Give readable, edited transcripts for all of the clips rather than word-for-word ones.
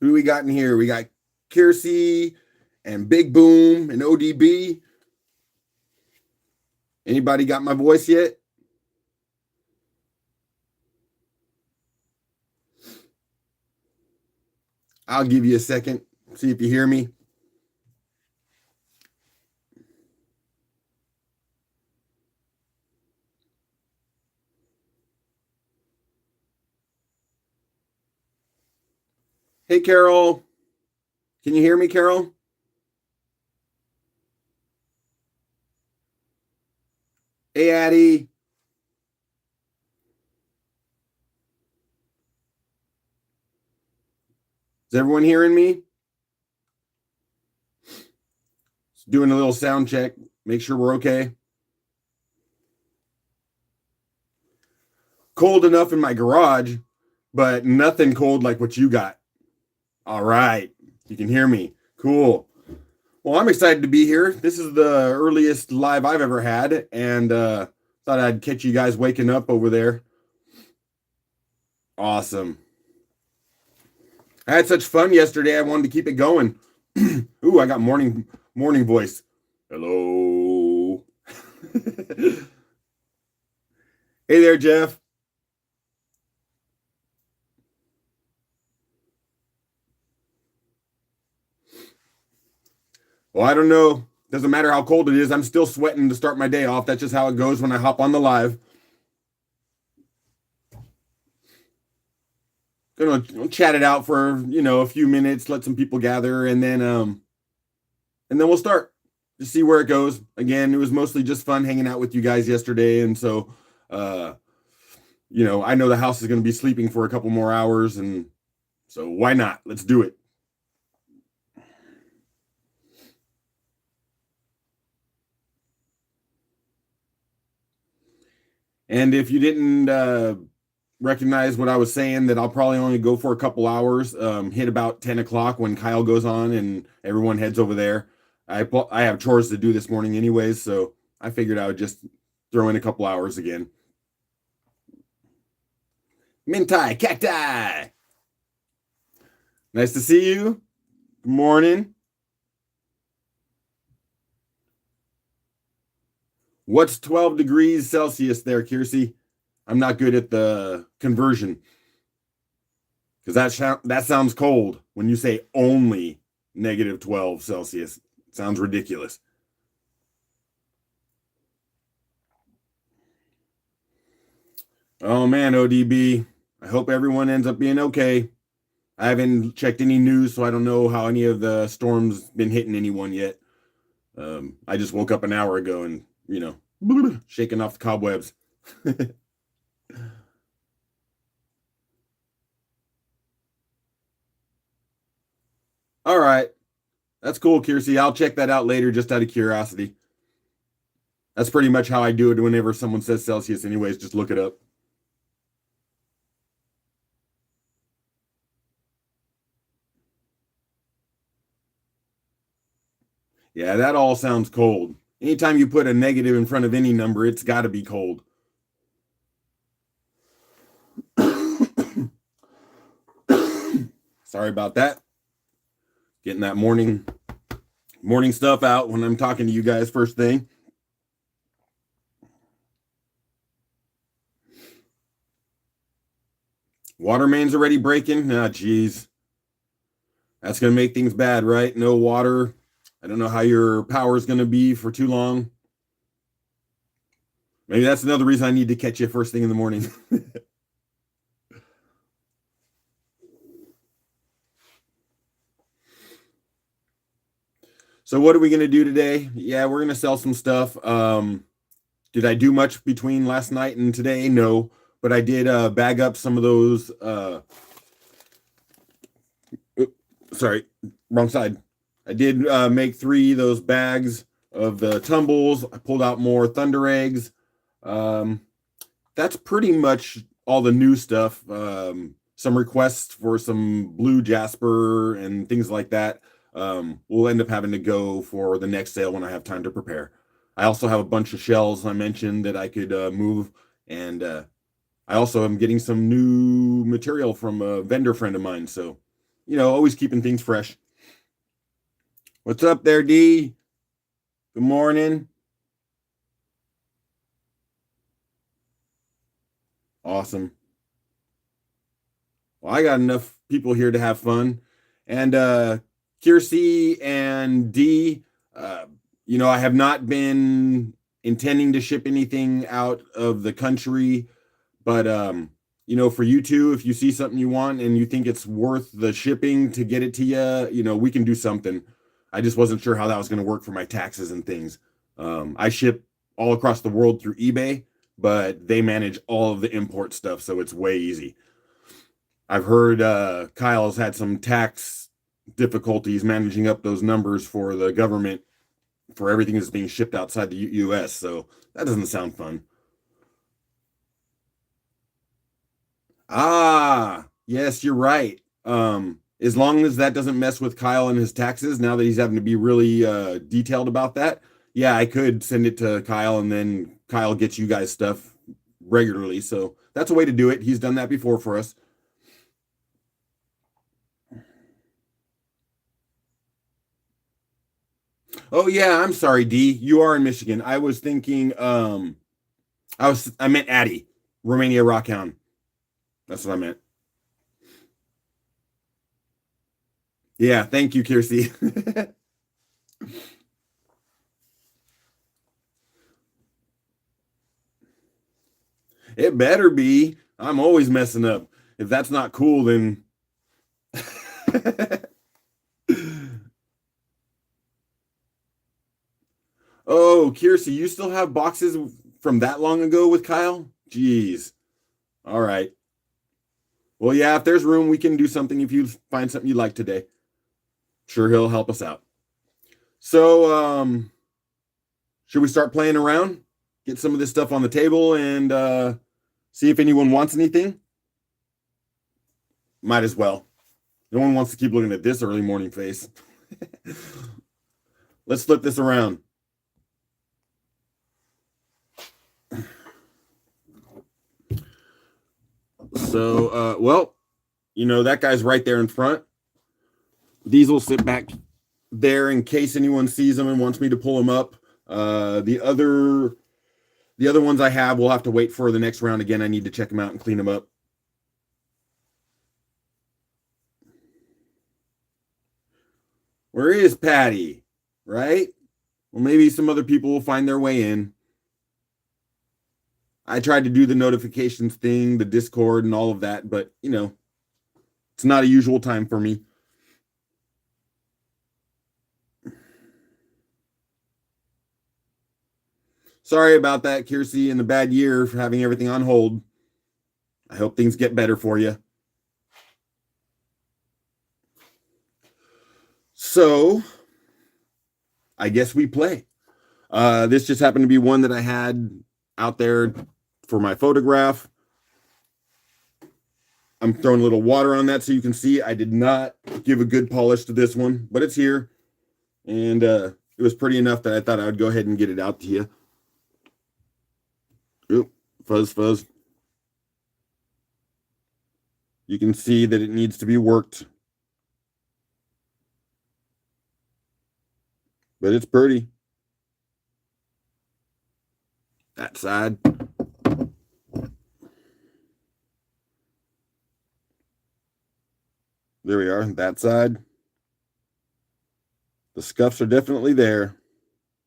Who do we got in here? We got Kiersey and Big Boom and ODB. Anybody got my voice yet? I'll give you a second. See if you hear me. Hey, Carol. Can you hear me, Carol? Hey, Addie. Is everyone hearing me? Just doing a little sound check. Make sure we're okay. Cold enough in my garage, but nothing cold like what you got. All right. You can hear me. Cool. Well, I'm excited to be here. This is the earliest live I've ever had, and thought I'd catch you guys waking up over there. Awesome. I had such fun yesterday. I wanted to keep it going. Ooh, I got morning voice. Hello. Hey there, Jeff. Well, I don't know. Doesn't matter how cold it is. I'm still sweating to start my day off. That's just how it goes when I hop on the live. Gonna chat it out for a few minutes, let some people gather, and then we'll start to see where it goes. Again, it was mostly just fun hanging out with you guys yesterday, and so I know the house is gonna be sleeping for a couple more hours, and so why not? Let's do it. And if you didn't recognize what I was saying, that I'll probably only go for a couple hours, hit about 10 o'clock when Kyle goes on and everyone heads over there. I have chores to do this morning anyways, so I figured I would just throw in a couple hours again. Mintai, cacti. Nice to see you. Good morning. What's 12 degrees Celsius there, Kiersey? I'm not good at the conversion because that sounds cold when you say only negative 12 Celsius. It sounds ridiculous. Oh man, ODB. I hope everyone ends up being okay. I haven't checked any news, so I don't know how any of the storms been hitting anyone yet. I just woke up an hour ago and, shaking off the cobwebs. All right. That's cool, Kiersey. I'll check that out later just out of curiosity. That's pretty much how I do it whenever someone says Celsius anyways. Just look it up. Yeah, that all sounds cold. Anytime you put a negative in front of any number, it's got to be cold. Sorry about that. Getting that morning stuff out when I'm talking to you guys first thing. Water mains already breaking. Ah, geez. That's going to make things bad, right? No water. I don't know how your power is going to be for too long. Maybe that's another reason I need to catch you first thing in the morning. So what are we going to do today? Yeah, we're going to sell some stuff. Did I do much between last night and today? No, but I did bag up some of those. Sorry, wrong side. I did make 3 of those bags of the tumbles. I pulled out more thunder eggs. That's pretty much all the new stuff. Some requests for some blue jasper and things like that. We'll end up having to go for the next sale when I have time to prepare. I also have a bunch of shells I mentioned that I could move, and I also am getting some new material from a vendor friend of mine. So, always keeping things fresh. What's up there, D? Good morning. Awesome. Well, I got enough people here to have fun. And Kiersey and D, uh, I have not been intending to ship anything out of the country, but for you two, if you see something you want and you think it's worth the shipping to get it to you, we can do something. I just wasn't sure how that was going to work for my taxes and things. I ship all across the world through eBay, but they manage all of the import stuff, so it's way easy. I've heard Kyle's had some tax difficulties managing up those numbers for the government for everything that's being shipped outside the US, so that doesn't sound fun. Ah, yes, you're right. As long as that doesn't mess with Kyle and his taxes, now that he's having to be really detailed about that, yeah, I could send it to Kyle and then Kyle gets you guys stuff regularly. So that's a way to do it. He's done that before for us. Oh yeah, I'm sorry, D. You are in Michigan. I was thinking I meant Addie, Romania Rockhound. That's what I meant. Yeah, thank you, Kiersey. It better be. I'm always messing up. If that's not cool, then oh, Kiersey, you still have boxes from that long ago with Kyle? Jeez. All right. Well, yeah, if there's room, we can do something if you find something you like today. Sure, he'll help us out. So, should we start playing around? Get some of this stuff on the table and see if anyone wants anything? Might as well. No one wants to keep looking at this early morning face. Let's flip this around. So, that guy's right there in front. These will sit back there in case anyone sees them and wants me to pull them up. The other ones I have, we'll have to wait for the next round again. I need to check them out and clean them up. Where is Patty? Right? Well, maybe some other people will find their way in. I tried to do the notifications thing, the Discord, and all of that, but it's not a usual time for me. Sorry about that, Kiersey, and the bad year for having everything on hold. I hope things get better for you. So, I guess we play. This just happened to be one that I had out there for my photograph. I'm throwing a little water on that so you can see I did not give a good polish to this one, but it's here. And it was pretty enough that I thought I would go ahead and get it out to you. Oop, fuzz. You can see that it needs to be worked. But it's pretty. That side. There we are, that side. The scuffs are definitely there,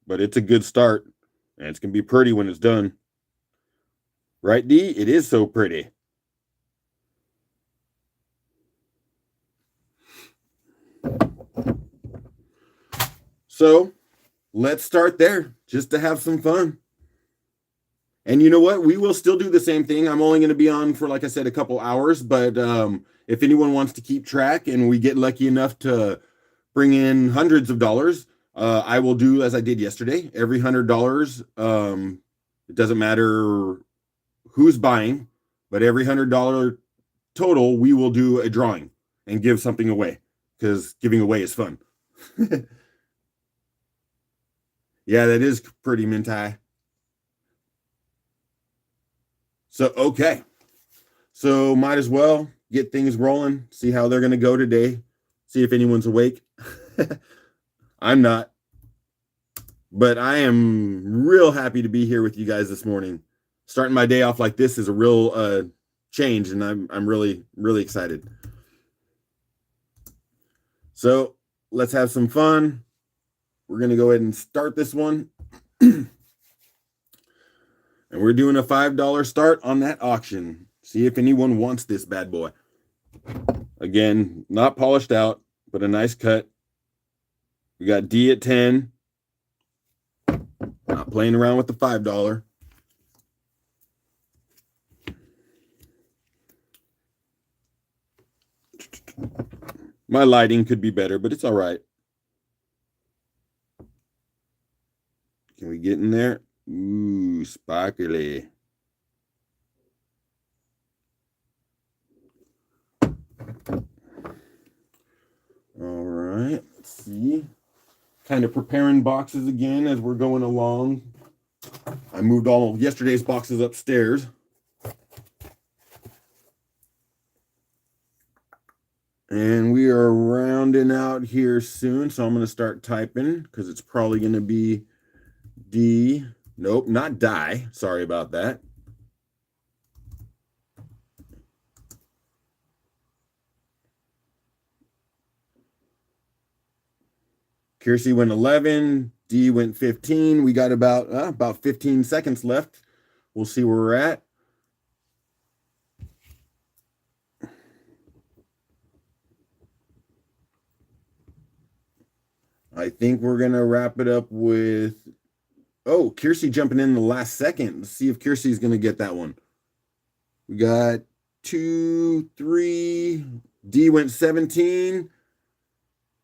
but it's a good start. And it's going to be pretty when it's done. Right, D? It is so pretty. So let's start there just to have some fun. And you know what? We will still do the same thing. I'm only going to be on for, like I said, a couple hours. But if anyone wants to keep track and we get lucky enough to bring in hundreds of dollars, I will do as I did yesterday. Every $100, it doesn't matter who's buying, but every $100 total, we will do a drawing and give something away because giving away is fun. Yeah, that is pretty, Mintai. So, okay. So might as well get things rolling, see how they're going to go today. See if anyone's awake. I'm not, but I am real happy to be here with you guys this morning. Starting my day off like this is a real change, and I'm really excited. So let's have some fun. We're gonna go ahead and start this one. And we're doing a $5 start on that auction. See if anyone wants this bad boy. Again, not polished out, but a nice cut. We got D at 10. Not playing around with the $5. My lighting could be better, but it's all right. Can we get in there? Ooh, sparkly. All right, let's see. Kind of preparing boxes again as we're going along. I moved all of yesterday's boxes upstairs. And we are rounding out here soon, so I'm going to start typing because it's probably going to be D. Nope, not die. Sorry about that. Kiersey went 11. D went 15. We got about 15 seconds left. We'll see where we're at. I think we're going to wrap it up with... Oh, Kiersey jumping in the last second. Let's see if Kiersey's going to get that one. We got 2, 3. D went 17.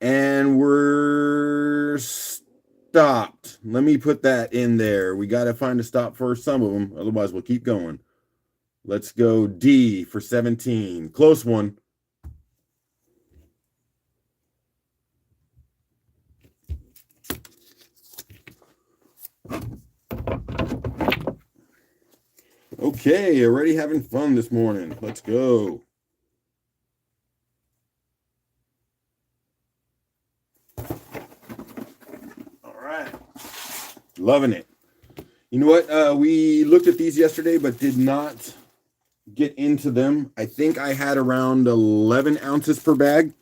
And we're stopped. Let me put that in there. We got to find a stop for some of them. Otherwise, we'll keep going. Let's go D for 17. Close one. Okay, already having fun this morning. Let's go. All right. Loving it. You know what? We looked at these yesterday, but did not get into them. I think I had around 11 ounces per bag.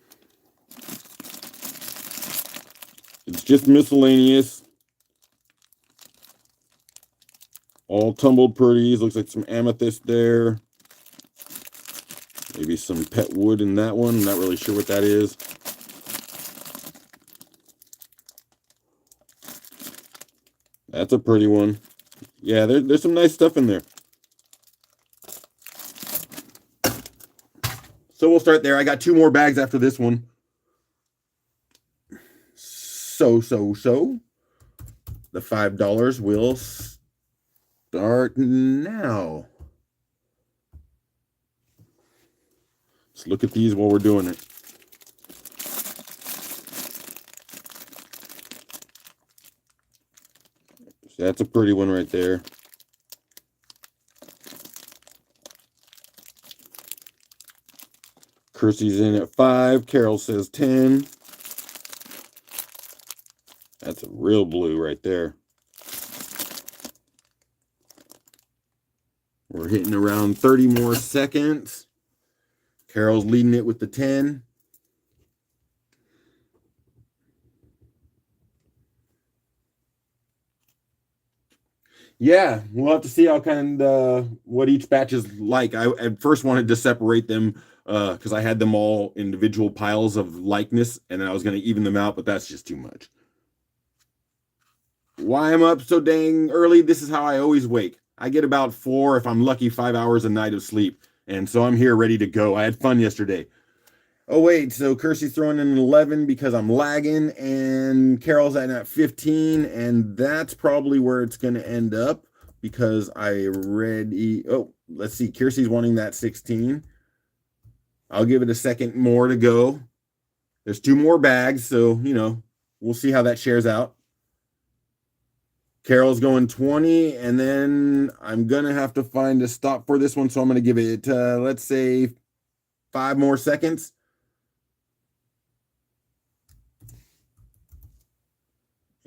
It's just miscellaneous. All tumbled pretties. Looks like some amethyst there. Maybe some pet wood in that one. Not really sure what that is. That's a pretty one. Yeah, there's some nice stuff in there. So we'll start there. I got 2 more bags after this one. So. The $5 will start now. Let's look at these while we're doing it. That's a pretty one right there. Kirsty's in at 5. Carol says 10. That's a real blue right there. We're hitting around 30 more seconds. Carol's leading it with the 10. Yeah, we'll have to see how what each batch is like. I at first wanted to separate them because I had them all individual piles of likeness, and I was going to even them out, but that's just too much. Why I'm up so dang early? This is how I always wake. I get about 4, if I'm lucky, 5 hours a night of sleep, and so I'm here ready to go. I had fun yesterday. Oh, wait, so Kirsty's throwing in an 11 because I'm lagging, and Carol's at 15, and that's probably where it's going to end up because I already... Oh, let's see. Kirsty's wanting that 16. I'll give it a second more to go. There's 2 more bags, so, we'll see how that shares out. Carol's going 20, and then I'm going to have to find a stop for this one, so I'm going to give it, let's say, 5 more seconds.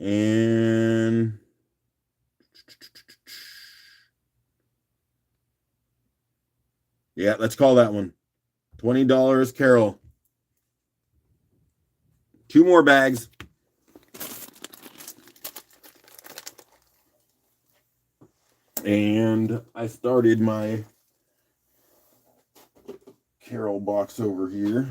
And yeah, let's call that one. $20, Carol. 2 more bags. And I started my Carol box over here.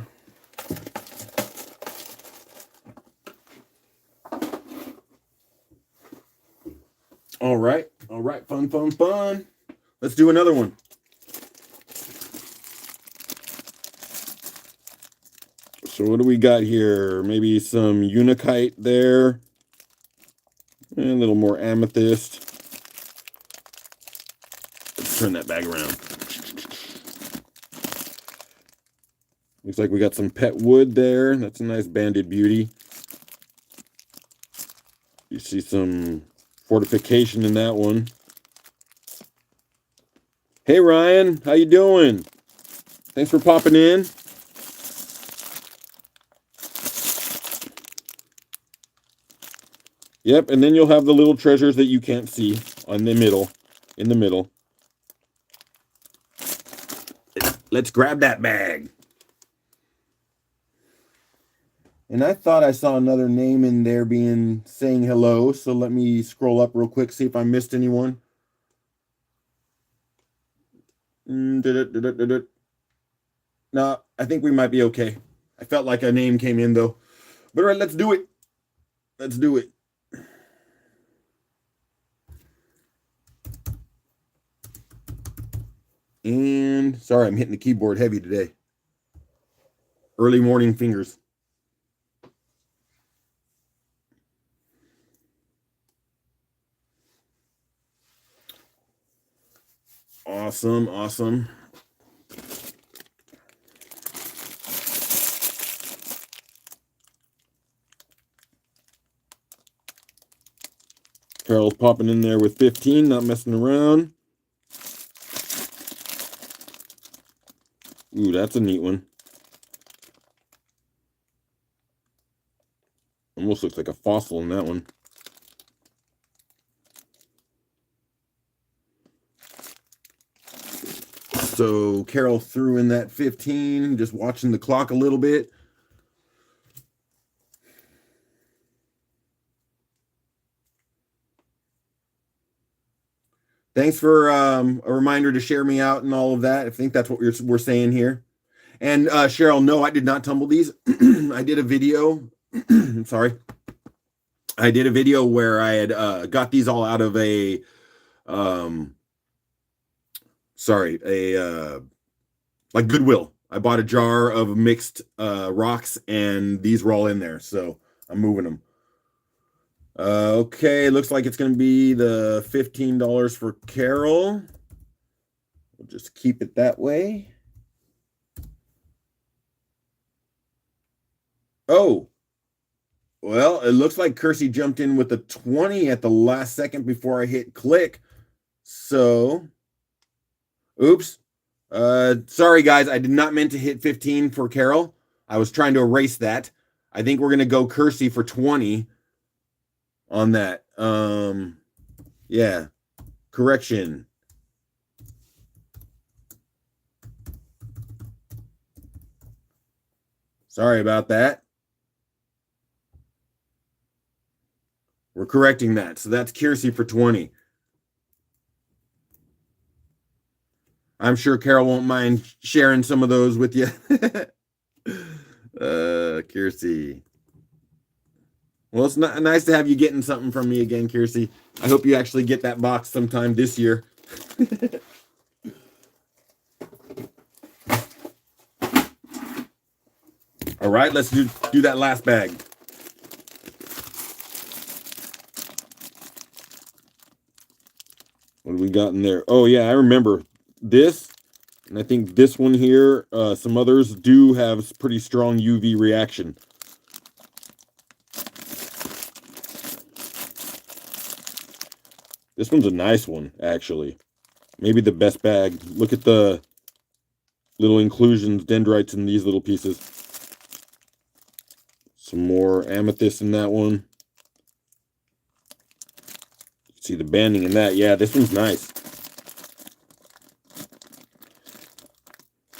All right. Fun. Let's do another one. So what do we got here? Maybe some Unikite there. And a little more amethyst. Let's turn that bag around. Looks like we got some pet wood there. That's a nice banded beauty. You see some fortification in that one. Hey Ryan, how you doing? Thanks for popping in. Yep, and then you'll have the little treasures that you can't see on the middle, in the middle. Let's grab that bag. And I thought I saw another name in there saying hello, so let me scroll up real quick, see if I missed anyone. No, I think we might be okay. I felt like a name came in though. But all right, let's do it. Let's do it. And sorry, I'm hitting the keyboard heavy today. Early morning fingers. Awesome. Carol's popping in there with 15, not messing around. Ooh, that's a neat one. Almost looks like a fossil in that one. So Carol threw in that 15, just watching the clock a little bit. Thanks for a reminder to share me out and all of that. I think that's what we're saying here. And Cheryl, no, I did not tumble these. I did a video. Sorry. I did a video where I had got these all out of a like Goodwill. I bought a jar of mixed rocks and these were all in there. So I'm moving them. Okay, looks like it's going to be the $15 for Carol. We'll just keep it that way. Oh, well, it looks like Kersey jumped in with a 20 at the last second before I hit click. So, oops. Sorry, guys. I did not mean to hit 15 for Carol. I was trying to erase that. I think we're going to go Kersey for 20 on that. Yeah. Correction. Sorry about that. We're correcting that. So that's Kersey for 20. I'm sure Carol won't mind sharing some of those with you. Kersey. Well, it's nice to have you getting something from me again, Kersey. I hope you actually get that box sometime this year. All right, let's do that last bag. What do we got in there? Oh, yeah, I remember this. And I think this one here, some others do have pretty strong UV reaction. This one's a nice one, actually. Maybe the best bag. Look at the little inclusions, dendrites in these little pieces. Some more amethyst in that one. See the banding in that. Yeah, this one's nice.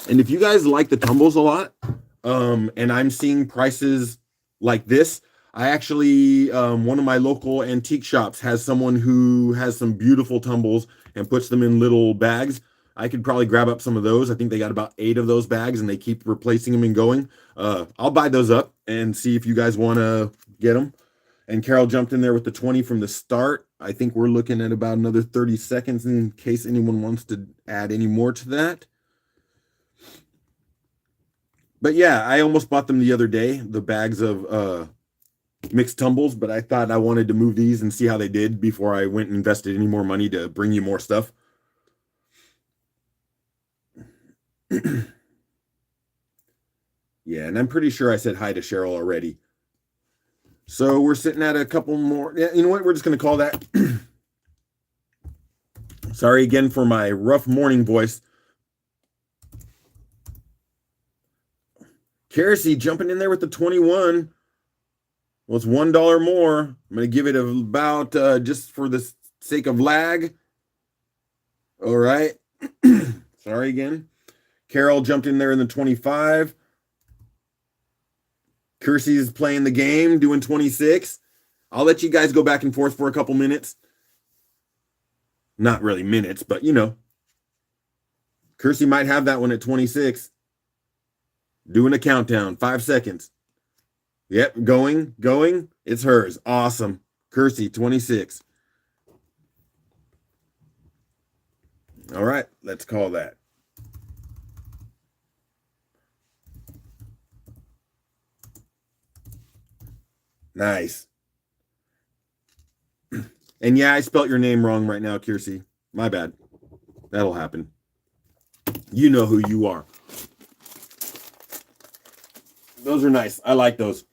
And if you guys like the tumbles a lot, and I'm seeing prices like this, I actually, one of my local antique shops has someone who has some beautiful tumbles and puts them in little bags. I could probably grab up some of those. I think they got about 8 of those bags and they keep replacing them and going. I'll buy those up and see if you guys want to get them. And Carol jumped in there with the 20 from the start. I think we're looking at about another 30 seconds in case anyone wants to add any more to that. But yeah, I almost bought them the other day, the bags of mixed tumbles, but I thought I wanted to move these and see how they did before I went and invested any more money to bring you more stuff. Yeah, and I'm pretty sure I said hi to Cheryl already. So we're sitting at a couple more. Yeah, you know what? We're just going to call that. Sorry again for my rough morning voice. Kersey jumping in there with the 21. Well, it's $1 more. I'm going to give it about, just for the sake of lag. All right. Sorry again. Carol jumped in there in the 25. Kersey's playing the game, doing 26. I'll let you guys go back and forth for a couple minutes. Not really minutes, but you know. Kersey might have that one at 26. Doing a countdown, 5 seconds. Yep, going. It's hers. Awesome. Kersey, 26. All right, let's call that. Nice. And yeah, I spelt your name wrong right now, Kersey. My bad. That'll happen. You know who you are. Those are nice. I like those.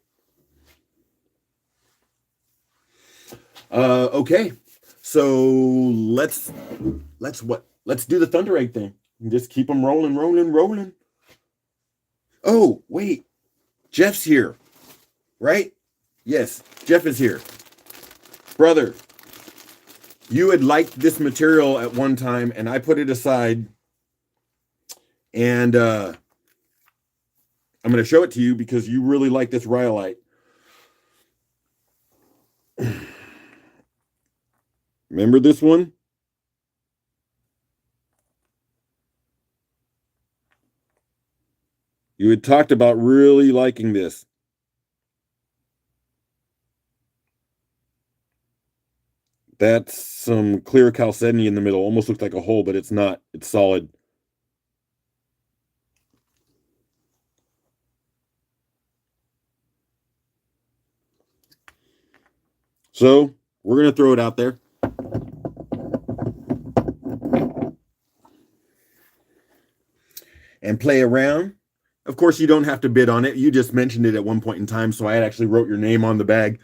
Okay. So let's what? Let's do the Thunder Egg thing. And just keep them rolling. Oh, wait. Jeff's here. Right? Yes, Jeff is here. Brother, you had liked this material at one time, and I put it aside. And I'm going to show it to you because you really like this rhyolite. Remember this one? You had talked about really liking this. That's some clear chalcedony in the middle. Almost looks like a hole, but it's not. It's solid. So we're going to throw it out there. And play around. Of course, you don't have to bid on it. You just mentioned it at one point in time, so I had actually wrote your name on the bag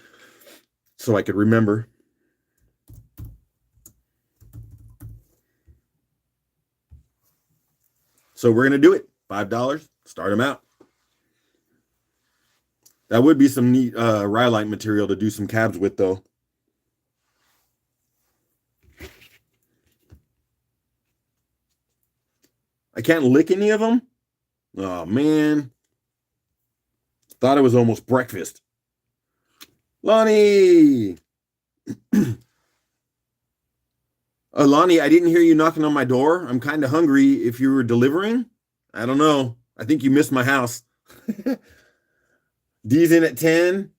so I could remember. So we're going to do it. $5. Start them out. That would be some neat rhyolite material to do some cabs with, though. I can't lick any of them? Oh, man. Thought it was almost breakfast. Lonnie! Lonnie, I didn't hear you knocking on my door. I'm kind of hungry. If you were delivering, I don't know. I think you missed my house. D's in at 10.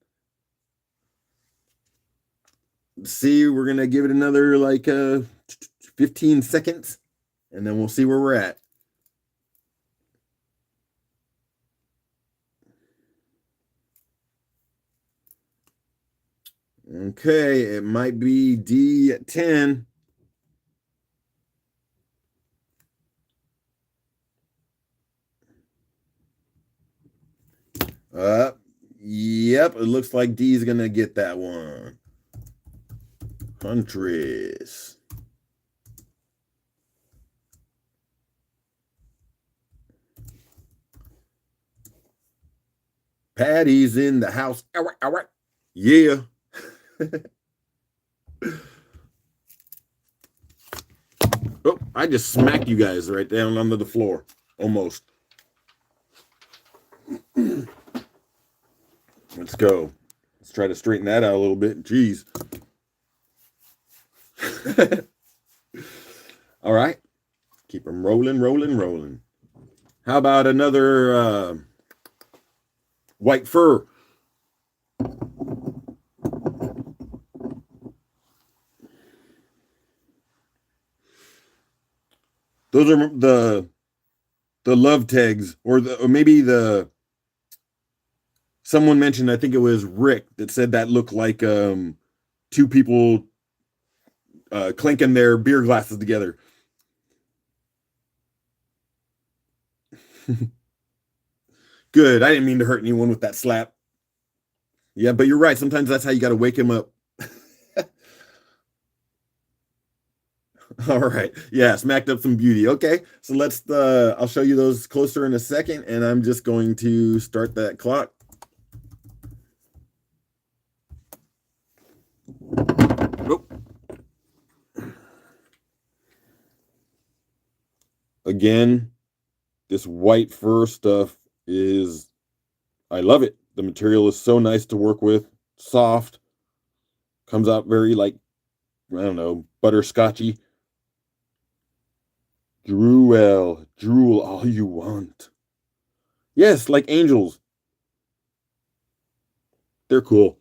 Let's see, we're going to give it another like 15 seconds, and then we'll see where we're at. Okay, it might be D at 10. Yep, it looks like D is going to get that one. Huntress. Patty's in the house. Yeah. Oh, I just smacked you guys right down onto the floor. Almost. Let's go. Let's try to straighten that out a little bit. Jeez. All right. Keep them rolling, rolling, rolling. How about another white fur? Those are the love tags, or maybe someone mentioned, I think it was Rick, that said that looked like two people clinking their beer glasses together. Good. I didn't mean to hurt anyone with that slap. Yeah, but you're right. Sometimes that's how you got to wake him up. All right. Yeah, smacked up some beauty. Okay. So I'll show you those closer in a second, and I'm just going to start that clock. Nope. Again, this white fur stuff I love it. The material is so nice to work with, soft, comes out very I don't know, butterscotchy. Drool all you want. Yes, like angels. They're cool.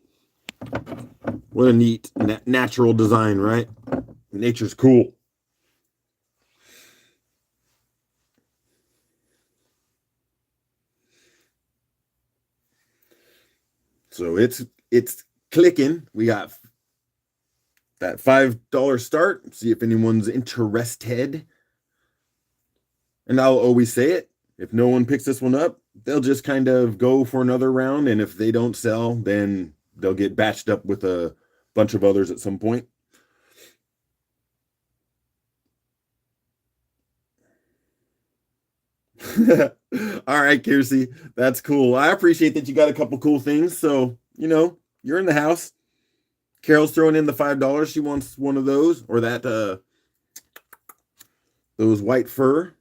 What a neat natural design, right? Nature's cool. So it's clicking. We got that $5 start. See if anyone's interested. And I'll always say it. If no one picks this one up, they'll just kind of go for another round. And if they don't sell, then they'll get batched up with a bunch of others at some point. All right, Kiersey. That's cool. I appreciate that you got a couple cool things. So, you're in the house. Carol's throwing in the $5. She wants one of those or that those white fur.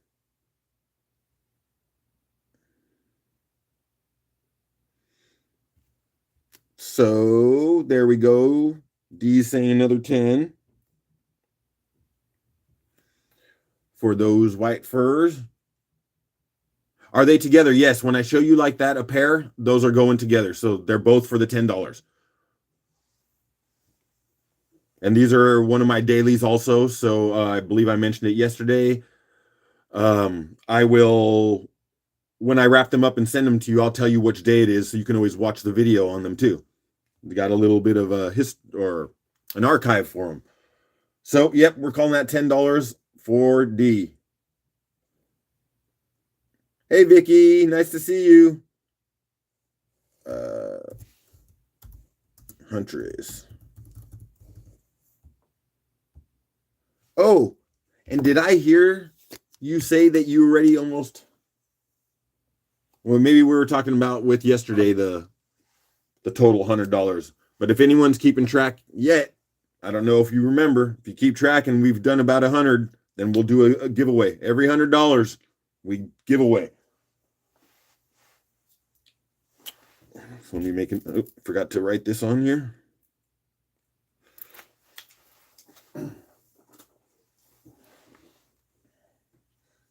So there we go. D's saying another 10 for those white furs. Are they together? Yes. When I show you like that, a pair, those are going together. So they're both for the $10. And these are one of my dailies also. So I believe I mentioned it yesterday. I will, when I wrap them up and send them to you, I'll tell you which day it is. So you can always watch the video on them too. We got a little bit of a or an archive for them. So, yep, we're calling that $10 for D. Hey, Vicky, nice to see you. Huntress. Oh, and did I hear you say that you already almost? Well, maybe we were talking about with yesterday the total $100. But if anyone's keeping track yet, I don't know if you remember. If you keep track and we've done about 100, then we'll do a giveaway. Every $100 we give away. So let me make it. Forgot to write this on here.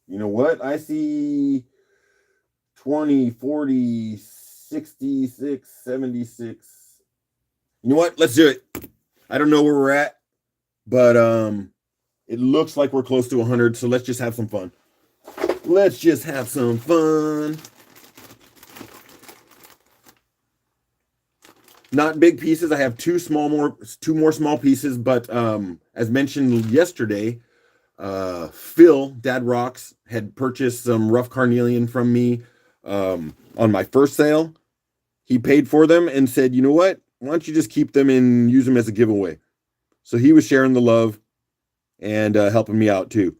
You know what? I see 20, 40, 66, 76. You know what? Let's do it. I don't know where we're at, but it looks like we're close to 100, so let's just have some fun. Let's just have some fun. Not big pieces. I have two more small pieces, but as mentioned yesterday, Phil, Dad Rocks, had purchased some rough carnelian from me on my first sale. He paid for them and said, you know what? Why don't you just keep them and use them as a giveaway? So he was sharing the love and helping me out too.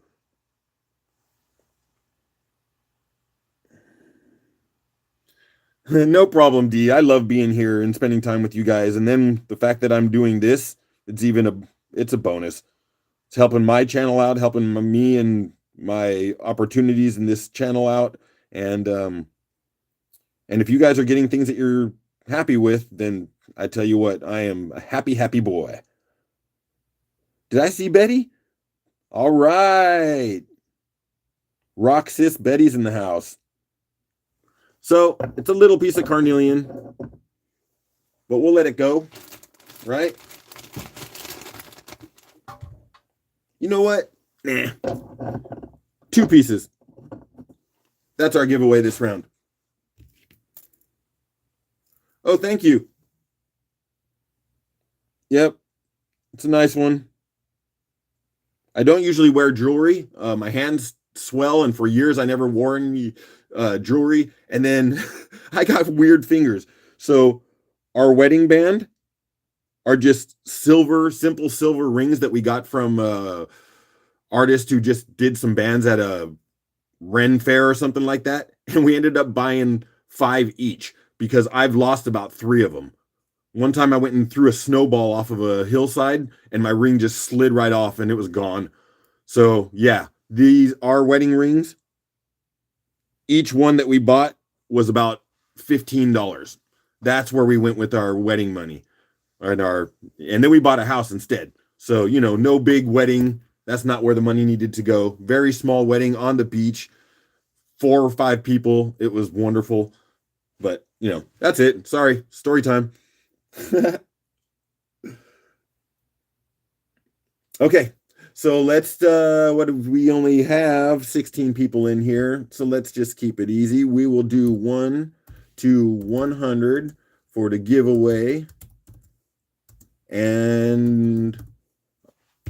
No problem, D. I love being here and spending time with you guys. And then the fact that I'm doing this, it's a bonus. helping my channel out, helping me and my opportunities in this channel out. And if you guys are getting things that you're happy with, then I tell you what, I am a happy, happy boy. Did I see Betty? All right. Rock sis Betty's in the house. So it's a little piece of carnelian, but we'll let it go, right? You know what? Nah. 2 pieces. That's our giveaway this round. Oh, thank you. Yep. It's a nice one. I don't usually wear jewelry. My hands swell, and for years I never wore any jewelry. And then I got weird fingers. So our wedding band are just simple silver rings that we got from artist who just did some bands at a Ren fair or something like that. And we ended up buying 5 each because I've lost about 3 of them. One time I went and threw a snowball off of a hillside and my ring just slid right off and it was gone. So yeah, these are wedding rings. Each one that we bought was about $15. That's where we went with our wedding money. And then we bought a house instead. So, no big wedding. That's not where the money needed to go. Very small wedding on the beach, 4 or 5 people. It was wonderful. But, that's it. Sorry. Story time. Okay. So we only have 16 people in here. So let's just keep it easy. We will do 1 to 100 for the giveaway. And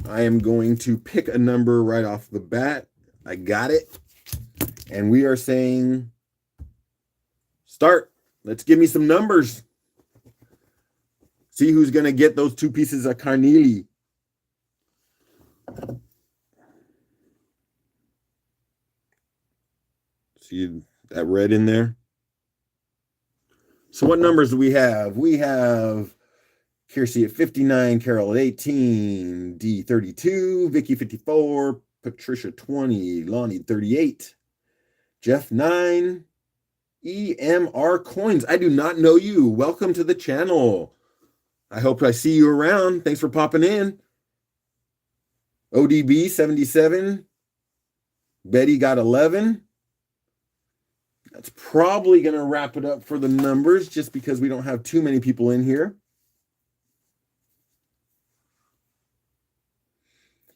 I am going to pick a number right off the bat. I got it. And we are saying start. Let's give me some numbers. See who's going to get those 2 pieces of carnelian. See that red in there? So what numbers do we have? We have Kiersey at 59, Carol at 18, D 32, Vicky 54, Patricia 20, Lonnie 38, Jeff 9, EMR Coins. I do not know you. Welcome to the channel. I hope I see you around. Thanks for popping in. ODB 77. Betty got 11. That's probably going to wrap it up for the numbers just because we don't have too many people in here.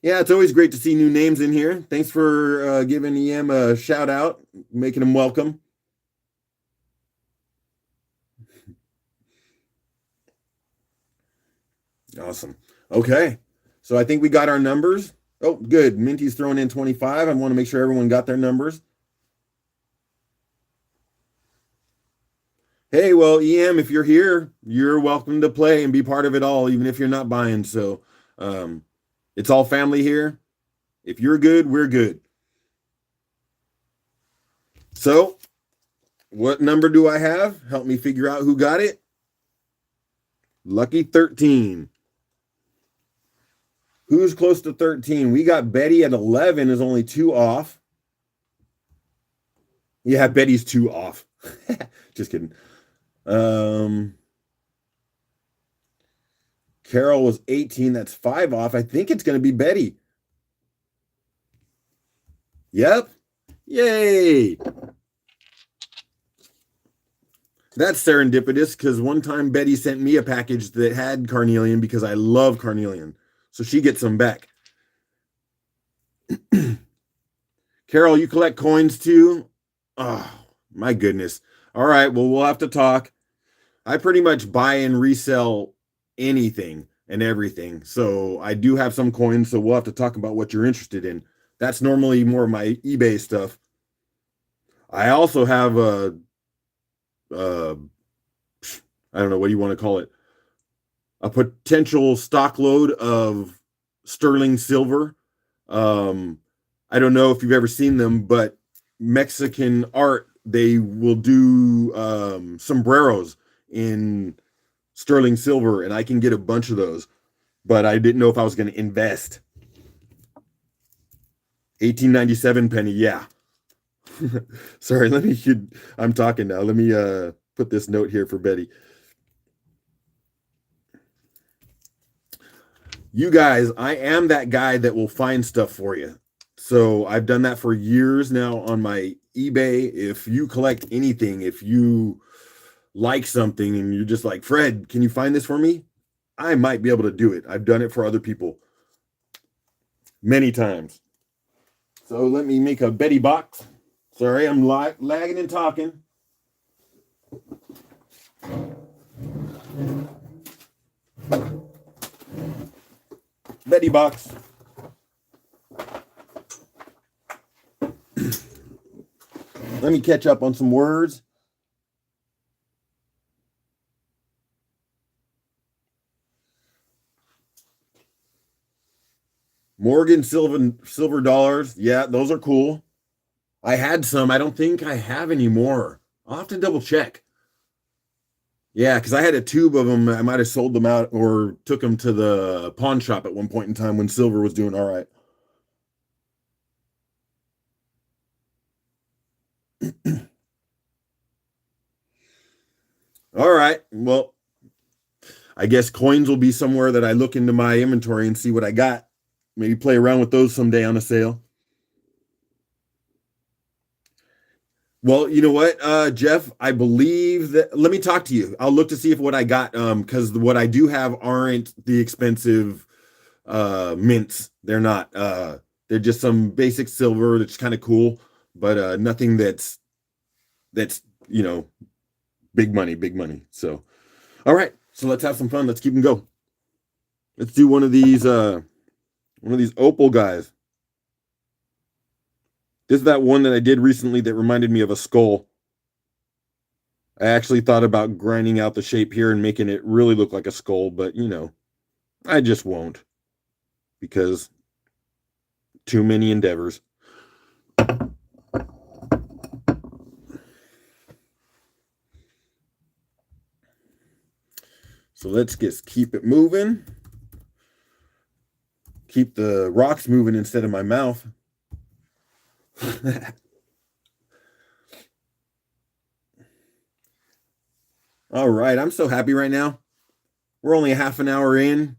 Yeah, it's always great to see new names in here. Thanks for giving EM a shout out, making him welcome. Awesome. Okay. So I think we got our numbers. Oh, good. Minty's throwing in 25. I want to make sure everyone got their numbers. Hey, well, EM, if you're here, you're welcome to play and be part of it all, even if you're not buying. So it's all family here. If you're good, we're good. So what number do I have? Help me figure out who got it. Lucky 13. Who's close to 13? We got Betty at 11, is only 2 off. Yeah, Betty's 2 off. Just kidding. Carol was 18. That's 5 off. I think it's going to be Betty. Yep. Yay. That's serendipitous because one time Betty sent me a package that had carnelian because I love carnelian. So she gets some back. Carol, you collect coins too? Oh, my goodness. All right, well, we'll have to talk. I pretty much buy and resell anything and everything. So I do have some coins, so we'll have to talk about what you're interested in. That's normally more of my eBay stuff. I also have I don't know, what do you want to call it? A potential stock load of sterling silver. I don't know if you've ever seen them, but Mexican art, they will do sombreros in sterling silver, and I can get a bunch of those, but I didn't know if I was going to invest. 1897 penny. Yeah. Sorry, I'm talking now. Let me put this note here for Betty. You guys, I am that guy that will find stuff for you. So I've done that for years now on my eBay. If you collect anything, if you like something and you're just like, Fred, can you find this for me? I might be able to do it. I've done it for other people many times. So let me make a Betty box. Sorry, I'm lagging and talking. Betty box. Let me catch up on some words. Morgan silver dollars. Yeah, those are cool. I had some. I don't think I have any more. I'll have to double check. Yeah, because I had a tube of them. I might have sold them out or took them to the pawn shop at one point in time when silver was doing all right. All right. Well, I guess coins will be somewhere that I look into my inventory and see what I got. Maybe play around with those someday on a sale. Well, you know what, Jeff, I believe that let me talk to you. I'll look to see if what I got, because what I do have aren't the expensive mints. They're not. They're just some basic silver that's kind of cool, but nothing that's big money, big money. So all right, so let's have some fun. Let's keep them go. Let's do one of these opal guys. This is that one that I did recently that reminded me of a skull. I actually thought about grinding out the shape here and making it really look like a skull, but I just won't because too many endeavors. So let's just keep it moving. Keep the rocks moving instead of my mouth. All right, I'm so happy right now. We're only a half an hour in.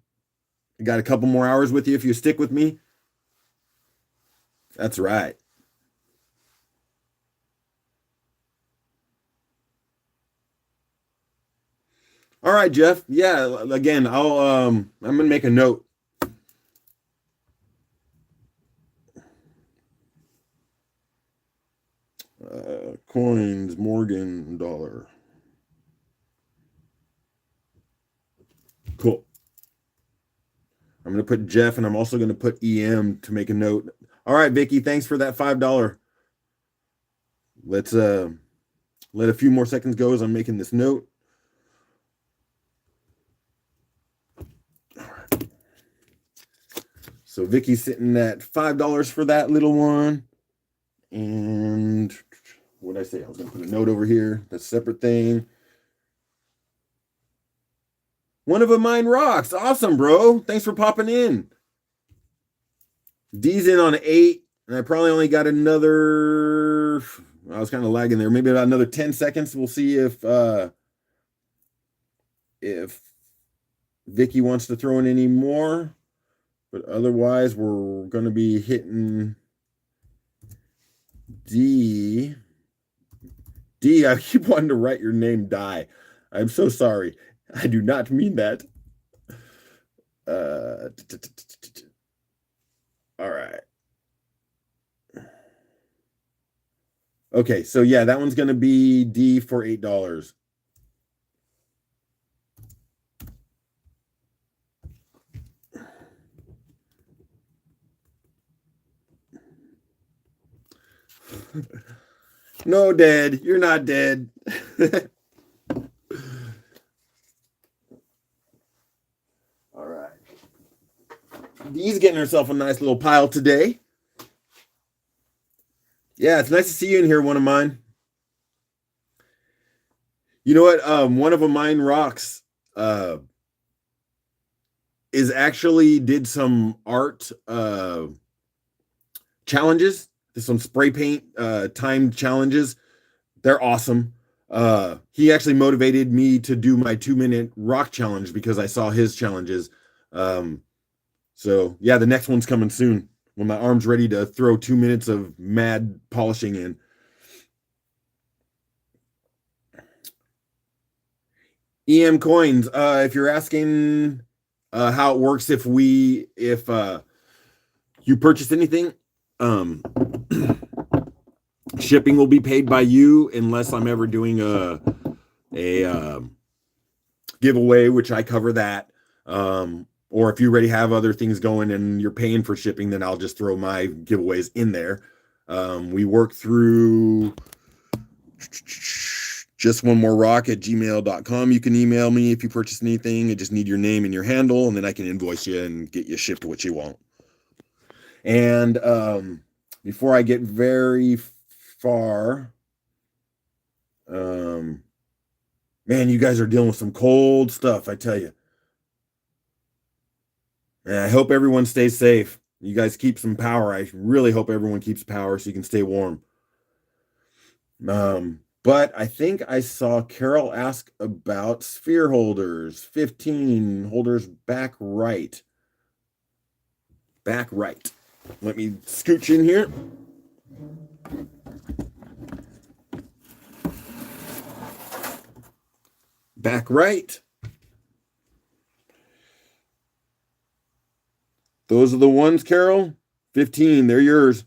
I got a couple more hours with you if you stick with me. That's right. All right, Jeff. Yeah, again, I'm gonna make a note. Coins, Morgan, dollar. Cool. I'm going to put Jeff and I'm also going to put EM to make a note. All right, Vicky, thanks for that $5. Let's let a few more seconds go as I'm making this note. All right. So Vicky's sitting at $5 for that little one. And what did I say? I was going to put a note over here. That's a separate thing. One of mine rocks. Awesome, bro. Thanks for popping in. D's in on 8, and I probably only got another. I was kind of lagging there. Maybe about another 10 seconds. We'll see if Vicky wants to throw in any more. But otherwise, we're going to be hitting D. D, I keep wanting to write your name Die. I'm so sorry. I do not mean that. All right. Okay, so yeah, that one's going to be D for $8. No, dead. You're not dead. All right. Dee's getting herself a nice little pile today. Yeah, it's nice to see you in here, one of mine. You know what? One of mine rocks is actually did some art challenges, some spray paint timed challenges. They're awesome. He actually motivated me to do my 2-minute rock challenge because I saw his challenges. Um, so yeah, the next one's coming soon when my arm's ready to throw 2 minutes of mad polishing in. EM coins. If you're asking how it works, if you purchase anything, um, shipping will be paid by you unless I'm ever doing a giveaway, which I cover that. Or if you already have other things going and you're paying for shipping, then I'll just throw my giveaways in there. We work through just one more rock at gmail.com. You can email me if you purchase anything. I just need your name and your handle, and then I can invoice you and get you shipped what you want. And before I get very far, man, you guys are dealing with some cold stuff, I tell you. And I hope everyone stays safe. You guys keep some power. I really hope everyone keeps power so you can stay warm. But I think I saw Carol ask about sphere holders. 15 holders back right. Back right. Let me scooch in here. Back right. Those are the ones, Carol. 15, they're yours.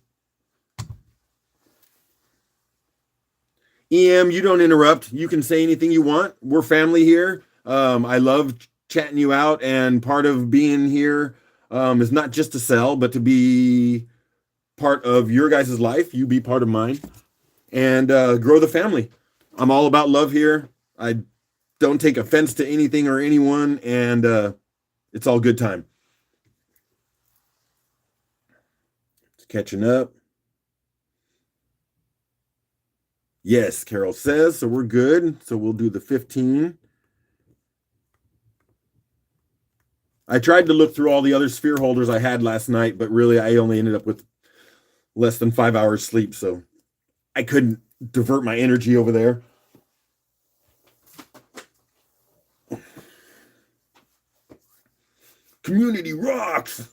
EM, you don't interrupt. You can say anything you want. We're family here. I love chatting you out, and part of being here is not just to sell, but to be part of your guys' life. You be part of mine, and grow the family. I'm all about love here. I don't take offense to anything or anyone, and it's all good time. It's catching up. Yes, Carol says, so we're good. So we'll do the 15. I tried to look through all the other sphere holders I had last night, but really I only ended up with less than 5 hours sleep, so I couldn't divert my energy over there. Community rocks.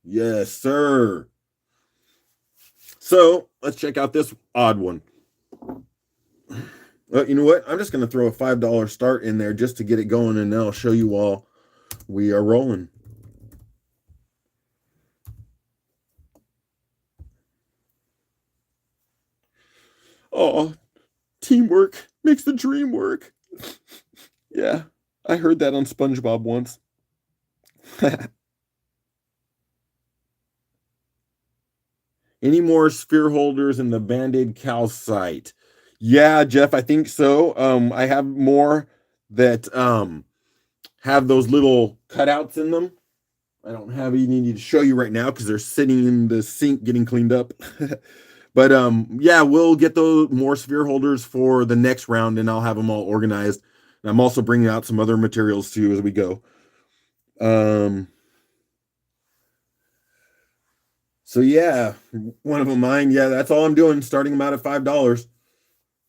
Yes, sir. So let's check out this odd one. You know what? I'm just going to throw a $5 start in there just to get it going, and then I'll show you all we are rolling. Oh, teamwork makes the dream work. Yeah, I heard that on SpongeBob once. Any more sphere holders in the Band-Aid calcite? Yeah, Jeff, I think so. I have more that have those little cutouts in them. I don't have any to show you right now because they're sitting in the sink getting cleaned up. But yeah, we'll get those more sphere holders for the next round, and I'll have them all organized. And I'm also bringing out some other materials too as we go. So yeah, one of them mine. Yeah, that's all I'm doing. Starting them out at $5.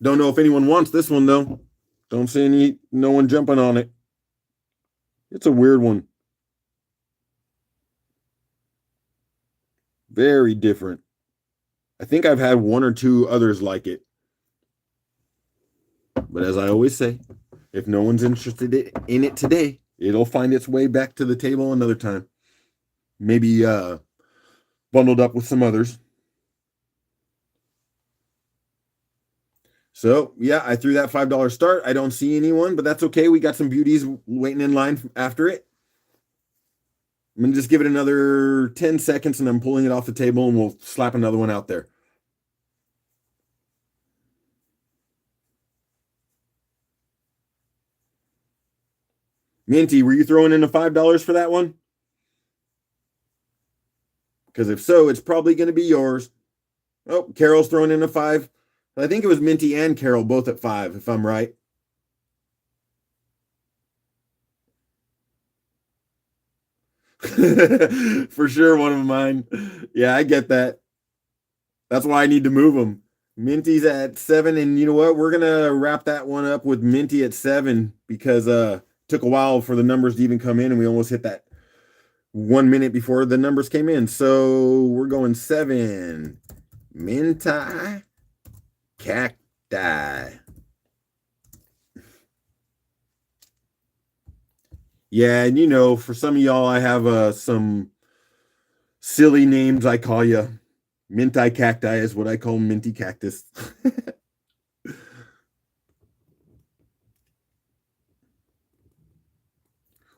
Don't know if anyone wants this one though. Don't see no one jumping on it. It's a weird one. Very different. I think I've had one or two others like it. But as I always say, if no one's interested in it today, it'll find its way back to the table another time. Maybe bundled up with some others. So yeah, I threw that $5 start. I don't see anyone, but that's okay. We got some beauties waiting in line after it. I'm gonna just give it another 10 seconds and I'm pulling it off the table and we'll slap another one out there. Minty, were you throwing in the $5 for that one? Because if so, it's probably going to be yours. Oh, Carol's throwing in a 5. I think it was Minty and Carol both at 5, if I'm right. For sure, one of mine. Yeah, I get that. That's why I need to move them. Minty's at 7, and you know what? We're gonna wrap that one up with Minty at 7 because took a while for the numbers to even come in, and we almost hit that 1 minute before the numbers came in. So we're going 7. Minty Cacti. Yeah, and you know, for some of y'all, I have some silly names I call you. Minty Cacti is what I call Minty Cactus.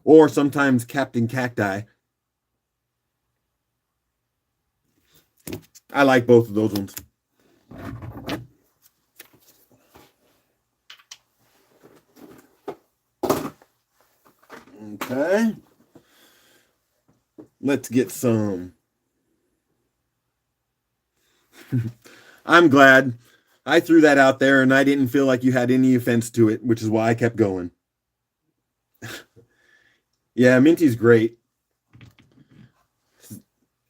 Or sometimes Captain Cacti. I like both of those ones. Okay. Let's get some. I'm glad I threw that out there and I didn't feel like you had any offense to it, which is why I kept going. Yeah, Minty's great.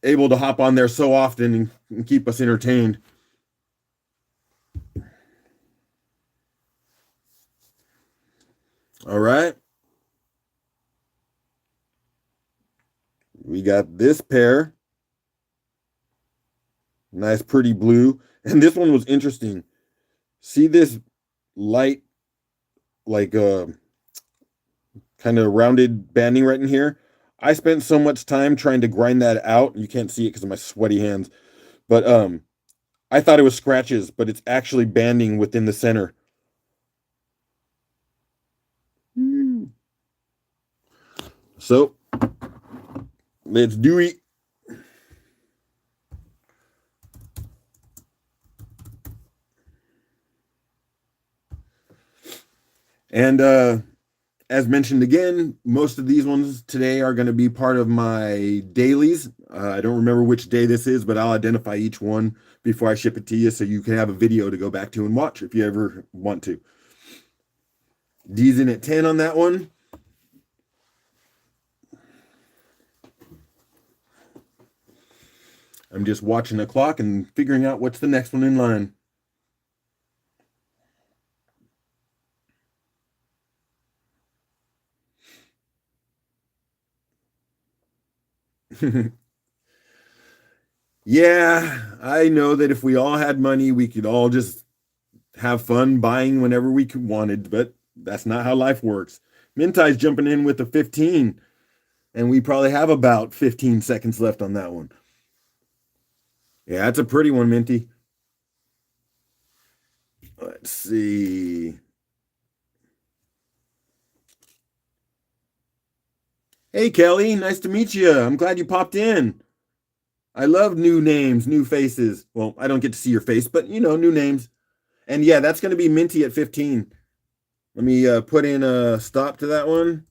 Able to hop on there so often and keep us entertained. All right. We got this pair. Nice, pretty blue. And this one was interesting. See this light, like kind of rounded banding right in here? I spent so much time trying to grind that out. You can't see it because of my sweaty hands. But I thought it was scratches, but it's actually banding within the center. So let's do it. And as mentioned again, most of these ones today are going to be part of my dailies. I don't remember which day this is, but I'll identify each one before I ship it to you so you can have a video to go back to and watch if you ever want to. D's in at 10 on that one. I'm just watching the clock and figuring out what's the next one in line. Yeah, I know that if we all had money, we could all just have fun buying whenever we wanted, but that's not how life works. Minty's jumping in with a 15, and we probably have about 15 seconds left on that one. Yeah, that's a pretty one, Minty. Let's see. Hey, Kelly, nice to meet you. I'm glad you popped in. I love new names, new faces. Well, I don't get to see your face, but you know, new names. And yeah, that's going to be Minty at 15. Let me put in a stop to that one.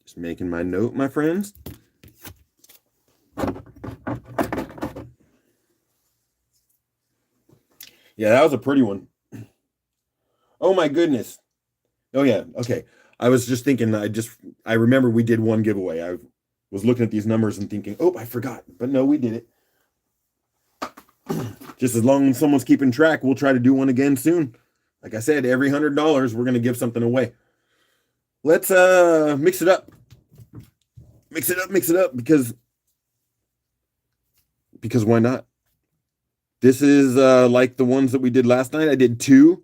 Just making my note, my friends. Yeah, that was a pretty one. Oh my goodness. Oh yeah, okay. I was just thinking, I remember we did one giveaway. I was looking at these numbers and thinking, oh, I forgot. But no, we did it. Just as long as someone's keeping track, we'll try to do one again soon. Like I said, every $100, we're gonna give something away. Let's mix it up. Mix it up because why not? This is like the ones that we did last night. I did 2.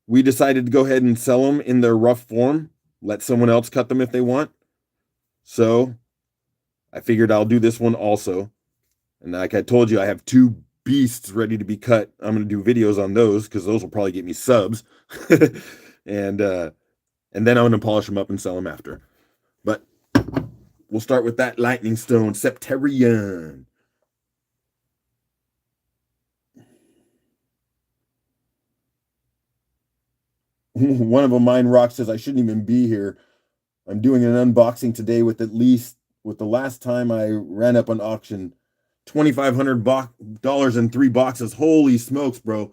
We decided to go ahead and sell them in their rough form. Let someone else cut them if they want. So I figured I'll do this one also. And like I told you, I have 2 beasts ready to be cut. I'm going to do videos on those because those will probably get me subs. and then I'm going to polish them up and sell them after. But we'll start with that Lightning Stone Septarian. One of them, Mine Rock, says I shouldn't even be here. I'm doing an unboxing today with the last time I ran up an auction, $2,500 in 3 boxes. Holy smokes, bro.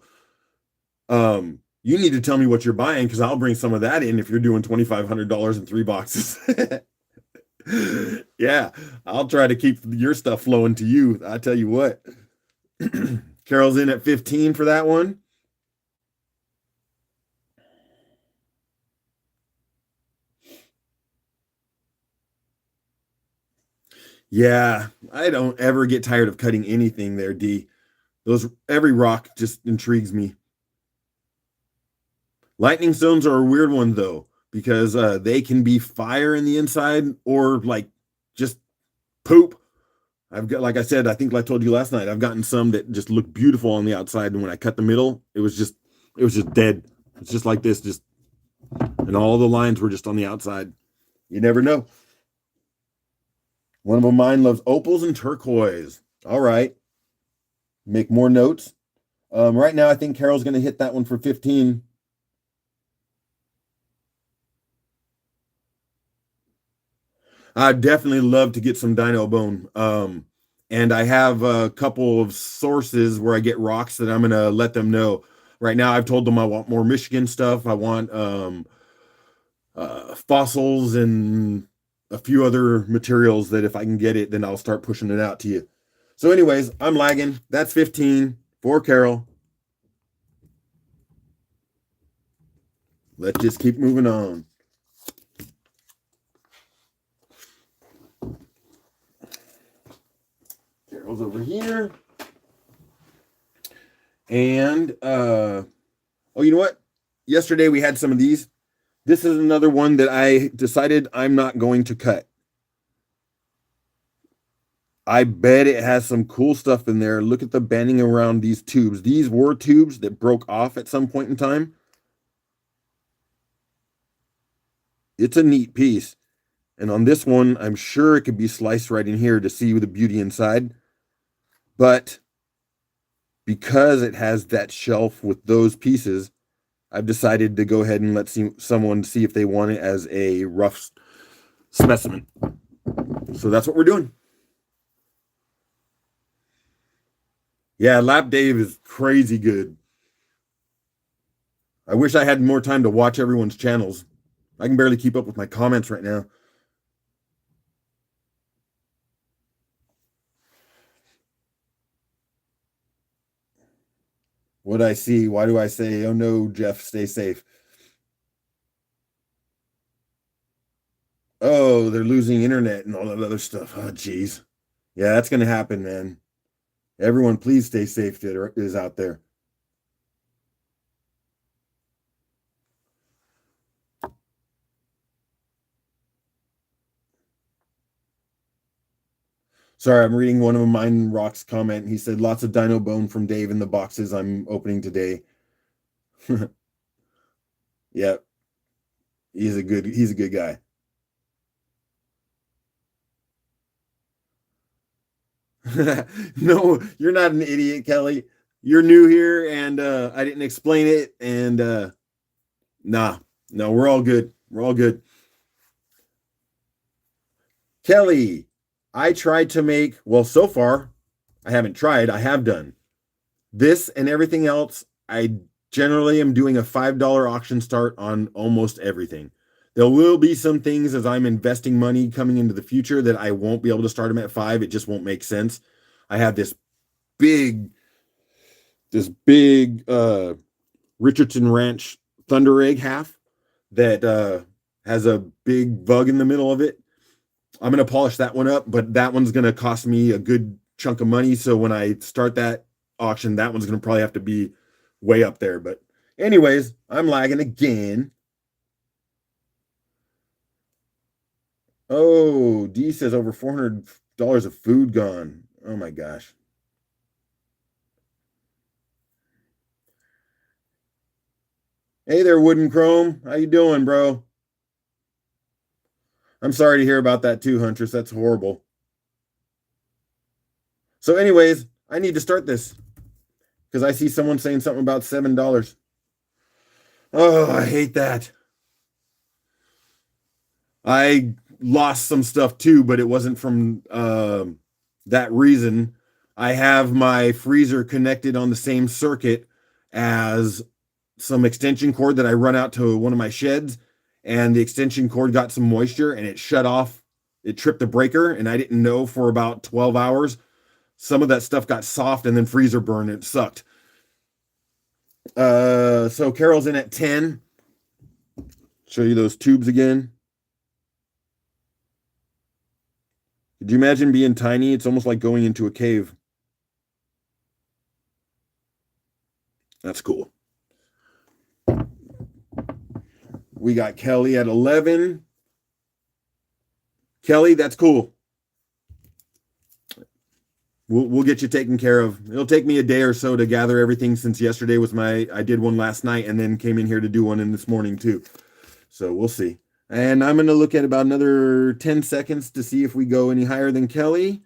You need to tell me what you're buying because I'll bring some of that in if you're doing $2,500 in 3 boxes. Yeah, I'll try to keep your stuff flowing to you. I tell you what. Carol's in at 15 for that one. Yeah, I don't ever get tired of cutting anything there, D. Those every rock just intrigues me. Lightning stones are a weird one though, because they can be fire in the inside or like just poop. I've got, like I said, I think I told you last night, I've gotten some that just look beautiful on the outside, and when I cut the middle, it was just dead. It's just like this, just and all the lines were just on the outside. You never know. One of mine loves opals and turquoise. All right, make more notes. Right now, I think Carol's going to hit that one for 15. I'd definitely love to get some dino bone. And I have a couple of sources where I get rocks that I'm gonna let them know. Right now, I've told them I want more Michigan stuff. I want fossils and a few other materials that if I can get it, then I'll start pushing it out to you. So, anyways, I'm lagging. That's 15 for Carol. Let's just keep moving on. Carol's over here. And oh, you know what? Yesterday we had some of these. This is another one that I decided I'm not going to cut. I bet it has some cool stuff in there. Look at the banding around these tubes. These were tubes that broke off at some point in time. It's a neat piece. And on this one, I'm sure it could be sliced right in here to see the beauty inside. But because it has that shelf with those pieces, I've decided to go ahead and let someone see if they want it as a rough specimen. So that's what we're doing. Yeah, Lap Dave is crazy good. I wish I had more time to watch everyone's channels. I can barely keep up with my comments right now. What I see? Why do I say, oh no, Jeff, stay safe? Oh, they're losing internet and all that other stuff. Oh, geez. Yeah, that's going to happen, man. Everyone, please stay safe that is out there. Sorry, I'm reading one of mine Rock's comment. He said lots of dino bone from Dave in the boxes I'm opening today. Yeah, he's a good guy. No, you're not an idiot, Kelly. You're new here and I didn't explain it and nah, no, we're all good. We're all good. Kelly, I tried to make, well, so far, I haven't tried, I have done. This and everything else, I generally am doing a $5 auction start on almost everything. There will be some things as I'm investing money coming into the future that I won't be able to start them at 5. It just won't make sense. I have big, this big Richardson Ranch Thunder Egg half that has a big bug in the middle of it. I'm going to polish that one up, but that one's going to cost me a good chunk of money. So when I start that auction, that one's going to probably have to be way up there. But anyways, I'm lagging again. Oh, D says over $400 of food gone. Oh my gosh. Hey there, Wooden Chrome. How you doing, bro? I'm sorry to hear about that too, Huntress. That's horrible. So, anyways, I need to start this because I see someone saying something about $7. Oh, I hate that. I lost some stuff too, but it wasn't from that reason. I have my freezer connected on the same circuit as some extension cord that I run out to one of my sheds, and the extension cord got some moisture and it shut off. It tripped the breaker, and I didn't know for about 12 hours. Some of that stuff got soft and then freezer burned. It sucked. So Carol's in at 10. Show you those tubes again. Could you imagine being tiny? It's almost like going into a cave. That's cool. We got Kelly at 11. Kelly, that's cool. We'll get you taken care of. It'll take me a day or so to gather everything, since yesterday was I did one last night and then came in here to do one in this morning too. So we'll see. And I'm going to look at about another 10 seconds to see if we go any higher than Kelly.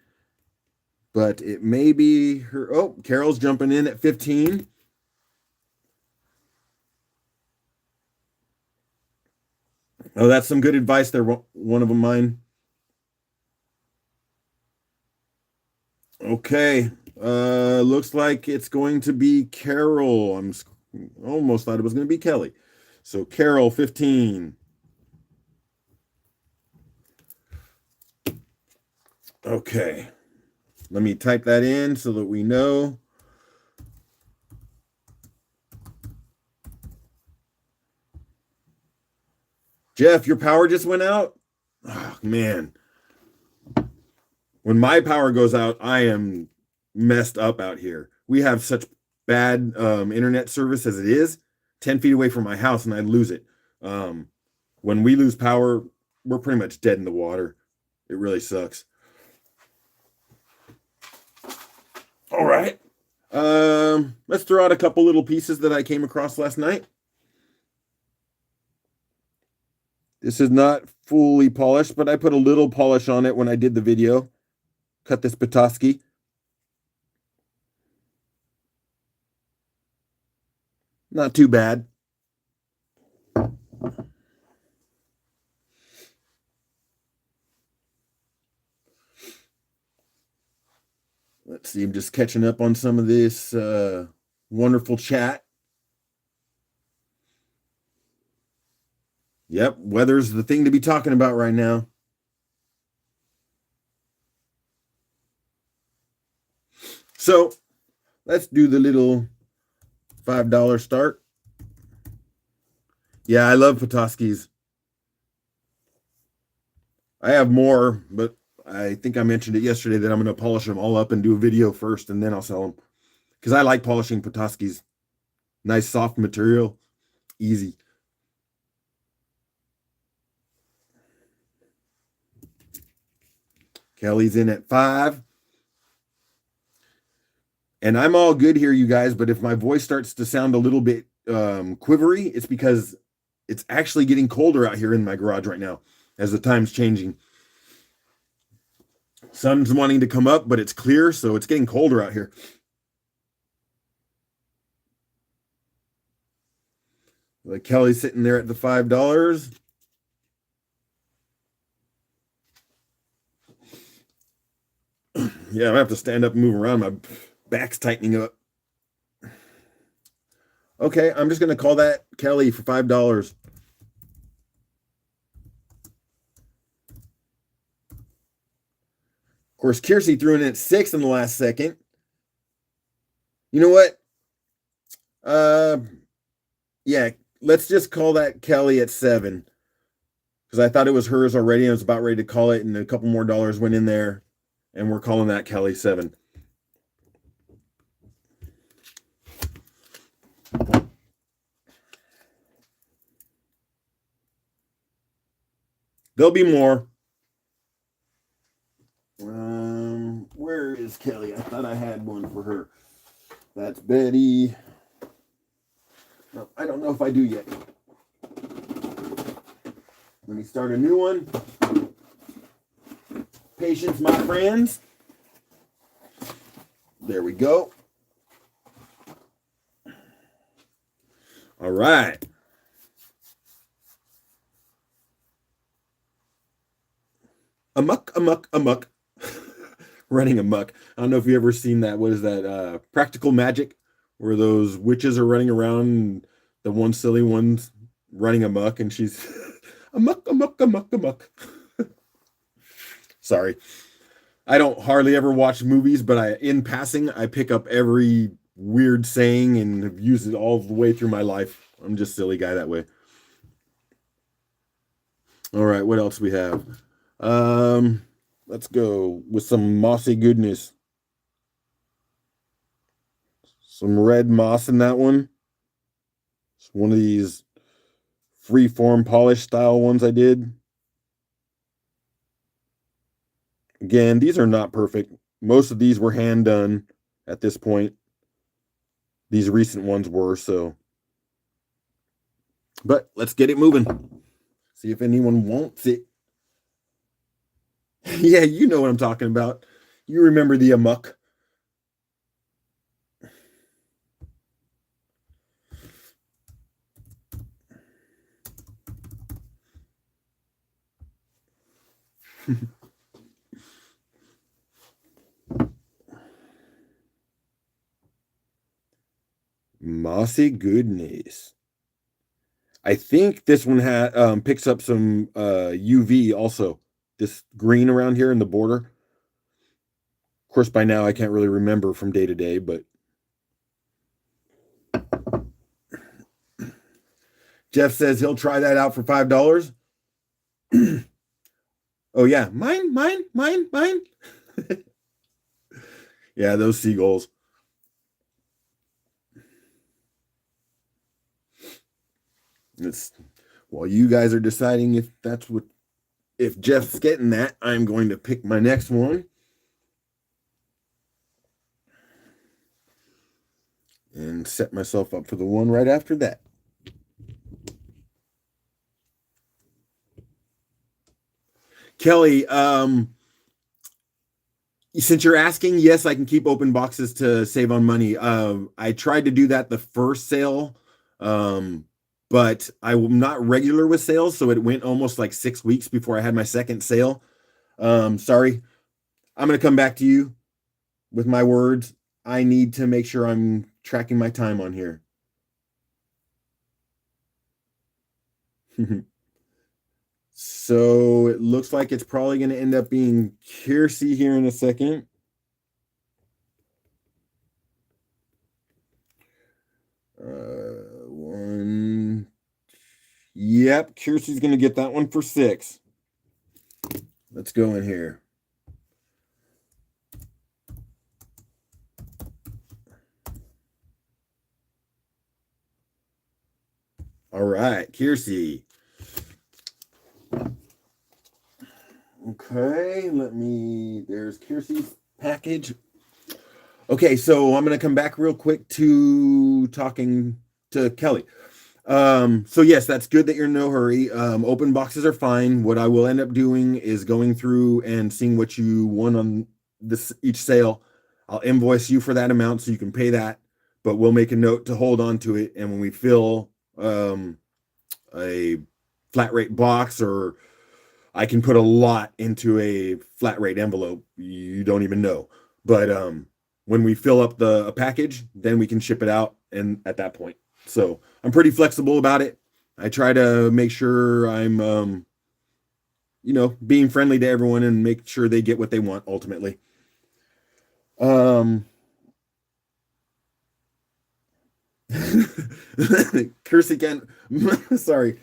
But it may be her. Oh, Carol's jumping in at 15. Oh, that's some good advice there. One of them mine. Okay. Looks like it's going to be Carol. I'm almost thought it was going to be Kelly. So Carol, 15. Okay. Let me type that in so that we know. Jeff, your power just went out? Oh, man. When my power goes out, I am messed up out here. We have such bad internet service as it is, 10 feet away from my house, and I lose it. When we lose power, we're pretty much dead in the water. It really sucks. All right. Let's throw out a couple little pieces that I came across last night. This is not fully polished, but I put a little polish on it when I did the video. Cut this Petoskey. Not too bad. Let's see, I'm just catching up on some of this wonderful chat. Yep, weather's the thing to be talking about right now. So let's do the little $5 start. Yeah, I love Petoskey's. I have more, but I think I mentioned it yesterday that I'm going to polish them all up and do a video first, and then I'll sell them. Because I like polishing Petoskey's. Nice soft material. Easy. Kelly's in at 5. And I'm all good here, you guys, but if my voice starts to sound a little bit quivery, it's because it's actually getting colder out here in my garage right now as the time's changing. Sun's wanting to come up, but it's clear, so it's getting colder out here. Like Kelly's sitting there at the $5. Yeah, I have to stand up and move around. My back's tightening up. Okay, I'm just going to call that Kelly for $5. Of course, Kiersey threw in at 6 in the last second. You know what? Yeah, let's just call that Kelly at 7. Because I thought it was hers already. I was about ready to call it, and a couple more dollars went in there. And we're calling that Kelly 7. There'll be more. Where is Kelly? I thought I had one for her. That's Betty. No, I don't know if I do yet. Let me start a new one. Patience, my friends. There we go. All right. Amuck, amuck, amuck. Running amok. I don't know if you've ever seen that. What is that? Practical Magic, where those witches are running around and The one silly one's running amok, and she's amok, amok, amok, amok. Sorry. I don't hardly ever watch movies, but in passing, I pick up every weird saying and have used it all the way through my life. I'm just a silly guy that way. All right, what else we have? Let's go with some mossy goodness. Some red moss in that one. It's one of these free-form polish style ones I did. Again, these are not perfect. Most of these were hand done at this point. These recent ones were, so. But let's get it moving. See if anyone wants it. Yeah, you know what I'm talking about. You remember the amok. Mossy goodness. I think this one picks up some UV also. This green around here in the border. Of course, by now I can't really remember from day to day, but Jeff says he'll try that out for $5. Oh yeah, mine. Yeah, those seagulls. It's while you guys are deciding if Jeff's getting that, I'm going to pick my next one. And set myself up for the one right after that. Kelly, since you're asking, yes, I can keep open boxes to save on money. I tried to do that the first sale, but I'm not regular with sales, so it went almost like 6 weeks before I had my second sale. Sorry. I'm going to come back to you with my words. I need to make sure I'm tracking my time on here. So it looks like it's probably going to end up being Kiersey here in a second. One. Yep, Kiersey's going to get that one for 6. Let's go in here. All right, Kiersey. Okay, there's Kiersey's package. Okay, so I'm going to come back real quick to talking to Kelly. So yes, that's good that you're in no hurry. Open boxes are fine. What I will end up doing is going through and seeing what you won on each sale. I'll invoice you for that amount so you can pay that, but we'll make a note to hold on to it. And when we fill a flat rate box, or I can put a lot into a flat rate envelope, you don't even know. But when we fill up a package, then we can ship it out, and at that point. So I'm pretty flexible about it. I try to make sure I'm, being friendly to everyone and make sure they get what they want ultimately. Kirsty can't. Sorry.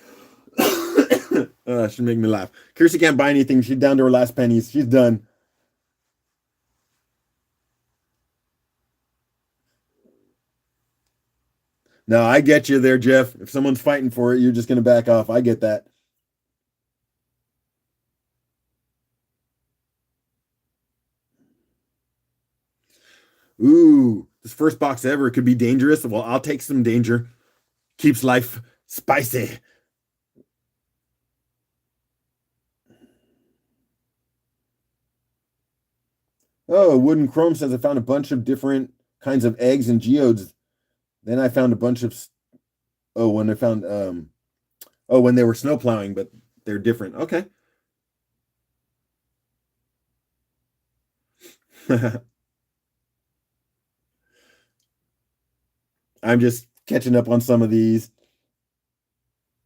She make me laugh. Kirsty can't buy anything. She's down to her last pennies. She's done. No, I get you there, Jeff. If someone's fighting for it, you're just going to back off. I get that. Ooh, this first box ever could be dangerous. Well, I'll take some danger. Keeps life spicy. Oh, Wooden Chrome says I found a bunch of different kinds of eggs and geodes. Then I found a bunch of when when they were snow plowing, but they're different. Okay. I'm just catching up on some of these.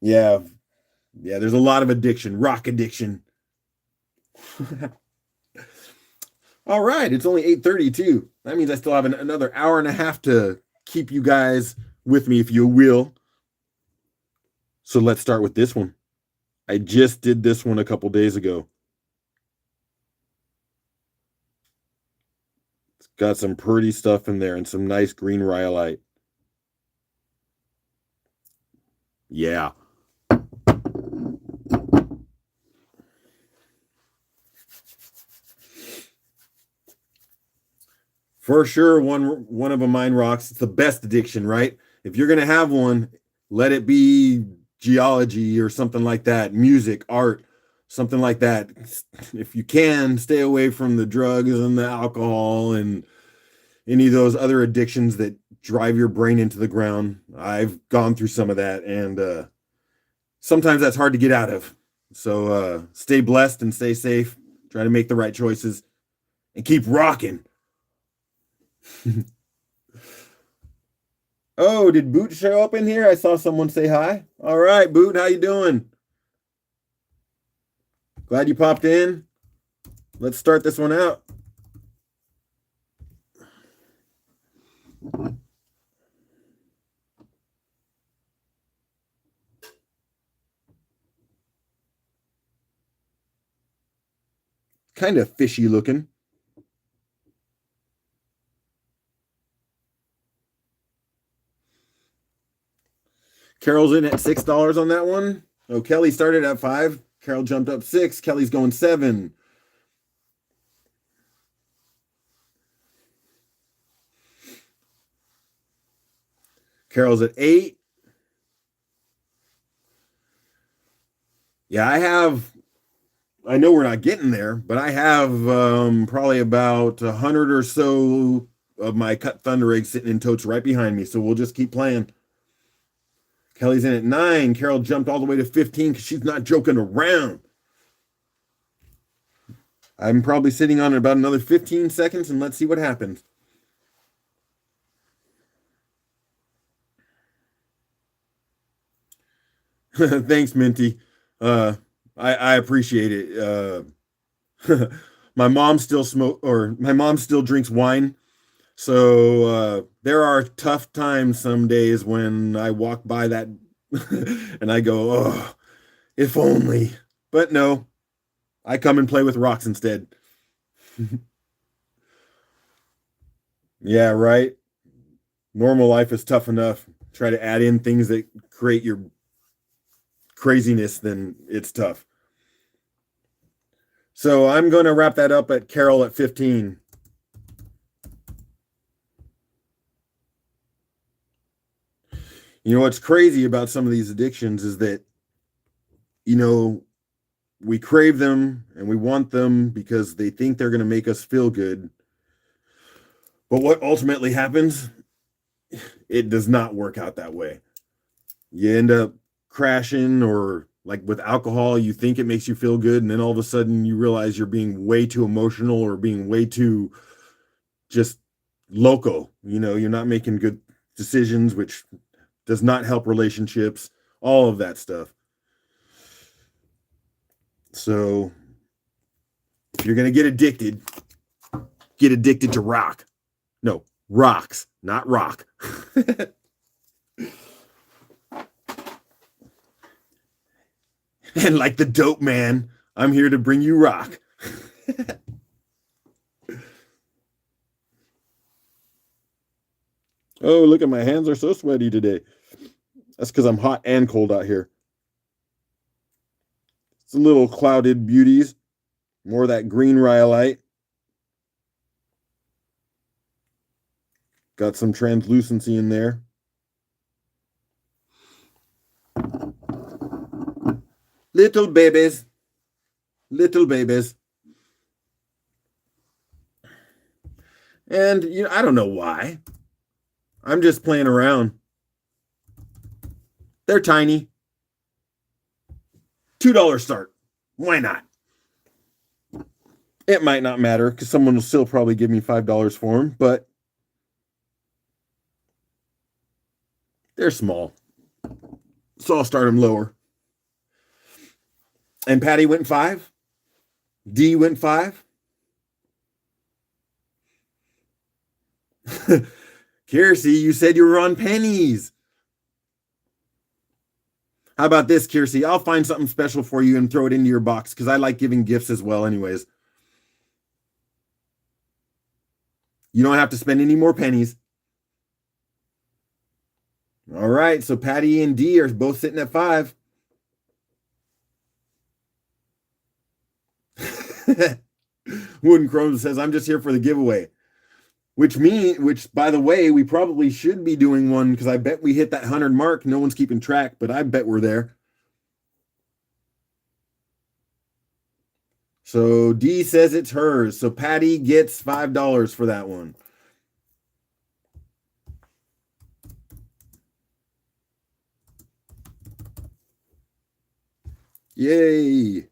Yeah, yeah, there's a lot of addiction, rock addiction. All right, it's only 8:32. That means I still have another hour and a half to keep you guys with me, if you will. So let's start with this one. I just did this one a couple days ago. It's got some pretty stuff in there and some nice green rhyolite. Yeah. For sure, one of a mine rocks. It's the best addiction, right? If you're gonna have one, let it be geology or something like that, music, art, something like that. If you can, stay away from the drugs and the alcohol and any of those other addictions that drive your brain into the ground. I've gone through some of that, and sometimes that's hard to get out of. So stay blessed and stay safe. Try to make the right choices and keep rocking. Oh, did Boot show up in here? I saw someone say hi. All right, Boot, how you doing? Glad you popped in. Let's start this one out. Kind of fishy looking. Carol's in at $6 on that one. Oh, Kelly started at 5. Carol jumped up 6. Kelly's going 7. Carol's at 8. Yeah, I know we're not getting there, but I have probably about 100 or so of my cut thunder eggs sitting in totes right behind me. So we'll just keep playing. Kelly's in at 9. Carol jumped all the way to 15 because she's not joking around. I'm probably sitting on about another 15 seconds, and let's see what happens. Thanks, Minty. I appreciate it. My mom still my mom still drinks wine. So there are tough times some days when I walk by that and I go, oh, if only. But no, I come and play with rocks instead. Yeah, right. Normal life is tough enough. Try to add in things that create your craziness, then it's tough. So I'm going to wrap that up at Carol at 15. You know what's crazy about some of these addictions is that, you know, we crave them and we want them because they think they're going to make us feel good. But what ultimately happens, it does not work out that way. You end up crashing, or like with alcohol, you think it makes you feel good. And then all of a sudden you realize you're being way too emotional or being way too just loco. You know, you're not making good decisions, which does not help relationships, all of that stuff. So if you're going to get addicted to rock. No, rocks, not rock. And like the dope man, I'm here to bring you rock. Oh, look at my hands are so sweaty today. That's because I'm hot and cold out here. It's a little clouded beauties. More of that green rhyolite. Got some translucency in there. Little babies. Little babies. And you know, I don't know why. I'm just playing around. They're tiny. $2 start. Why not? It might not matter because someone will still probably give me $5 for them, but they're small. So I'll start them lower. And Patty went 5. D went 5. Kiersey, you said you were on pennies. How about this, Kiersey? I'll find something special for you and throw it into your box because I like giving gifts as well, anyways. You don't have to spend any more pennies. All right, so Patty and D are both sitting at 5. Wooden Chrome says, I'm just here for the giveaway. Which by the way, we probably should be doing one because I bet we hit that 100 mark. No one's keeping track, but I bet we're there. So D says it's hers. So Patty gets $5 for that one. Yay.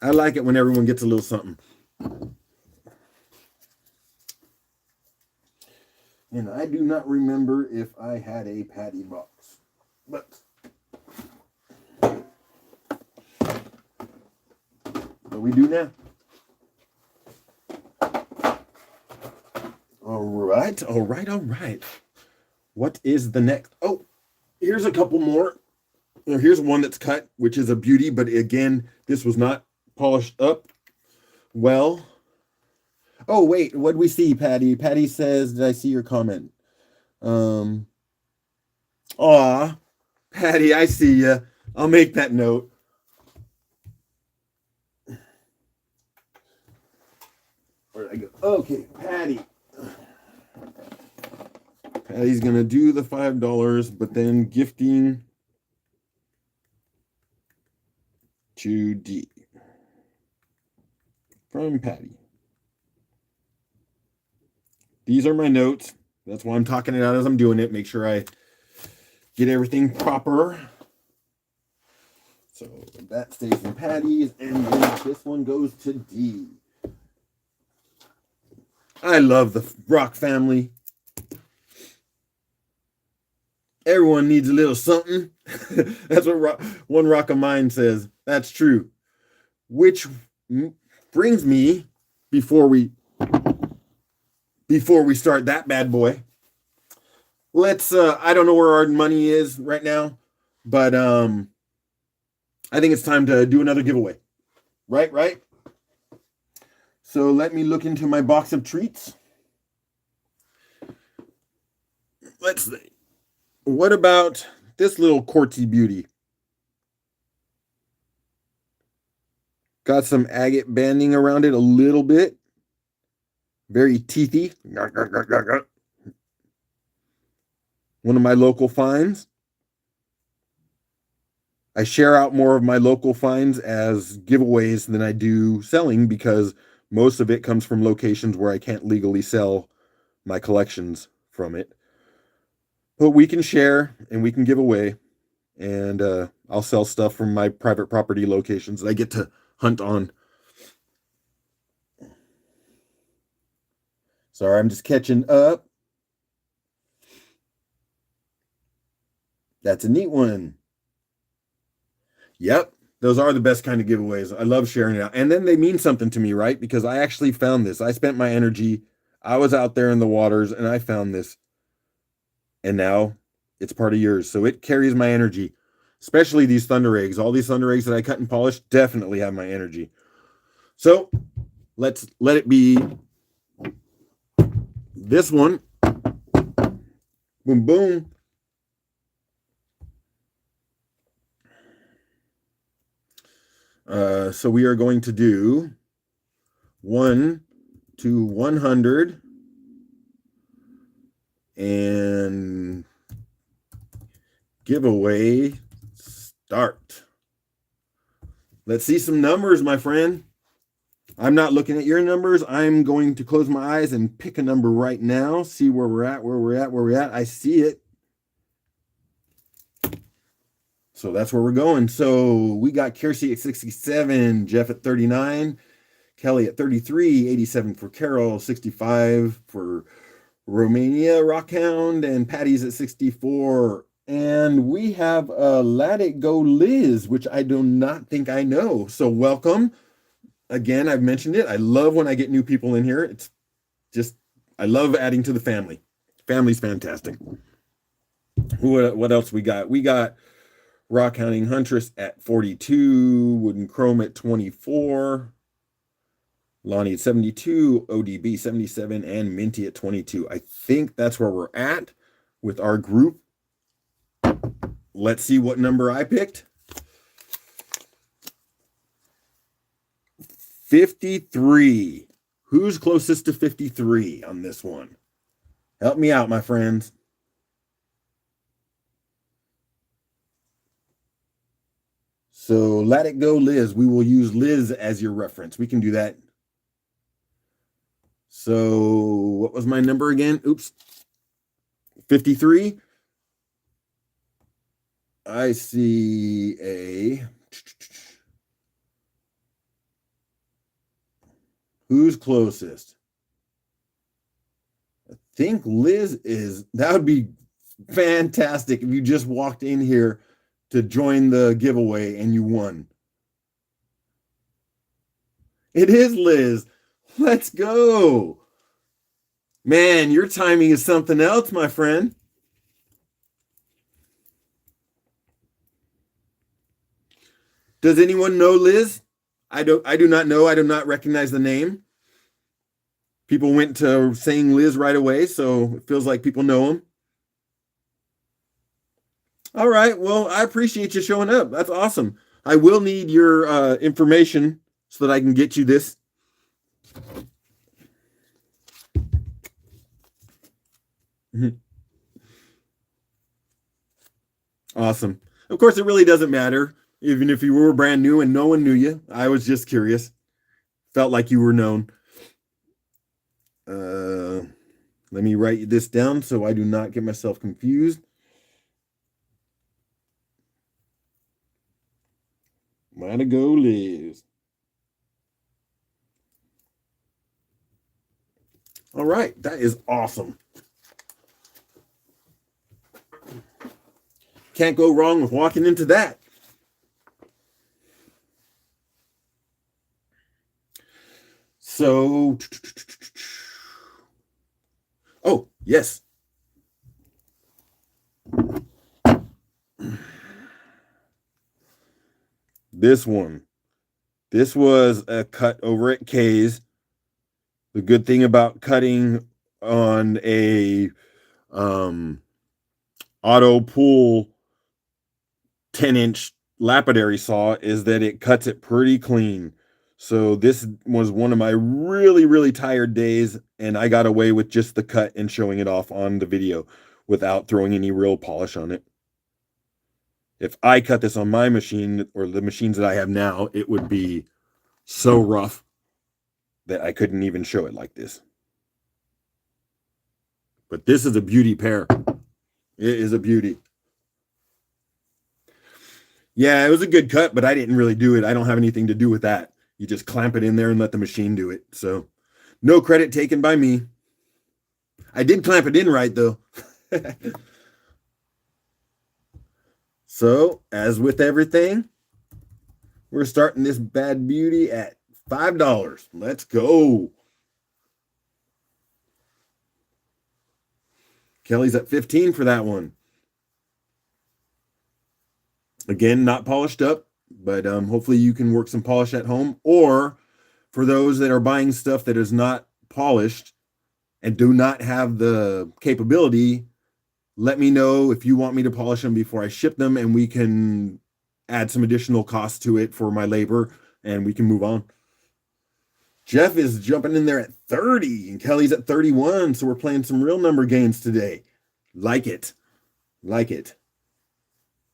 I like it when everyone gets a little something. And I do not remember if I had a Patty box. But we do now. All right. What is the next? Oh, here's a couple more. Here's one that's cut, which is a beauty, but again, this was not polished up well. Oh, wait, what did we see, Patty? Patty says, did I see your comment? Aw, Patty, I see ya. I'll make that note. Where did I go? Okay, Patty. Patty's going to do the $5, but then gifting to D from Patty. These are my notes. That's why I'm talking it out as I'm doing it. Make sure I get everything proper. So that stays in Patty's, and then this one goes to D. I love the Rock family. Everyone needs a little something. That's what one Rock of Mine says. That's true. Which brings me, before we start that bad boy, let's I don't know where our money is right now, but I think it's time to do another giveaway. Right? So let me look into my box of treats. Let's see. What about this little quartzy beauty? Got some agate banding around it a little bit. Very teethy. One of my local finds. I share out more of my local finds as giveaways than I do selling because most of it comes from locations where I can't legally sell my collections from it. But we can share and we can give away. And I'll sell stuff from my private property locations that I get to hunt on. Sorry, I'm just catching up. That's a neat one. Yep, those are the best kind of giveaways. I love sharing it out. And then they mean something to me, right? Because I actually found this. I spent my energy. I was out there in the waters and I found this. And now it's part of yours. So it carries my energy, especially these thunder eggs. All these thunder eggs that I cut and polished definitely have my energy. So let's let it be this one. Boom, boom. So we are going to do 1 to 100 and giveaway start. Let's see some numbers, my friend. I'm not looking at your numbers. I'm going to close my eyes and pick a number right now. See where we're at. I see it. So that's where we're going. So we got Kiersey at 67, Jeff at 39, Kelly at 33, 87 for Carol, 65 for Romania Rockhound, and Patty's at 64. And we have Let It Go Liz, which I do not think I know. So welcome. Again, I've mentioned it. I love when I get new people in here. It's just, I love adding to the family. Family's fantastic. What else we got? We got Rock Hunting Huntress at 42, Wooden Chrome at 24, Lonnie at 72, ODB 77, and Minty at 22. I think that's where we're at with our group. Let's see what number I picked. 53. Who's closest to 53 on this one? Help me out, my friends. So Let It Go Liz. We will use Liz as your reference. We can do that. So what was my number again? Oops. 53. I see a... Who's closest? I think Liz is. That would be fantastic if you just walked in here to join the giveaway and you won. It is Liz. Let's go. Man, your timing is something else, my friend. Does anyone know Liz? I do not know. I do not recognize the name. People went to saying Liz right away, so it feels like people know him. All right. Well, I appreciate you showing up. That's awesome. I will need your information so that I can get you this. Awesome. Of course, it really doesn't matter, even if you were brand new and no one knew you. I was just curious. Felt like you were known. Let me write this down so I do not get myself confused. Way to go, Liz. All right, that is awesome. Can't go wrong with walking into that. So, oh, yes. This one. This was a cut over at K's. The good thing about cutting on a auto pull 10-inch lapidary saw is that it cuts it pretty clean. So this was one of my really, really tired days, and I got away with just the cut and showing it off on the video without throwing any real polish on it. If I cut this on my machine or the machines that I have now, it would be so rough that I couldn't even show it like this. But this is a beauty pair. It is a beauty. Yeah, it was a good cut, but I didn't really do it. I don't have anything to do with that. You just clamp it in there and let the machine do it. So no credit taken by me. I did clamp it in right, though. So, as with everything, we're starting this bad beauty at $5. Let's go. Kelly's at 15 for that one. Again, not polished up, but hopefully you can work some polish at home. Or for those that are buying stuff that is not polished and do not have the capability, let me know if you want me to polish them before I ship them, and we can add some additional cost to it for my labor, and we can move on. Jeff is jumping in there at 30, and Kelly's at 31, so we're playing some real number games today. Like it. Like it.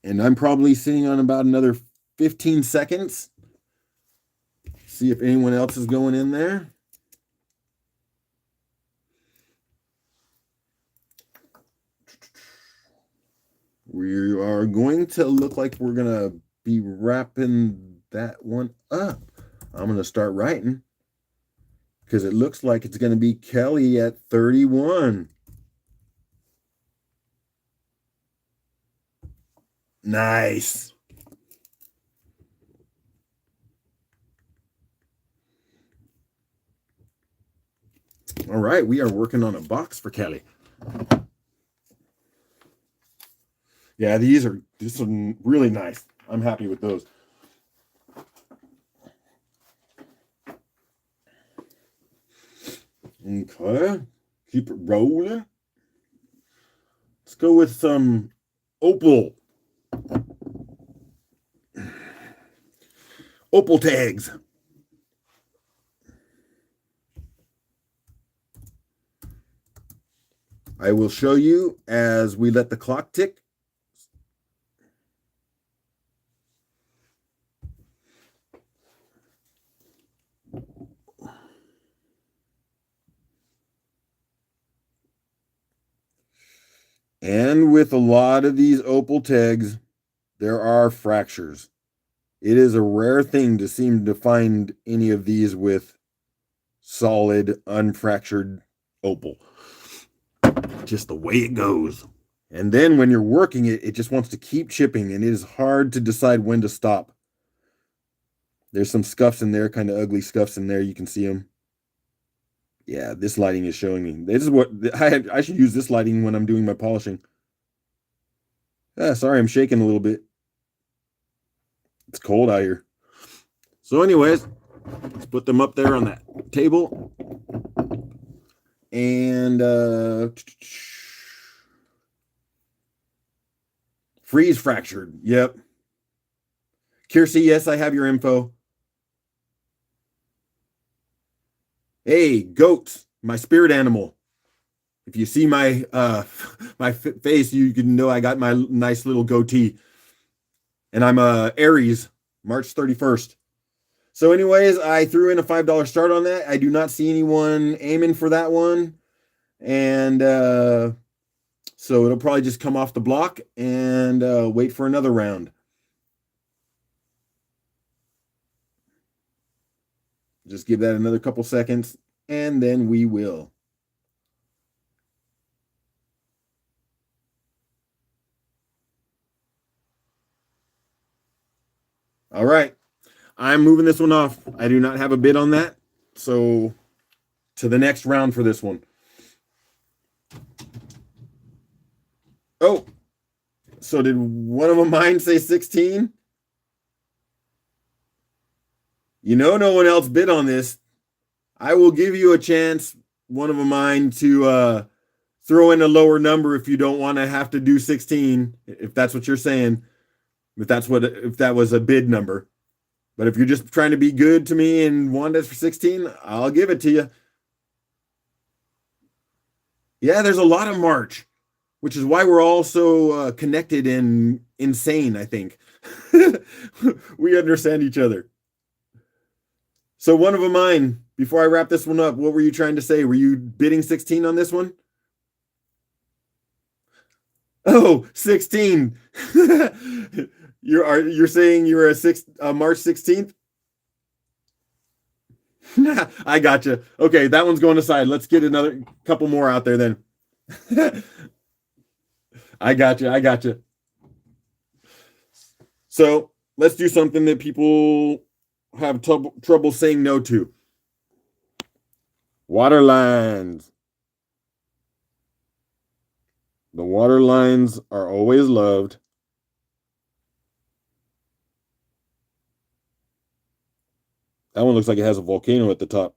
And I'm probably sitting on about another 15 seconds. See if anyone else is going in there. We are going to look like we're going to be wrapping that one up. I'm going to start writing because it looks like it's going to be Kelly at 31. Nice. All right, we are working on a box for Kelly. Yeah, these are really nice. I'm happy with those. Okay, keep it rolling. Let's go with some opal. Opal tags. I will show you as we let the clock tick. And with a lot of these opal tags, there are fractures. It is a rare thing to seem to find any of these with solid, unfractured opal. Just the way it goes. And then when you're working it, it just wants to keep chipping, and it is hard to decide when to stop. There's some scuffs in there, kind of ugly scuffs in there. You can see them. Yeah, this lighting is showing me. This is what I should use this lighting when I'm doing my polishing. Sorry, I'm shaking a little bit. It's cold out here. So anyways, let's put them up there on that table. And freeze fractured. Yep. Kiersey, yes, I have your info. Hey, goats, my spirit animal. If you see my my face, you can know I got my nice little goatee. And I'm Aries, March 31st. So anyways, I threw in a $5 start on that. I do not see anyone aiming for that one. And so it'll probably just come off the block and wait for another round. Just give that another couple seconds, and then we will. All right. I'm moving this one off. I do not have a bid on that. So to the next round for this one. Oh, so did one of mine say 16? You know, no one else bid on this. I will give you a chance, one of mine, to throw in a lower number if you don't want to have to do 16, if that's what you're saying. If that was a bid number. But if you're just trying to be good to me and want it for 16, I'll give it to you. Yeah, there's a lot of March, which is why we're all so connected and insane, I think. We understand each other. So one of mine, before I wrap this one up, what were you trying to say? Were you bidding 16 on this one? Oh, 16. You're saying you're a March 16th? I gotcha. Okay, that one's going aside. Let's get another couple more out there then. I gotcha. So let's do something that people have trouble saying no to. Water lines. The water lines are always loved. That one looks like it has a volcano at the top.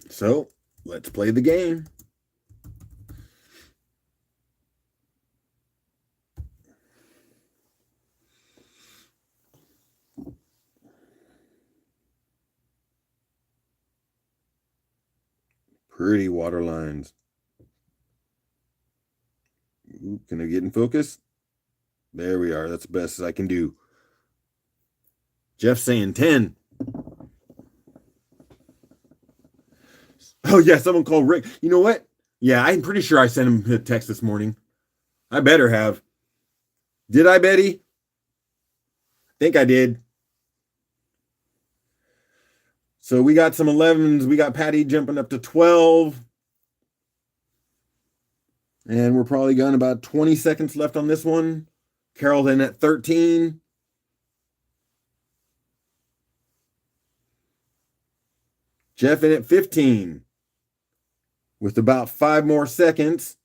So let's play the game. Pretty water lines. Ooh, can I get in focus? There we are. That's the best I can do. Jeff's saying 10. Oh, yeah, someone called Rick. You know what? Yeah, I'm pretty sure I sent him a text this morning. I better have. Did I, Betty? I think I did. So we got some 11s. We got Patty jumping up to 12. And we're probably got about 20 seconds left on this one. Carol then at 13. Jeff in at 15. With about 5 more seconds.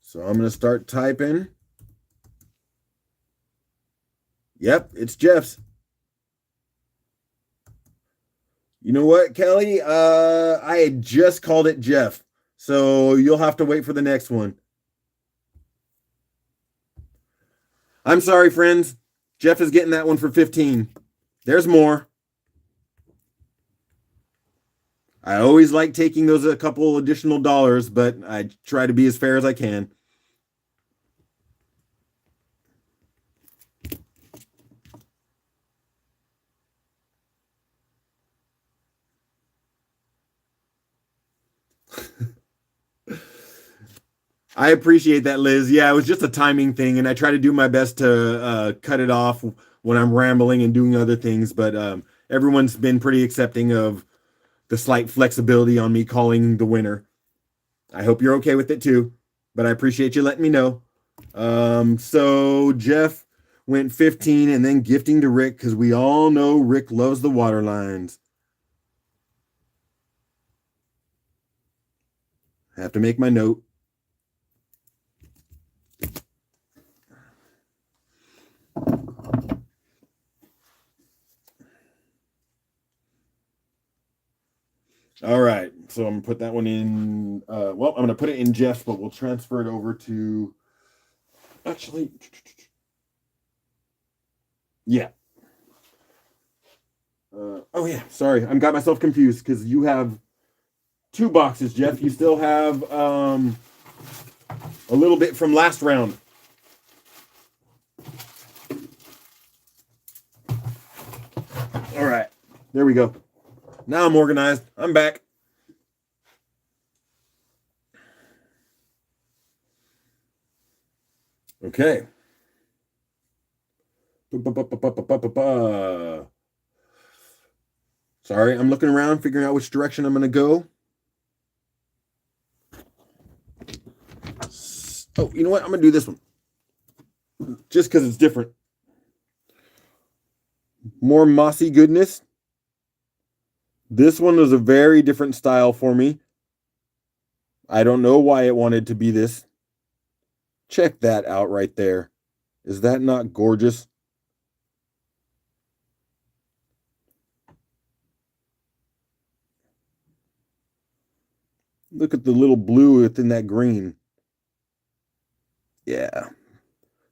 So I'm going to start typing. Yep, it's Jeff's. You know what, Kelly? I had just called it Jeff. So you'll have to wait for the next one. I'm sorry, friends. Jeff is getting that one for 15. There's more. I always like taking those a couple additional dollars, but I try to be as fair as I can. I appreciate that, Liz. Yeah, it was just a timing thing, and I try to do my best to cut it off when I'm rambling and doing other things. But everyone's been pretty accepting of the slight flexibility on me calling the winner. I hope you're okay with it too, but I appreciate you letting me know. So Jeff went 15 and then gifting to Rick because we all know Rick loves the water lines. I have to make my note. All right, so I'm gonna put that one in. Well, I'm gonna put it in Jeff's, but we'll transfer it over to. Actually, yeah. Oh yeah, sorry, I got myself confused because you have 2 boxes, Jeff. You still have a little bit from last round. All right, there we go. Now I'm organized. I'm back. Okay. Sorry, I'm looking around, figuring out which direction I'm going to go. Oh, you know what? I'm going to do this one. Just because it's different. More mossy goodness. This one was a very different style for me. I don't know why it wanted to be this. Check that out right there. Is that not gorgeous? Look at the little blue within that green. Yeah.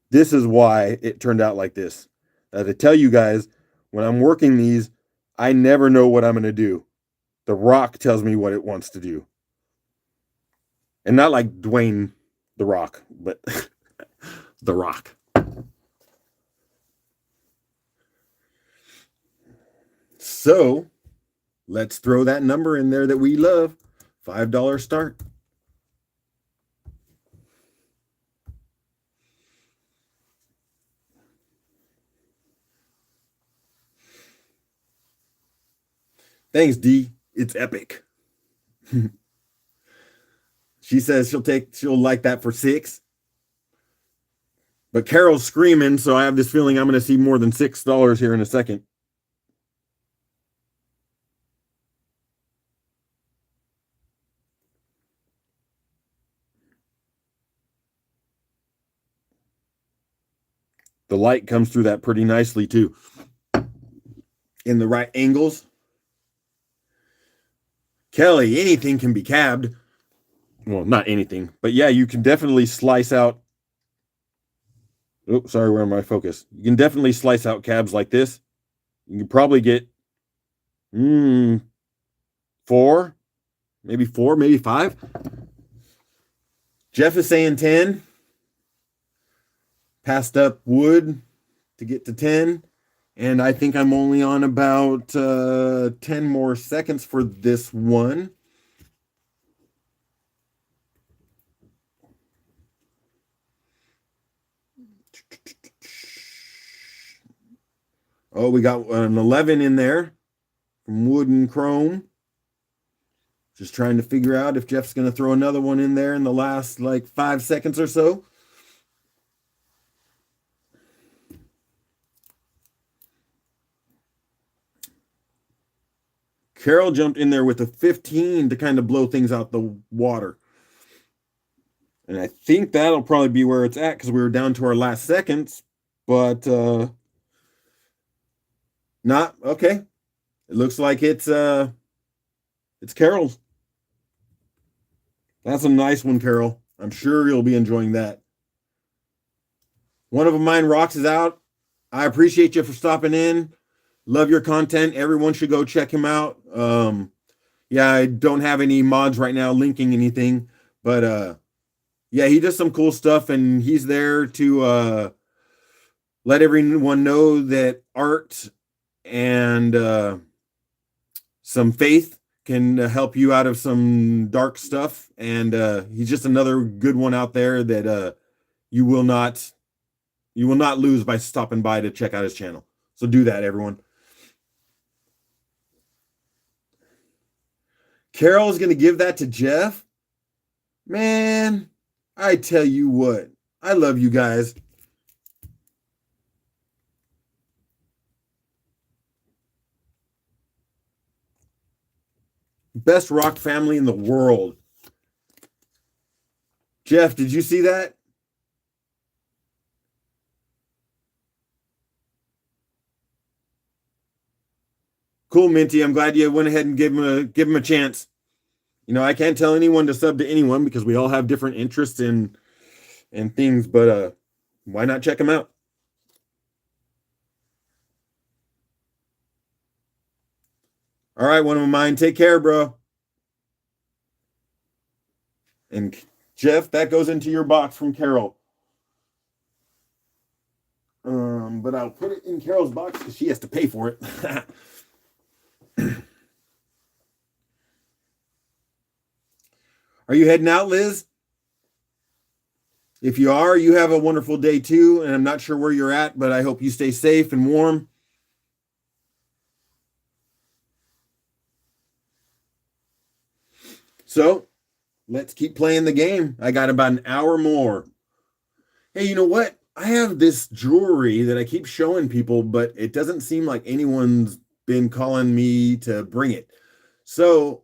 This is why it turned out like this. To tell you guys, when I'm working these, I never know what I'm going to do. The Rock tells me what it wants to do. And not like Dwayne The Rock, but The Rock. So let's throw that number in there that we love. $5 start. Thanks, D. It's epic. She says she'll like that for 6. But Carol's screaming, so I have this feeling I'm going to see more than $6 here in a second. The light comes through that pretty nicely too. In the right angles. Kelly, anything can be cabbed. Well, not anything, but yeah, you can definitely slice out. Oh, sorry, where am I focused? You can definitely slice out cabs like this. You can probably get 4, maybe 4, maybe 5. Jeff is saying 10. Passed up wood to get to 10. And I think I'm only on about 10 more seconds for this one. Oh, we got an 11 in there from Wood and Chrome. Just trying to figure out if Jeff's going to throw another one in there in the last like 5 seconds or so. Carol jumped in there with a 15 to kind of blow things out the water. And I think that'll probably be where it's at because we were down to our last seconds. But not okay. It looks like it's Carol's. That's a nice one, Carol. I'm sure you'll be enjoying that. One of mine rocks is out. I appreciate you for stopping in. Love your content. Everyone should go check him out. Yeah, I don't have any mods right now linking anything, but yeah, he does some cool stuff, and he's there to let everyone know that art and some faith can help you out of some dark stuff. And he's just another good one out there that you will not lose by stopping by to check out his channel. So do that, everyone. Carol is going to give that to Jeff. Man, I tell you what, I love you guys. Best rock family in the world. Jeff, did you see that? Cool, Minty. I'm glad you went ahead and give him a chance. You know, I can't tell anyone to sub to anyone because we all have different interests and things, but why not check them out? All right, one of mine. Take care, bro. And Jeff, that goes into your box from Carol. But I'll put it in Carol's box because she has to pay for it. Are you heading out, Liz? If you are, you have a wonderful day too. And I'm not sure where you're at, but I hope you stay safe and warm. So let's keep playing the game. I got about an hour more. Hey, you know what? I have this jewelry that I keep showing people, but it doesn't seem like anyone's been calling me to bring it. So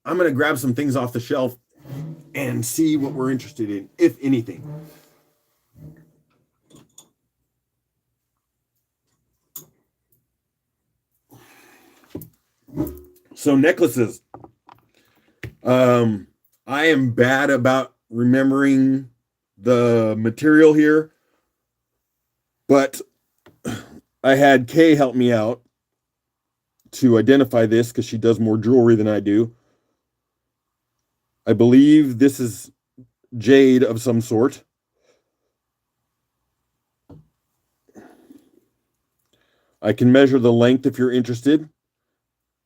I'm going to grab some things off the shelf and see what we're interested in, if anything. So necklaces. I am bad about remembering the material here, but I had Kay help me out to identify this because she does more jewelry than I do. I believe this is jade of some sort. I can measure the length if you're interested.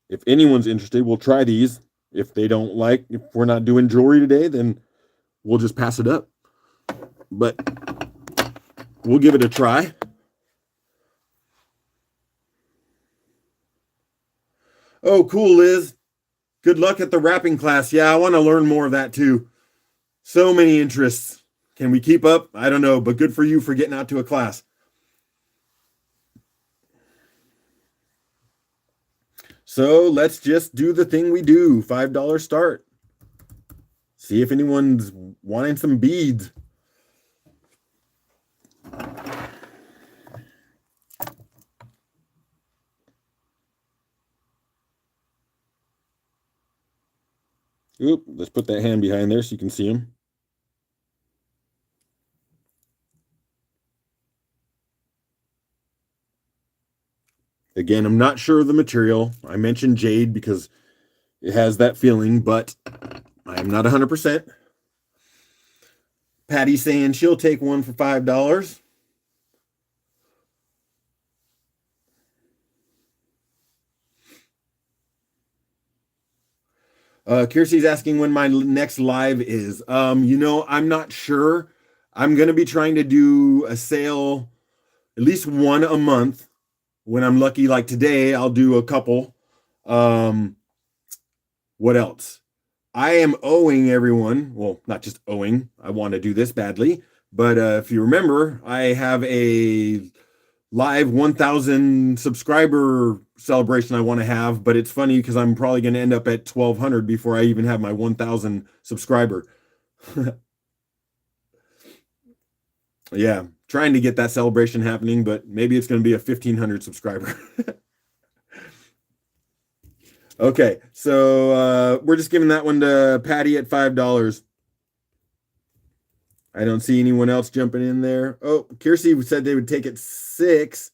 If anyone's interested, we'll try these. If they don't like, if we're not doing jewelry today, then we'll just pass it up. But we'll give it a try. Oh, cool, Liz. Good luck at the wrapping class. Yeah, I want to learn more of that too. So many interests. Can we keep up? I don't know, but good for you for getting out to a class. So let's just do the thing we do. $5 start. See if anyone's wanting some beads. Oop, let's put that hand behind there so you can see him. Again, I'm not sure of the material. I mentioned jade because it has that feeling, but I'm not 100%. Patty's saying she'll take one for $5. Kiersey's asking when my next live is. You know, I'm not sure. I'm going to be trying to do a sale, at least one a month. When I'm lucky, like today, I'll do a couple. Um, what else? I am owing everyone, well, not just owing, I want to do this badly, but if you remember, I have a live 1,000 subscriber celebration I want to have, but it's funny because I'm probably going to end up at 1,200 before I even have my 1,000 subscriber. Yeah, trying to get that celebration happening, but maybe it's going to be a 1,500 subscriber. Okay, so we're just giving that one to Patty at $5. I don't see anyone else jumping in there. Oh, Kiersey said they would take it 6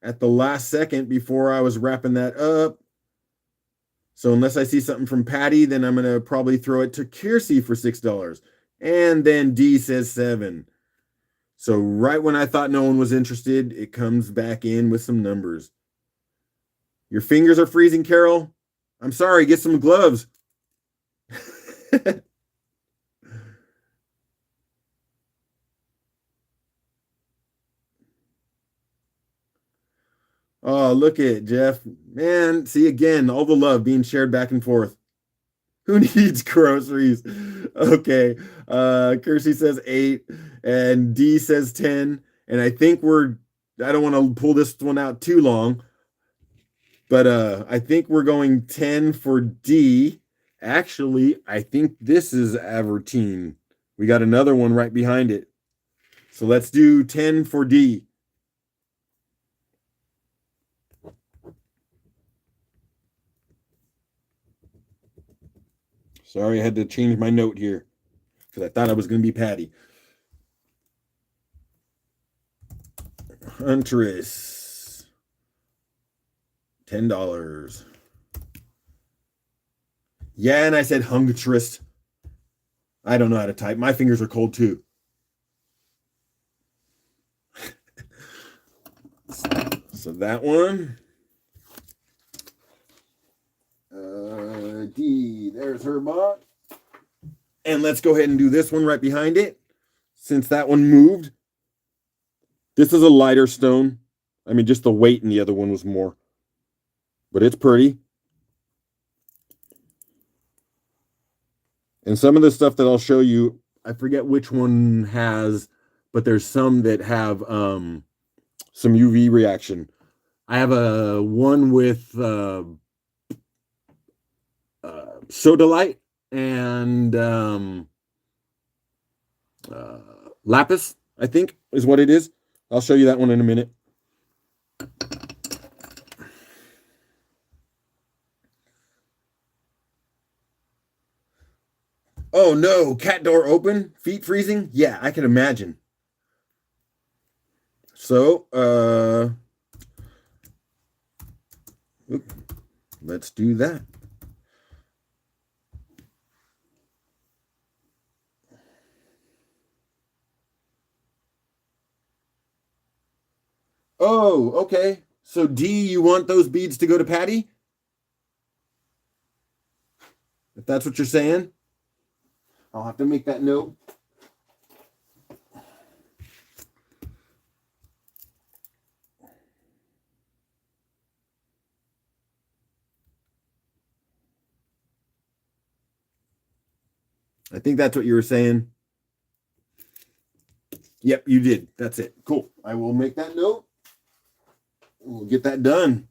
at the last second before I was wrapping that up. So unless I see something from Patty, then I'm gonna probably throw it to Kiersey for $6. And then D says 7. So right when I thought no one was interested, it comes back in with some numbers. Your fingers are freezing, Carol. I'm sorry, get some gloves. Oh, look at it, Jeff. Man, see again, all the love being shared back and forth. Who needs groceries? Okay. Kirsty says 8 and D says 10. And I don't want to pull this one out too long, but I think we're going 10 for D. Actually, I think this is Avertine. We got another one right behind it. So let's do 10 for D. Sorry, I had to change my note here because I thought I was going to be Patty. Huntress, $10. Yeah, and I said Huntress. I don't know how to type. My fingers are cold too. So that one. D, there's her bot. And let's go ahead and do this one right behind it. Since that one moved. This is a lighter stone. I mean, just the weight in the other one was more. But it's pretty. And some of the stuff that I'll show you, I forget which one has, but there's some that have some UV reaction. I have a one with soda light and lapis, I think is what it is. I'll show you that one in a minute. Oh no, cat door open, feet freezing. Yeah, I can imagine. So, let's do that. Oh, okay. So D, you want those beads to go to Patty? If that's what you're saying, I'll have to make that note. I think that's what you were saying. Yep, you did. That's it. Cool. I will make that note. We'll get that done.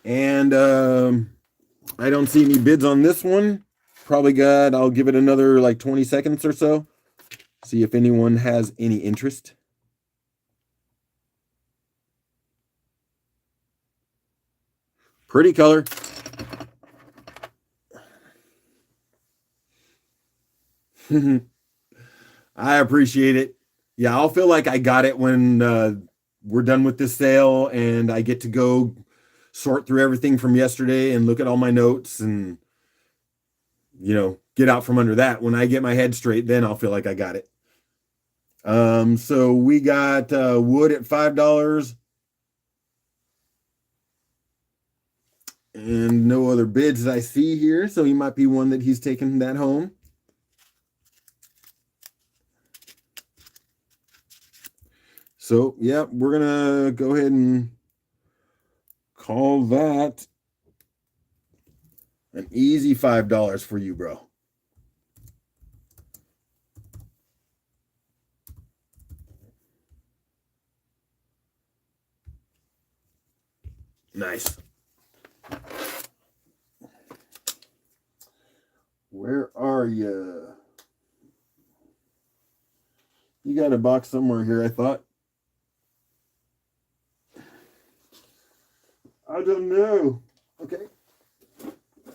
And I don't see any bids on this one. I'll give it another like 20 seconds or so. See if anyone has any interest. Pretty color. I appreciate it. Yeah, I'll feel like I got it when we're done with this sale and I get to go sort through everything from yesterday and look at all my notes and get out from under that. When I get my head straight, then I'll feel like I got it. So we got wood at $5 and no other bids I see here. So he might be one that he's taking that home. So yeah, we're gonna go ahead and Call that an easy $5 for you, bro. Nice. Where are you? You got a box somewhere here, I thought. I don't know. Okay.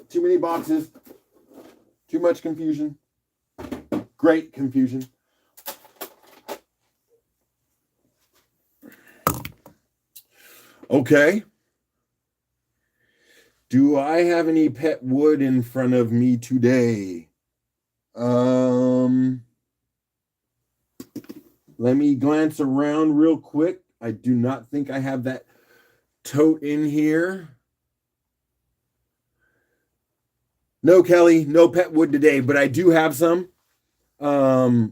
Too many boxes. Too much confusion. Great confusion. Okay. Do I have any pet wood in front of me today? Let me glance around real quick. I do not think I have that tote in here. No, Kelly, no pet wood today, but I do have some. So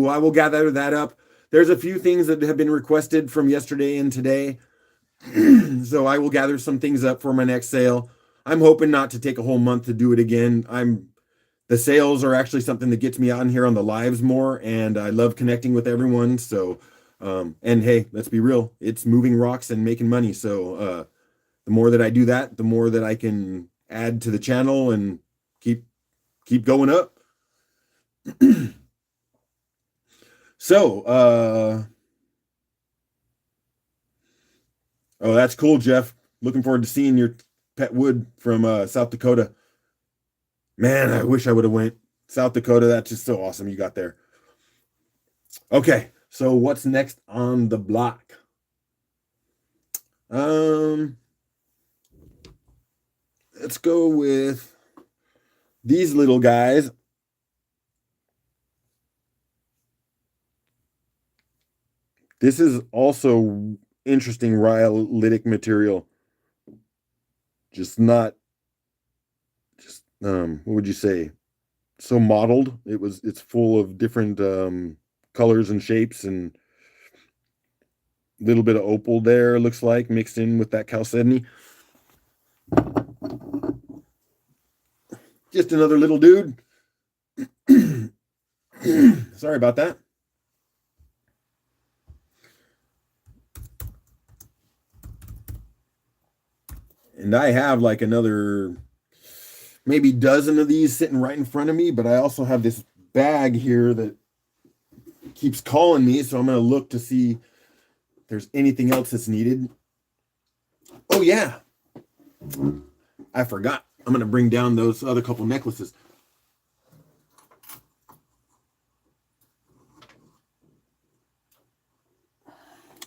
I will gather that up. There's a few things that have been requested from yesterday and today. So I will gather some things up for my next sale. I'm hoping not to take a whole month to do it again. The sales are actually something that gets me out in here on the lives more, and I love connecting with everyone. So, and hey, let's be real, it's moving rocks and making money. So, the more that I do that, the more that I can add to the channel and keep going up. So, oh, that's cool, Jeff. Looking forward to seeing your pet wood from South Dakota. Man, I wish I would have went. South Dakota, that's just so awesome you got there. Okay, so what's next on the block? Let's go with these little guys. This is also interesting rhyolitic material. What would you say? So mottled. It's full of different colors and shapes, and a little bit of opal there, looks like, mixed in with that chalcedony. Just another little dude. Sorry about that. And I have like another maybe dozen of these sitting right in front of me, but I also have this bag here that keeps calling me, so I'm going to look to see if there's anything else that's needed. Oh yeah, I forgot. I'm going to bring down those other couple necklaces.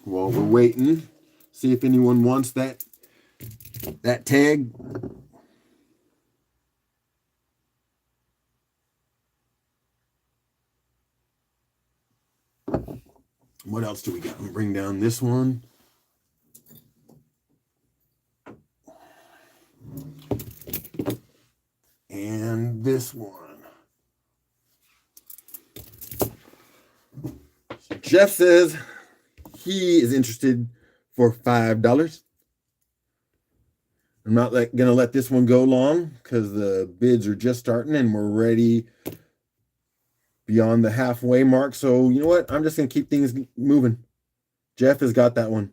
While we're waiting, see if anyone wants that tag. What else do we got? I'm going to bring down this one. And this one. Jeff says he is interested for $5. I'm not going to let this one go long because the bids are just starting and we're ready beyond the halfway mark. So you know what? I'm just going to keep things moving. Jeff has got that one.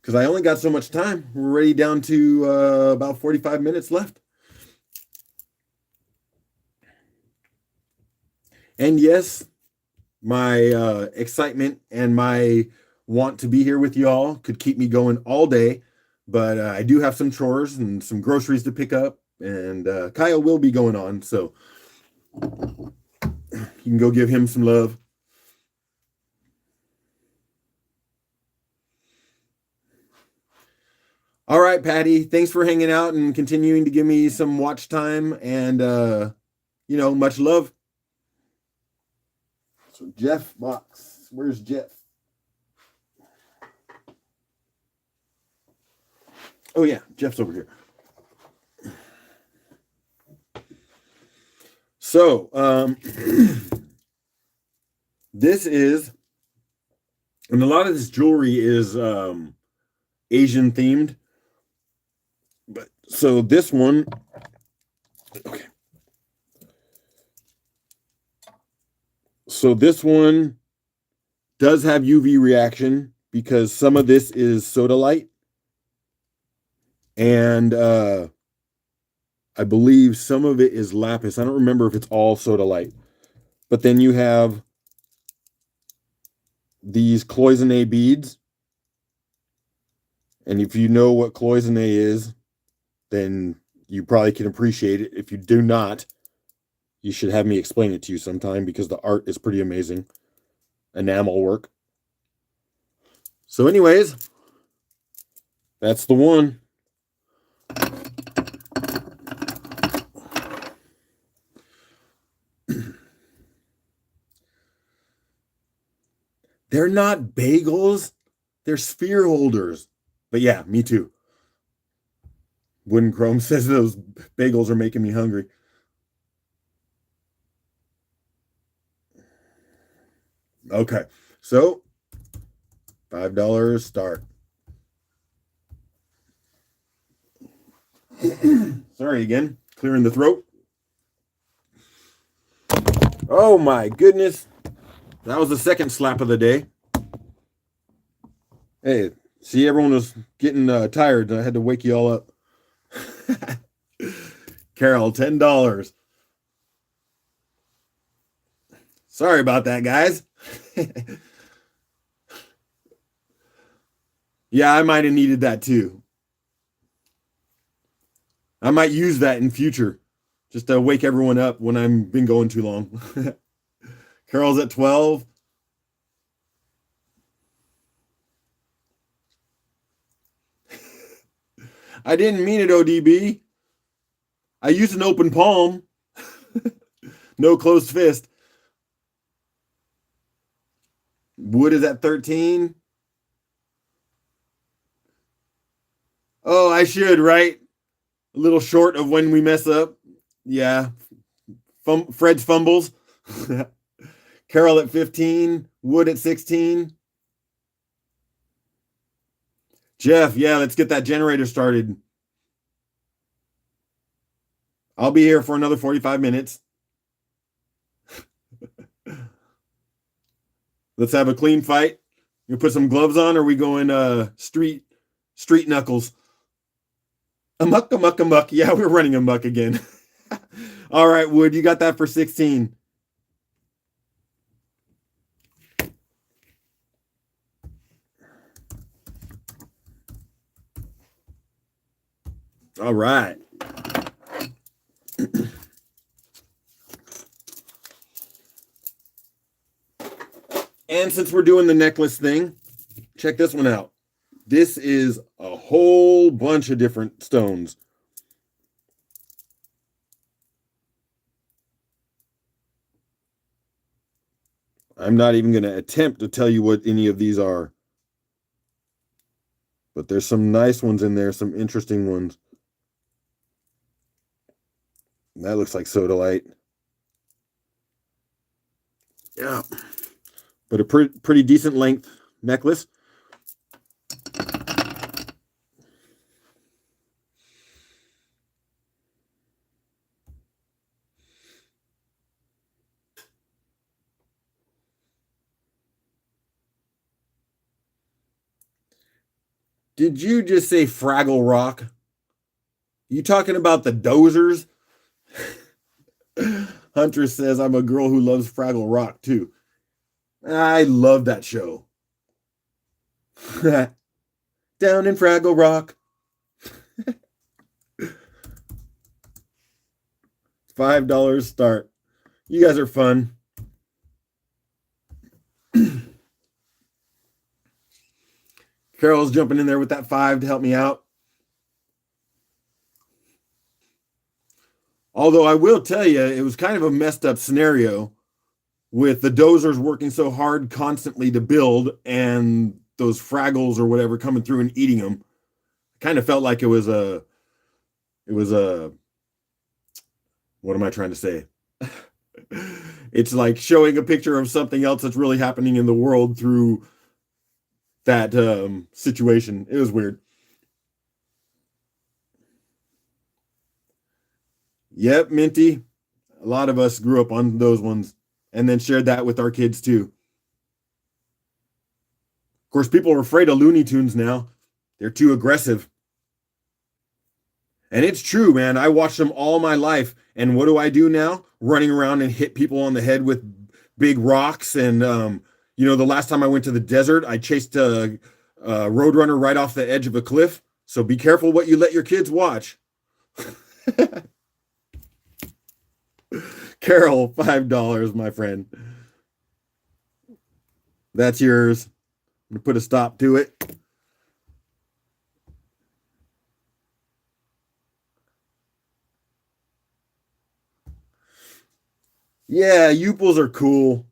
Because I only got so much time. We're already down to about 45 minutes left. And yes, my excitement and my want to be here with you all could keep me going all day. But I do have some chores and some groceries to pick up. And Kyle will be going on. So you can go give him some love. All right, Patty. Thanks for hanging out and continuing to give me some watch time, and much love. So Jeff Box, where's Jeff? Oh yeah, Jeff's over here. So this is And a lot of this jewelry is Asian themed. But so this one, okay. So this one does have UV reaction because some of this is sodalite, and I believe some of it is lapis. I don't remember if it's all sodalite. But then you have these cloisonne beads, and if you know what cloisonne is, then you probably can appreciate it. If you do not, you should have me explain it to you sometime because the art is pretty amazing. Enamel work. So, anyways, that's the one. They're not bagels, they're sphere holders. But yeah, me too. Wooden Chrome says those bagels are making me hungry. Okay, so $5 start. Sorry again, clearing the throat. Oh my goodness. That was the second slap of the day. Hey, see, everyone was getting tired. I had to wake you all up. Carol, $10. Sorry about that, guys. Yeah, I might have needed that too. I might use that in future just to wake everyone up when I've been going too long. Carol's at 12. I didn't mean it, ODB. I used an open palm, no closed fist. Wood is at 13. Oh, I should, right? A little short of when we mess up. Yeah. Fred's fumbles. Carol at 15. Wood at 16. Jeff, yeah, let's get that generator started. I'll be here for another 45 minutes. Let's have a clean fight. You put some gloves on, or are we going street knuckles? Amuck, amuck, amuck. Yeah, we're running amuck again. All right, Wood, you got that for 16. All right. And since we're doing the necklace thing, check this one out. This is a whole bunch of different stones. I'm not even going to attempt to tell you what any of these are. But there's some nice ones in there, some interesting ones. That looks like sodalite. Yeah. But a pretty decent length necklace. Did you just say Fraggle Rock? You talking about the Dozers? Hunter says I'm a girl who loves Fraggle Rock too. I love that show. Down in Fraggle Rock. $5 start. You guys are fun. Carol's jumping in there with that 5 to help me out. Although I will tell you, it was kind of a messed up scenario with the Dozers working so hard constantly to build and those Fraggles or whatever coming through and eating them. Kind of felt like it was a what am I trying to say? It's like showing a picture of something else that's really happening in the world through that situation. It was weird. Yep, Minty. A lot of us grew up on those ones and then shared that with our kids too. Of course, people are afraid of Looney Tunes now. They're too aggressive. And it's true, man. I watched them all my life. And what do I do now? Running around and hit people on the head with big rocks. And, the last time I went to the desert, I chased a roadrunner right off the edge of a cliff. So be careful what you let your kids watch. Carol, $5, my friend. That's yours. I'm going to put a stop to it. Yeah, Upals are cool.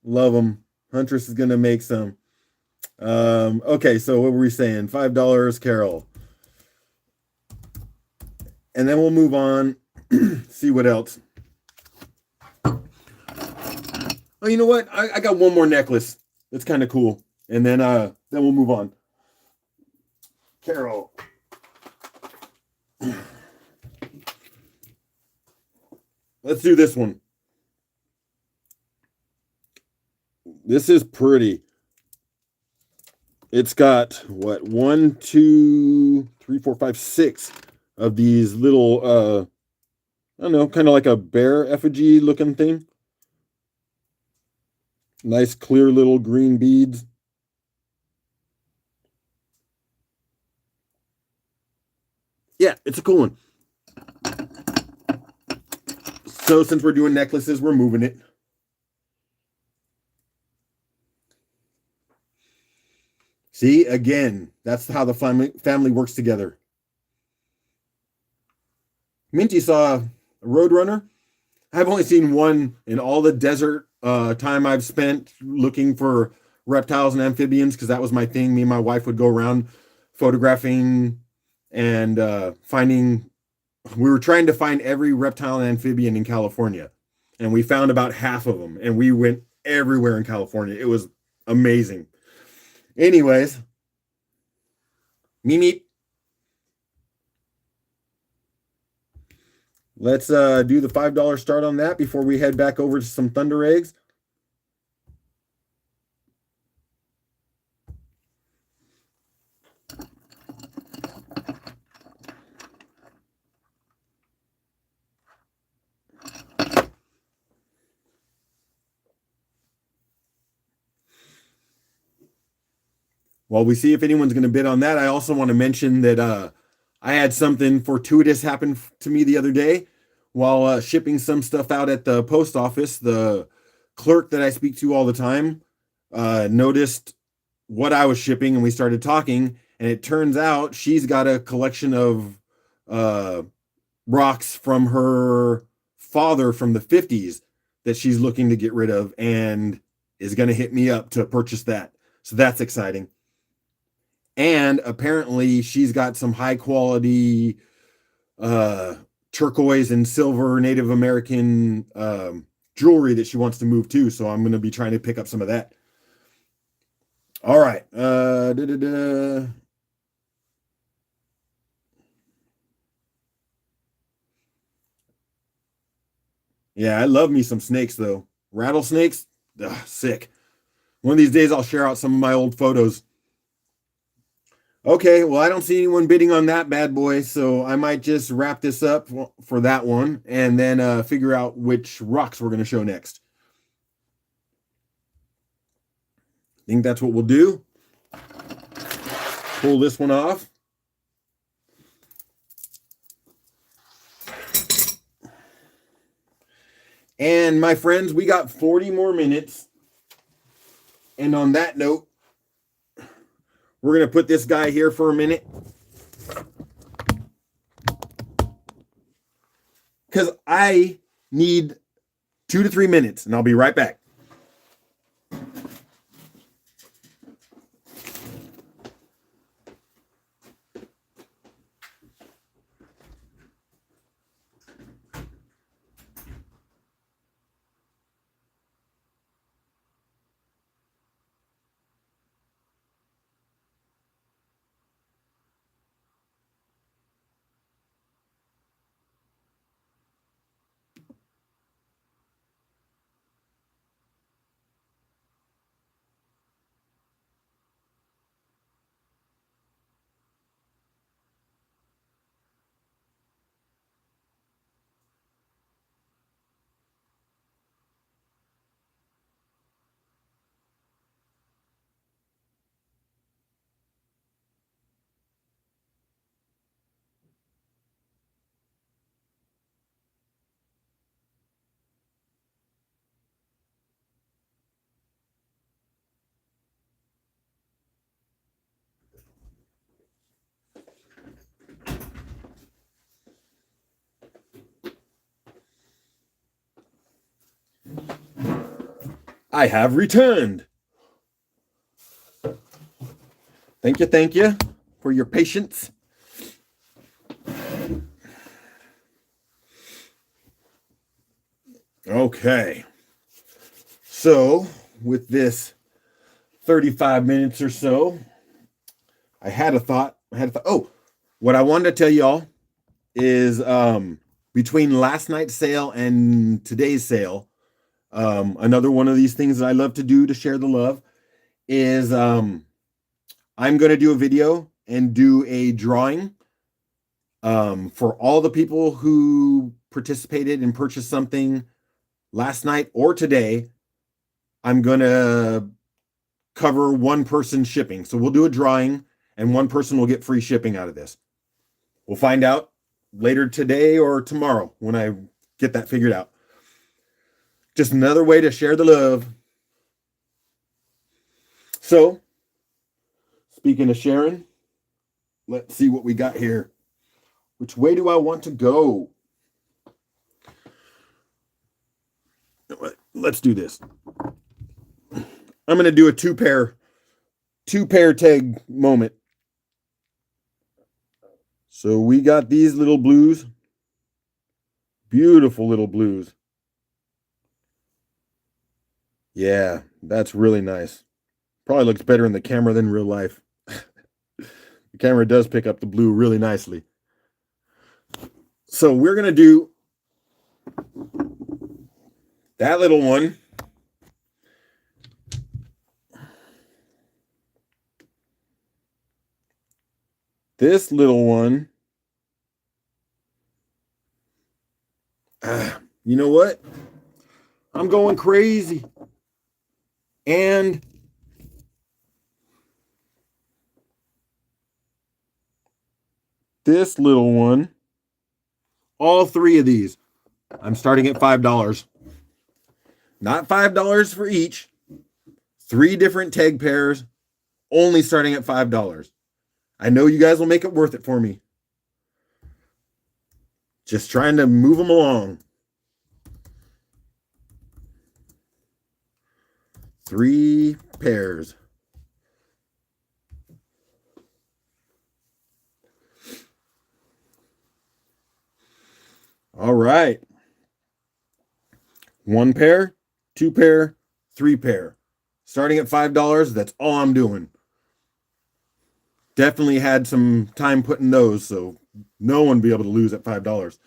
Love them. Huntress is going to make some. Okay, so what were we saying? $5, Carol. And then we'll move on. See what else. Oh, you know what? I got one more necklace. That's kind of cool. And then we'll move on. Carol. Let's do this one. This is pretty. It's got what, 1, 2, 3, 4, 5, 6 of these little I don't know, kind of like a bear effigy looking thing. Nice clear little green beads. Yeah, it's a cool one. So since we're doing necklaces, we're moving it. See, again, that's how the family works together. Minty saw a roadrunner. I've only seen one in all the desert time I've spent looking for reptiles and amphibians, because that was my thing. Me and my wife would go around photographing and finding. We were trying to find every reptile and amphibian in California, and we found about half of them, and we went everywhere in California. It was amazing. Anyways, meep. Let's do the $5 start on that before we head back over to some thunder eggs. While we see if anyone's going to bid on that, I also want to mention that I had something fortuitous happen to me the other day while shipping some stuff out at the post office. The clerk that I speak to all the time noticed what I was shipping, and we started talking. And it turns out she's got a collection of rocks from her father from the 50s that she's looking to get rid of, and is going to hit me up to purchase that. So that's exciting. And apparently she's got some high quality turquoise and silver Native American jewelry that she wants to move to. So I'm going to be trying to pick up some of that. All right. Yeah, I love me some snakes though. Rattlesnakes, sick. One of these days I'll share out some of my old photos. Okay, well, I don't see anyone bidding on that bad boy, so I might just wrap this up for that one and then figure out which rocks we're going to show next. I think that's what we'll do. Pull this one off. And my friends, we got 40 more minutes. And on that note, we're going to put this guy here for a minute, because I need 2 to 3 minutes, and I'll be right back. I have returned. Thank you for your patience. Okay. So, with this 35 minutes or so, I had a thought. Oh, what I wanted to tell y'all is between last night's sale and today's sale, another one of these things that I love to do to share the love is I'm going to do a video and do a drawing for all the people who participated and purchased something last night or today. I'm going to cover one person shipping. So we'll do a drawing and one person will get free shipping out of this. We'll find out later today or tomorrow when I get that figured out. Just another way to share the love. So, speaking of sharing, let's see what we got here. Which way do I want to go? Let's do this. I'm going to do a two pair tag moment. So we got these little blues. Beautiful little blues. Yeah, that's really nice. Probably looks better in the camera than real life. The camera does pick up the blue really nicely. So we're going to do that little one. This little one. You know what? I'm going crazy. And this little one. All three of these. I'm starting at $5. Not $5 for each. 3 different tag pairs. Only starting at $5. I know you guys will make it worth it for me. Just trying to move them along. 3 pairs. All right. 1 pair, 2 pair, 3 pair. Starting at $5, that's all I'm doing. Definitely had some time putting those, so no one be able to lose at $5.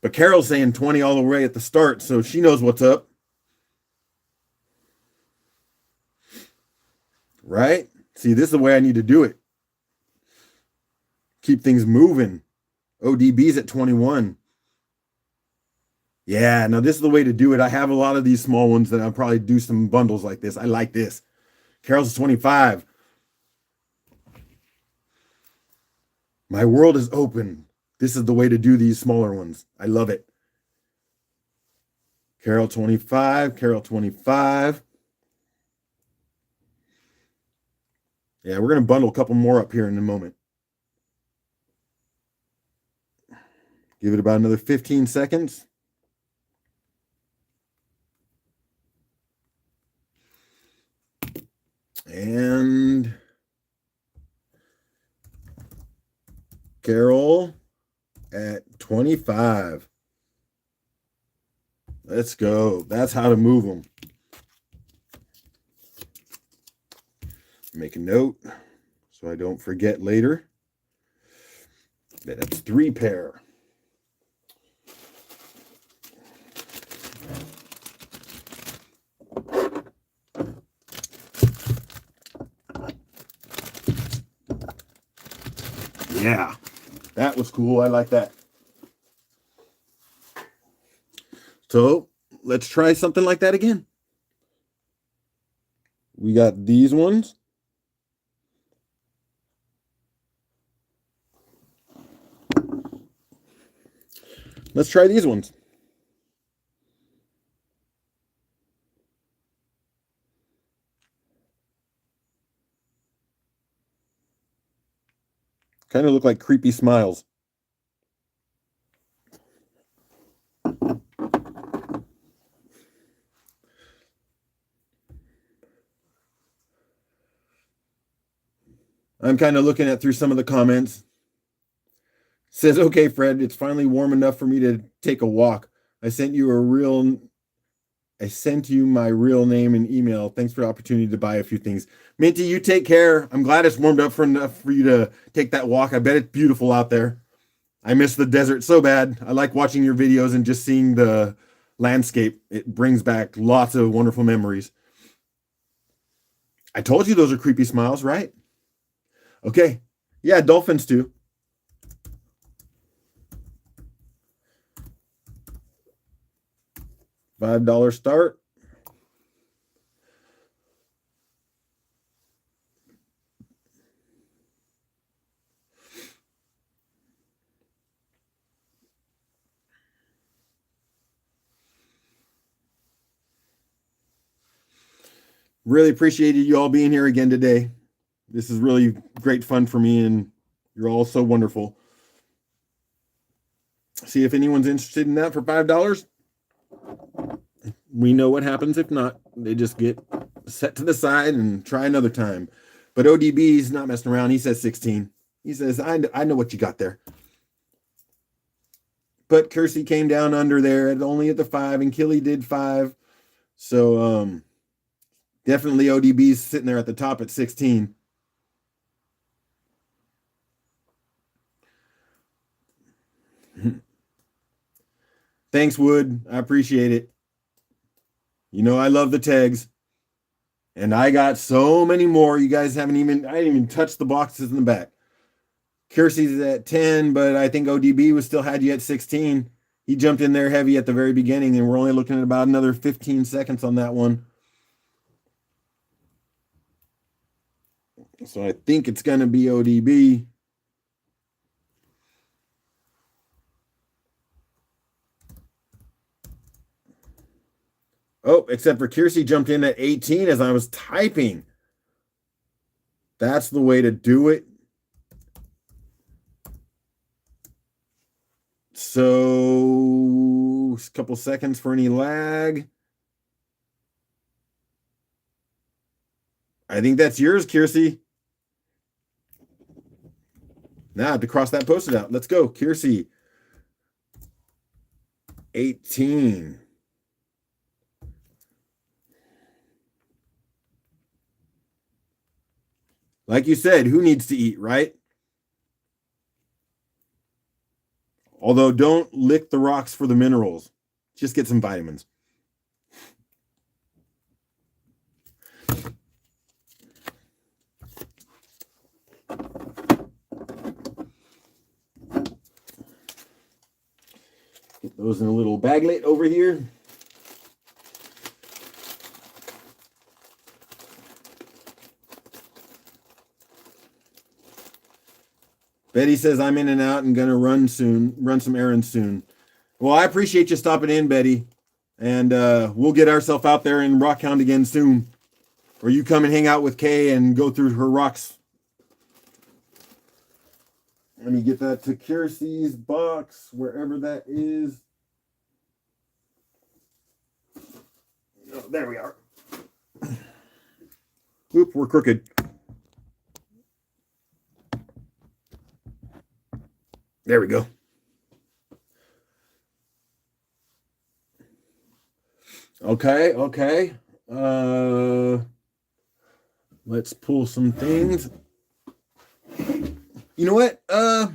But Carol's saying 20 all the way at the start, so she knows what's up. Right? See, this is the way I need to do it. Keep things moving. ODB's at 21. Yeah, now this is the way to do it. I have a lot of these small ones that I'll probably do some bundles like this. I like this. Carol's 25. My world is open. This is the way to do these smaller ones. I love it. Carol 25. Carol 25. Yeah, we're going to bundle a couple more up here in a moment. Give it about another 15 seconds. And Carol at 25. Let's go. That's how to move them. Make a note so I don't forget later that it's 3 pair. Yeah, that was cool. I like that. So let's try something like that again. We got these ones. Let's try these ones. Kind of look like creepy smiles. I'm kind of looking at through some of the comments. Says, okay, Fred, it's finally warm enough for me to take a walk. I sent you my real name and email. Thanks for the opportunity to buy a few things. Minty, you take care. I'm glad it's warmed up for enough for you to take that walk. I bet it's beautiful out there. I miss the desert so bad. I like watching your videos and just seeing the landscape. It brings back lots of wonderful memories. I told you those are creepy smiles, right? Okay. Yeah, dolphins too. $5 start. Really appreciated you all being here again today. This is really great fun for me, and you're all so wonderful. See if anyone's interested in that for $5. We know what happens if not. They just get set to the side and try another time. But ODB's not messing around. He says 16. He says, I know what you got there. But Kersey came down under there at only at the 5, and Killy did 5. So definitely ODB's sitting there at the top at 16. Thanks, Wood. I appreciate it. You know, I love the tags. And I got so many more. You guys I didn't even touch the boxes in the back. Kersey's at 10, but I think ODB was still had you at 16. He jumped in there heavy at the very beginning, and we're only looking at about another 15 seconds on that one. So I think it's going to be ODB. Oh, except for Kersey jumped in at 18 as I was typing. That's the way to do it. So a couple seconds for any lag. I think that's yours, Kersey. Now I have to cross that post-it out. Let's go, Kersey. 18. Like you said, who needs to eat, right? Although don't lick the rocks for the minerals. Just get some vitamins. Get those in a little baglet over here. Betty says, I'm in and out and going to run some errands soon. Well, I appreciate you stopping in, Betty. And we'll get ourselves out there in Rockhound again soon. Or you come and hang out with Kay and go through her rocks. Let me get that to Kersey's box, wherever that is. Oh, there we are. Oop, we're crooked. There we go. Okay. Let's pull some things. You know what? I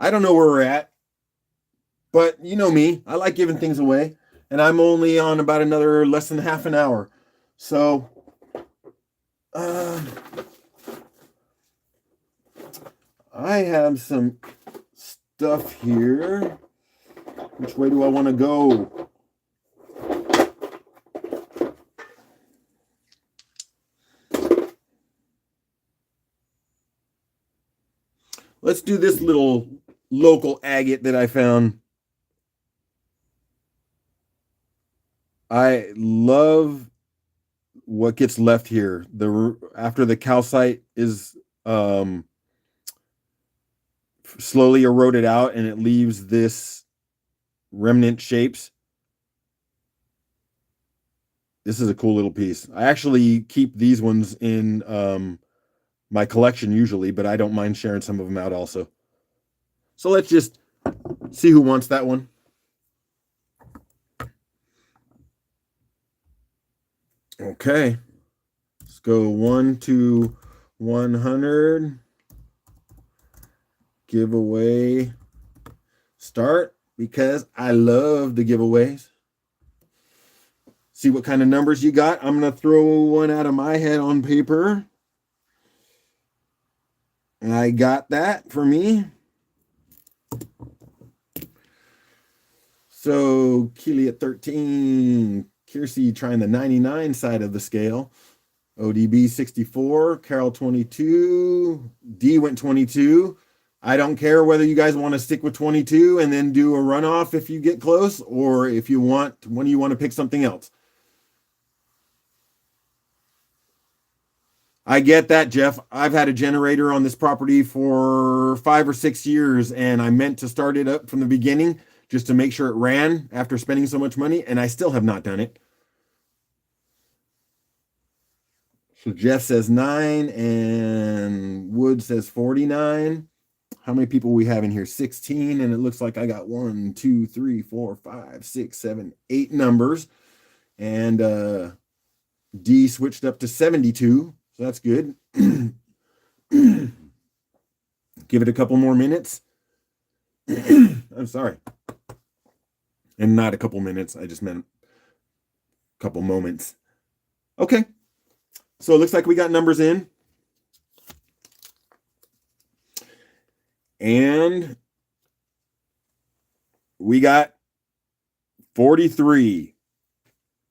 don't know where we're at, but you know me. I like giving things away, and I'm only on about another less than half an hour. So, I have some stuff here. Which way do I want to go? Let's do this little local agate that I found. I love what gets left here. After the calcite is slowly eroded out and it leaves this remnant shapes. This is a cool little piece. I actually keep these ones in my collection usually, but I don't mind sharing some of them out also. So let's just see who wants that one. Okay. Let's go 1 to 100. Giveaway start, because I love the giveaways. See what kind of numbers you got. I'm going to throw one out of my head on paper. And I got that for me. So Keely at 13. Kiersey trying the 99 side of the scale. ODB 64. Carol 22. D went 22. I don't care whether you guys want to stick with 22 and then do a runoff if you get close, or if you want, when you want to pick something else. I get that, Jeff. I've had a generator on this property for 5 or 6 years, and I meant to start it up from the beginning just to make sure it ran after spending so much money, and I still have not done it. So Jeff says 9, and Wood says 49. How many people we have in here? 16, and it looks like I got 1, 2, 3, 4, 5, 6, 7, 8 numbers. And D switched up to 72. So that's good. Give it a couple more minutes. I'm sorry. And not a couple minutes. I just meant a couple moments. Okay. So it looks like we got numbers in. And we got 43.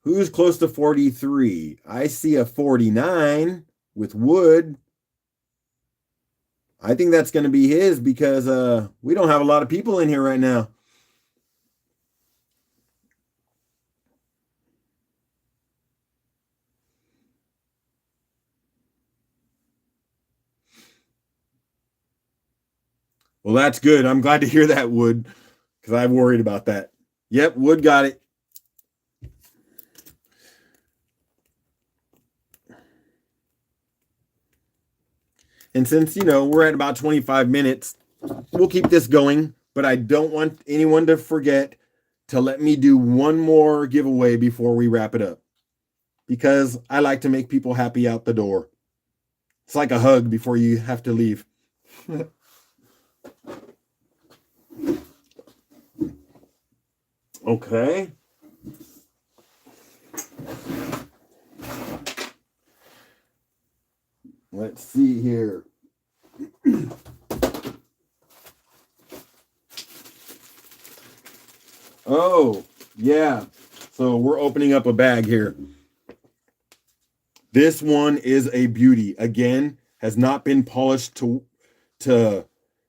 Who's close to 43? I see a 49 with Wood. I think that's going to be his, because we don't have a lot of people in here right now. Well, that's good. I'm glad to hear that, Wood, because I worried about that. Yep, Wood got it. And since, we're at about 25 minutes, we'll keep this going, but I don't want anyone to forget to let me do one more giveaway before we wrap it up, because I like to make people happy out the door. It's like a hug before you have to leave. Okay. Let's see here. Oh, yeah. So we're opening up a bag here. This one is a beauty. Again, has not been polished to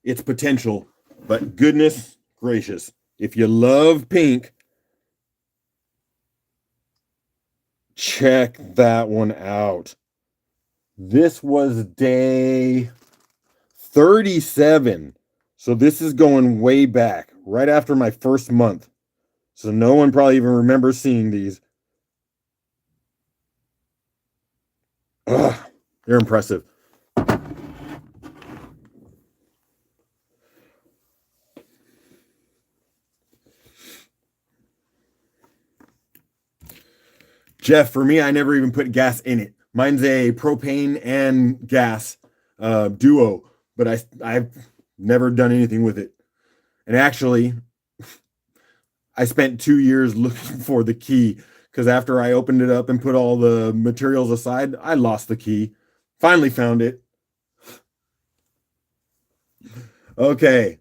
its potential, but goodness gracious, if you love pink, check that one out. This was day 37. So this is going way back, right after my first month. So no one probably even remembers seeing these. Ugh, they're impressive. Jeff, for me, I never even put gas in it. Mine's a propane and gas duo, but I've never done anything with it. And actually, I spent 2 years looking for the key, because after I opened it up and put all the materials aside, I lost the key. Finally found it. Okay,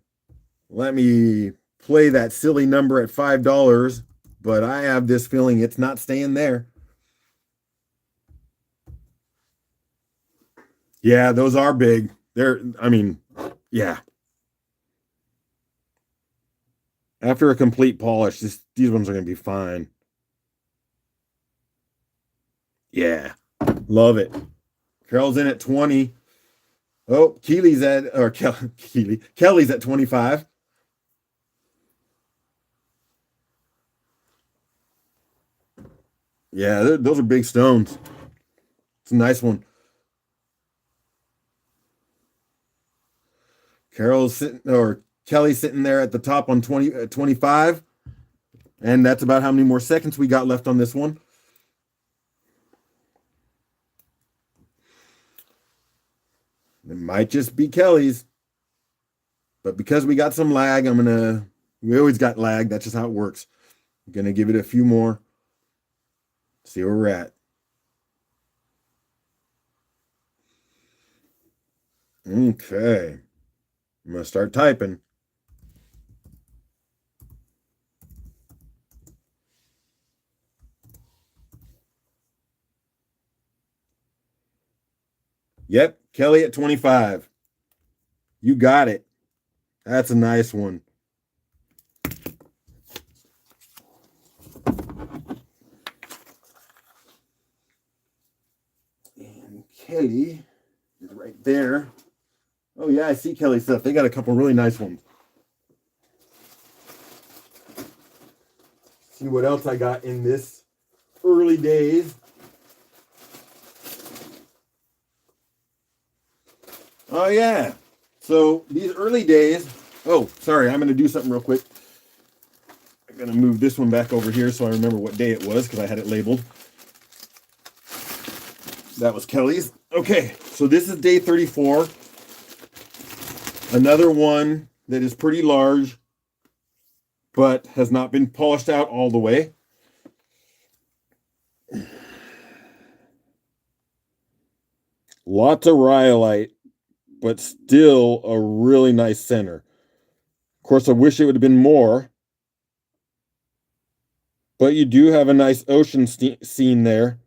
let me play that silly number at $5, but I have this feeling it's not staying there. Yeah, those are big. Yeah. After a complete polish, these ones are going to be fine. Yeah, love it. Carol's in at 20. Oh, Kelly's at 25. Yeah, those are big stones. It's a nice one. Carol's sitting, or Kelly's sitting there at the top on 25. And that's about how many more seconds we got left on this one. It might just be Kelly's. But because we got some lag, we always got lag. That's just how it works. I'm going to give it a few more. See where we're at. Okay. I'm going to start typing. Yep, Kelly at 25. You got it. That's a nice one. And Kelly is right there. Oh, yeah, I see Kelly's stuff. They got a couple really nice ones. See what else I got in this early days. Oh, yeah. So these early days. Oh, sorry. I'm going to do something real quick. I'm going to move this one back over here so I remember what day it was because I had it labeled. That was Kelly's. Okay. So this is day 34. Another one that is pretty large, but has not been polished out all the way. Lots of rhyolite, but still a really nice center. Of course, I wish it would have been more, but you do have a nice ocean scene there.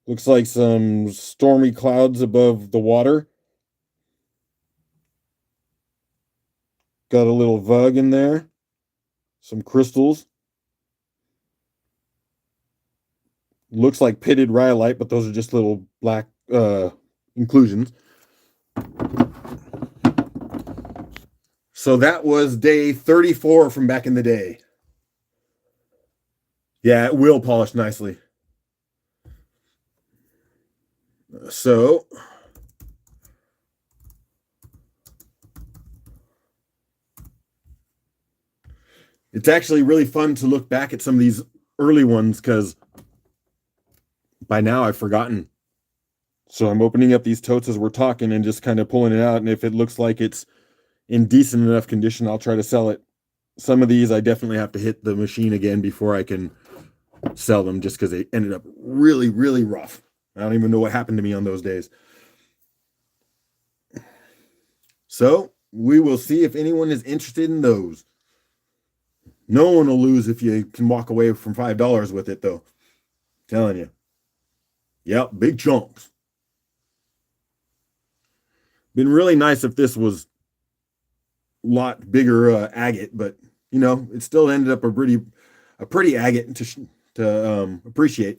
Looks like some stormy clouds above the water. Got a little vug in there. Some crystals. Looks like pitted rhyolite, but those are just little black inclusions. So that was day 34 from back in the day. Yeah, it will polish nicely. So it's actually really fun to look back at some of these early ones because by now I've forgotten. So I'm opening up these totes as we're talking and just kind of pulling it out. And if it looks like it's in decent enough condition, I'll try to sell it. Some of these I definitely have to hit the machine again before I can sell them just because they ended up really, really rough. I don't even know what happened to me on those days. So we will see if anyone is interested in those. No one will lose if you can walk away from $5 with it, though. I'm telling you. Yep, big chunks. Been really nice if this was a lot bigger agate, but it still ended up a pretty agate to appreciate.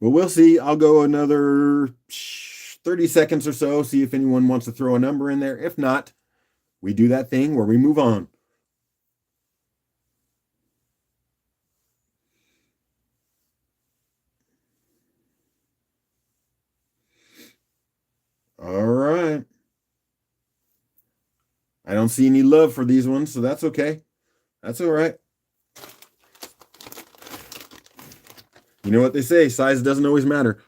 But we'll see. I'll go another 30 seconds or so, see if anyone wants to throw a number in there. If not, we do that thing where we move on. All right. I don't see any love for these ones, so that's okay. That's all right. You know what they say, size doesn't always matter.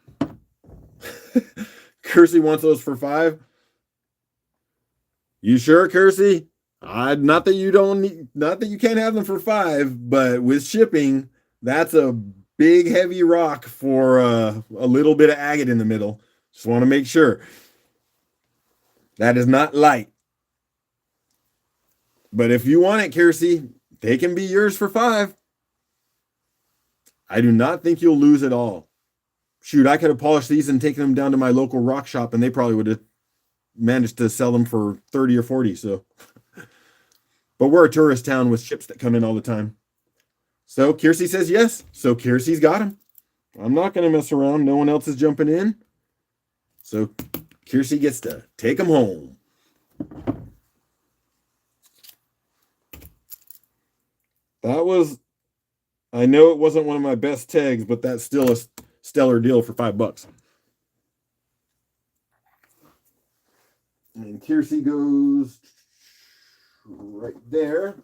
Kersey wants those for $5. You sure, Kersey? Not that you can't have them for $5, but with shipping, that's a big heavy rock for a little bit of agate in the middle. Just want to make sure. That is not light. But if you want it, Kersey, they can be yours for $5. I do not think you'll lose at all. Shoot, I could have polished these and taken them down to my local rock shop, and they probably would have managed to sell them for 30 or 40. So, but we're a tourist town with ships that come in all the time. So Kersey says yes. So Kersey's got them. I'm not going to mess around. No one else is jumping in. So Kersey gets to take them home. That was I know it wasn't one of my best tags, but that's still a stellar deal for $5. And Kiersey goes right there.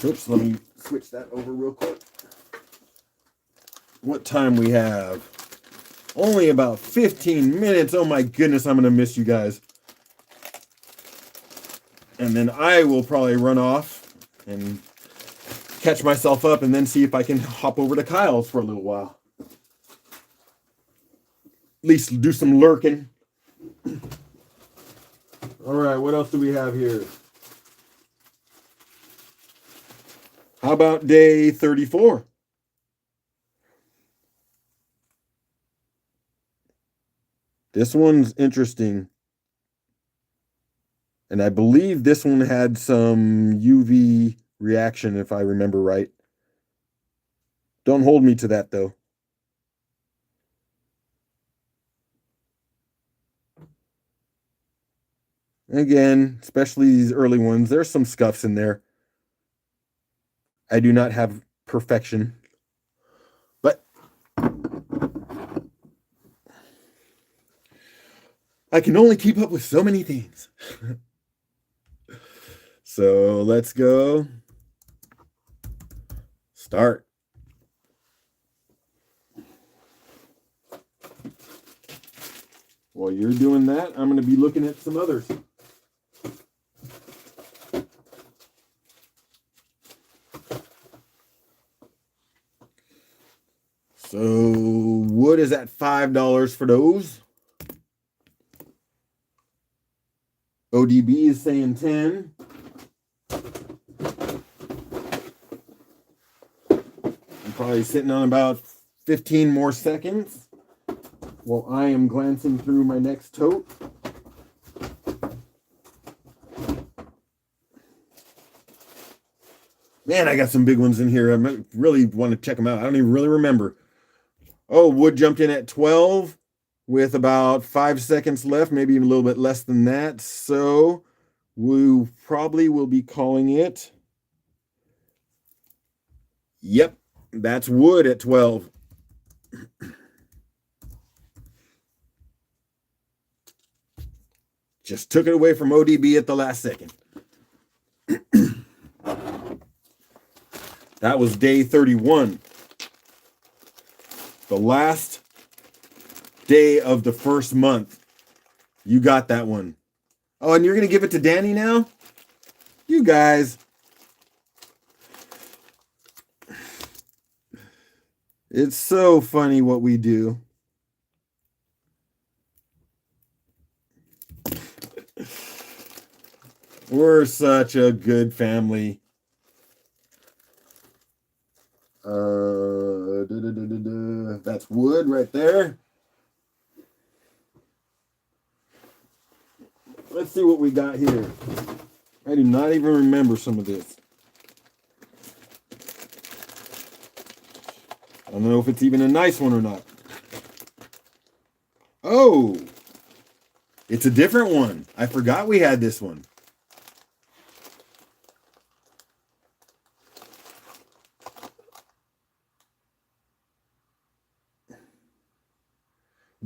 Oops, let me switch that over real quick. What time we have? Only about 15 minutes. Oh my goodness, I'm going to miss you guys. And then I will probably run off and catch myself up and then see if I can hop over to Kyle's for a little while. At least do some lurking. All right, what else do we have here? How about day 34? This one's interesting. And I believe this one had some UV reaction, if I remember right. Don't hold me to that, though. Again, especially these early ones, there's some scuffs in there. I do not have perfection. But I can only keep up with so many things. So let's go. Start. While you're doing that, I'm going to be looking at some others. So wood is at $5 for those. ODB is saying 10. I'm probably sitting on about 15 more seconds while I am glancing through my next tote. Man, I got some big ones in here. I really want to check them out. I don't even really remember. Oh, wood jumped in at 12 with about 5 seconds left, maybe even a little bit less than that. So we probably will be calling it. Yep, that's wood at 12. Just took it away from ODB at the last second. That was day 31. The last day of the first month. You got that one. Oh, and you're going to give it to Danny now? You guys. It's so funny what we do. We're such a good family. That's wood right there. Let's see what we got here. I do not even remember some of this. I don't know if it's even a nice one or not. Oh, it's a different one. I forgot we had this one.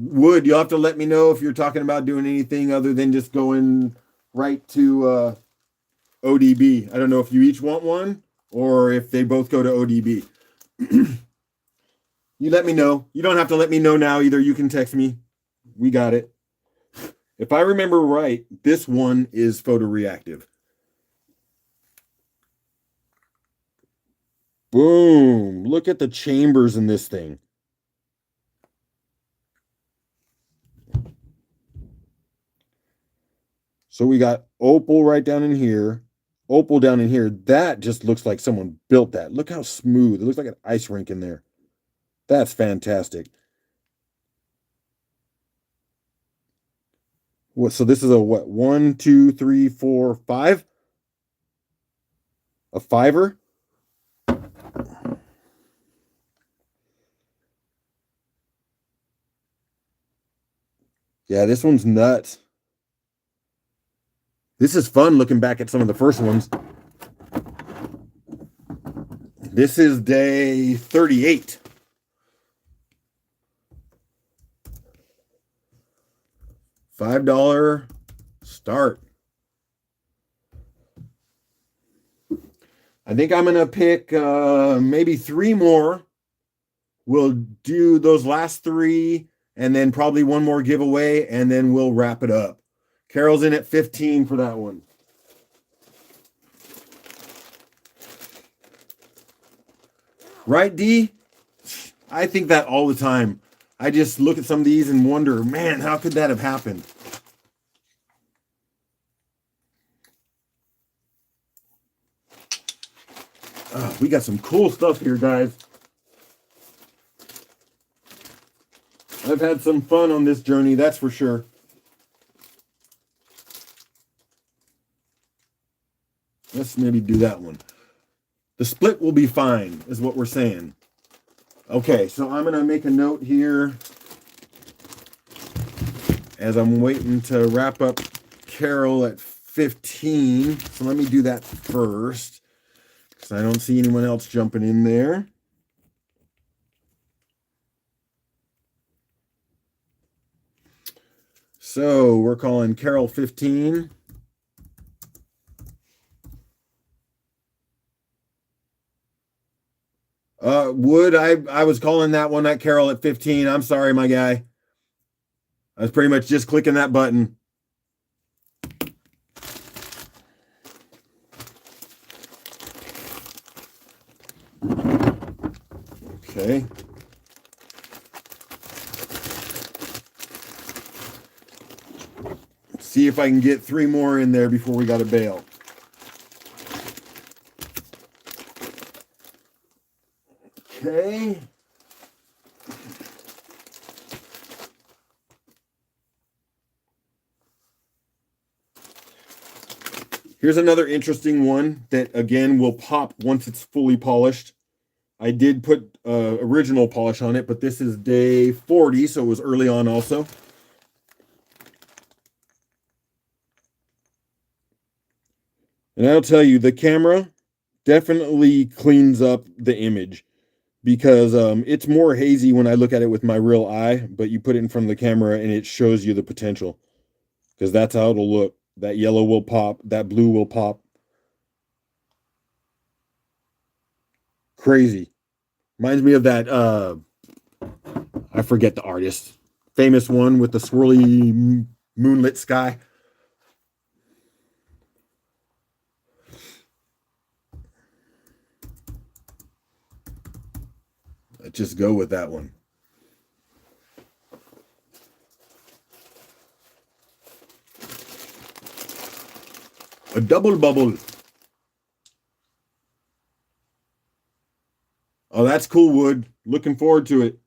Wood, you'll have to let me know if you're talking about doing anything other than just going right to ODB. I don't know if you each want one or if they both go to ODB. You let me know. You don't have to let me know now either. You can text me. We got it. If I remember right, this one is photoreactive. Boom. Look at the chambers in this thing. So we got opal right down in here, opal down in here. That just looks like someone built that. Look how smooth. It looks like an ice rink in there. That's fantastic. What? So this is a what? 1, 2, 3, 4, 5? A fiver? Yeah, this one's nuts. This is fun looking back at some of the first ones. This is day 38. $5 start. I think I'm going to pick maybe 3 more. We'll do those last 3 and then probably one more giveaway, and then we'll wrap it up. Carol's in at 15 for that one. Right, D? I think that all the time. I just look at some of these and wonder, man, how could that have happened? We got some cool stuff here, guys. I've had some fun on this journey, that's for sure. Let's maybe do that one. The split will be fine, is what we're saying. Okay, so I'm going to make a note here as I'm waiting to wrap up Carol at 15. So let me do that first, because I don't see anyone else jumping in there. So we're calling Carol 15. Wood, I was calling that one at Carol at 15. I'm sorry, my guy. I was pretty much just clicking that button. Okay. Let's see if I can get 3 more in there before we got to bail. Okay. Here's another interesting one that, again, will pop once it's fully polished. I did put original polish on it, but this is day 40, so it was early on also. And I'll tell you, the camera definitely cleans up the image, because it's more hazy when I look at it with my real eye, but you put it in front of the camera and it shows you the potential, because that's how it'll look. That yellow will pop, that blue will pop. Crazy. Reminds me of that, I forget the artist, famous one with the swirly moonlit sky. Let's just go with that one. A double bubble. Oh, that's cool, Wood. Looking forward to it.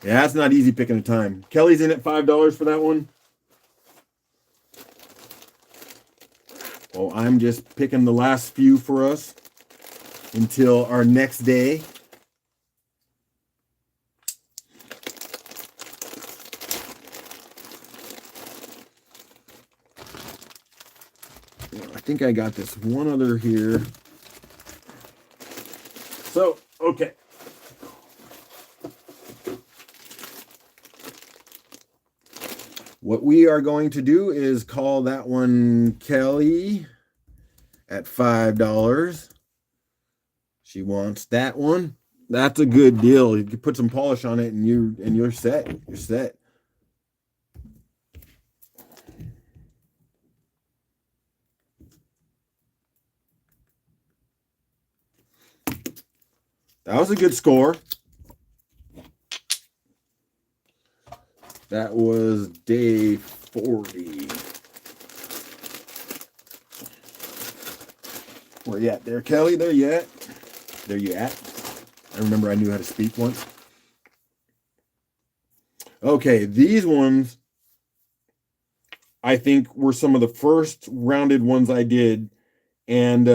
Yeah, that's not easy picking a time. Kelly's in at $5 for that one. Well, I'm just picking the last few for us until our next day. I think I got this one other here. So, okay. What we are going to do is call that one Kelly at $5. She wants that one. That's a good deal. You can put some polish on it and you're set. You're set. That was a good score. That was day 40. Where you at there, Kelly? There you at? There you at? I remember I knew how to speak once. Okay, these ones I think were some of the first rounded ones I did, and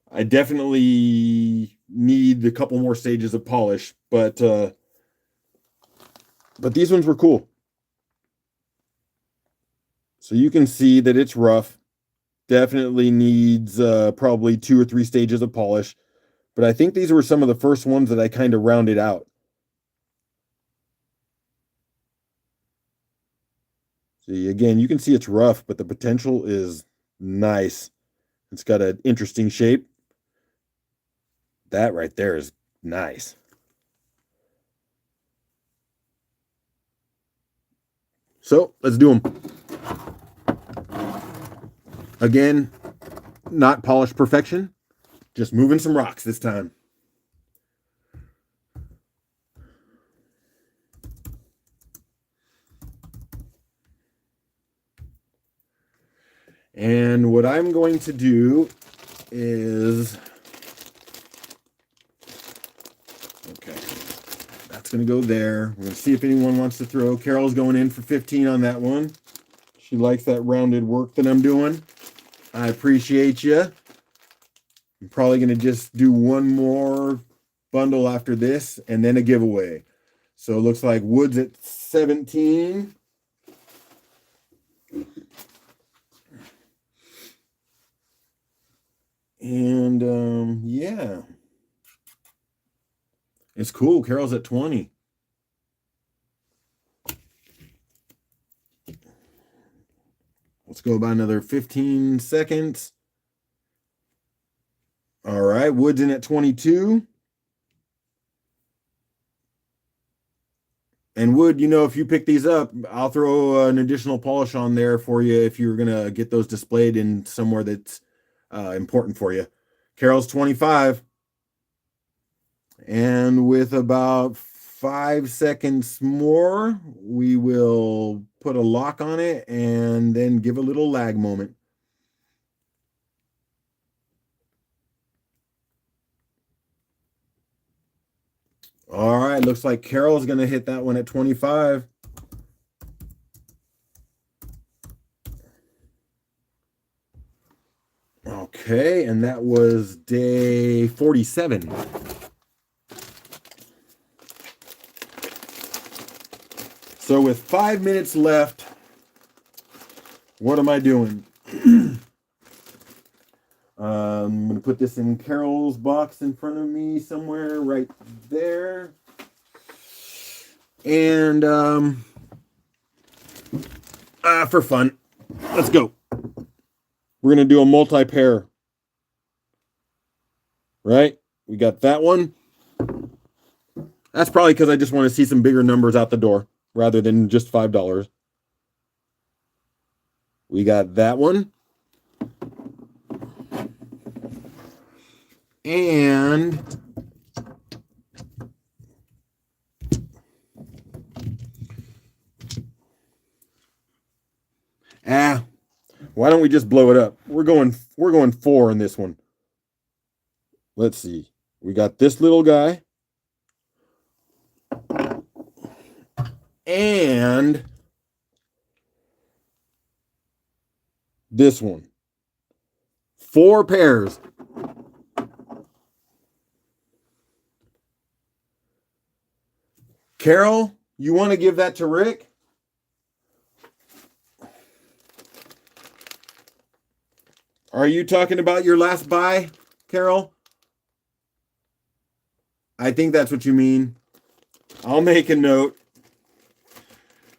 I definitely need a couple more stages of polish, but But these ones were cool. So you can see that it's rough. Definitely needs probably 2 or 3 stages of polish. But I think these were some of the first ones that I kind of rounded out. See, again, you can see it's rough, but the potential is nice. It's got an interesting shape. That right there is nice. So let's do them. Again, not polished perfection, just moving some rocks this time. And what I'm going to do is, okay, that's going to go there. We're going to see if anyone wants to throw. Carol's going in for 15 on that one. She likes that rounded work that I'm doing. I appreciate you. I'm probably going to just do one more bundle after this and then a giveaway. So it looks like Wood's at 17. And yeah. It's cool. Carol's at 20. Let's go about another 15 seconds. All right, Wood's in at 22. And Wood, you know, if you pick these up, I'll throw an additional polish on there for you if you're going to get those displayed in somewhere that's important for you. Carol's 25. And with about 5 seconds more, we will put a lock on it and then give a little lag moment. All right, looks like Carol's going to hit that one at 25. Okay, and that was day 47. So with 5 minutes left, what am I doing? I'm going to put this in Carol's box in front of me somewhere right there. And for fun, let's go. We're going to do a multi-pair. Right? We got that one. That's probably because I just want to see some bigger numbers out the door rather than just $5. We got that one. And why don't we just blow it up? We're going 4 in this one. Let's see. We got this little guy. And this one. 4 pairs. Carol, you want to give that to Rick? Are you talking about your last buy, Carol? I think that's what you mean. I'll make a note.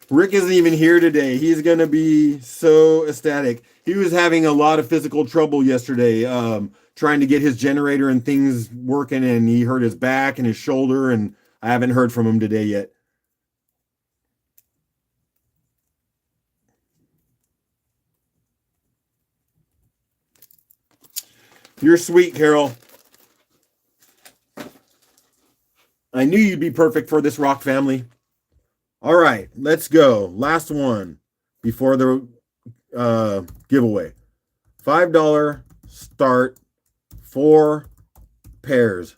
Rick isn't even here today. He's going to be so ecstatic. He was having a lot of physical trouble yesterday, trying to get his generator and things working, and he hurt his back and his shoulder, and I haven't heard from him today yet. You're sweet, Carol. I knew you'd be perfect for this rock family. All right, let's go. Last one before the giveaway. $5 start, 4 pairs.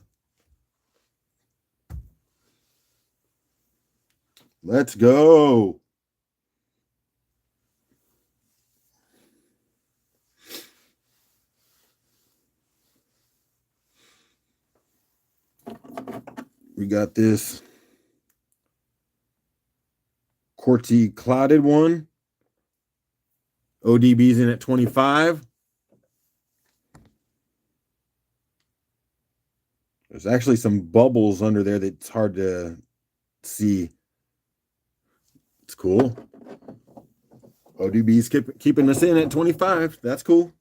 Let's go. We got this quartzy clouded one. ODB's in at 25. There's actually some bubbles under there that's hard to see. It's cool. ODB's keeping us in at 25. That's cool.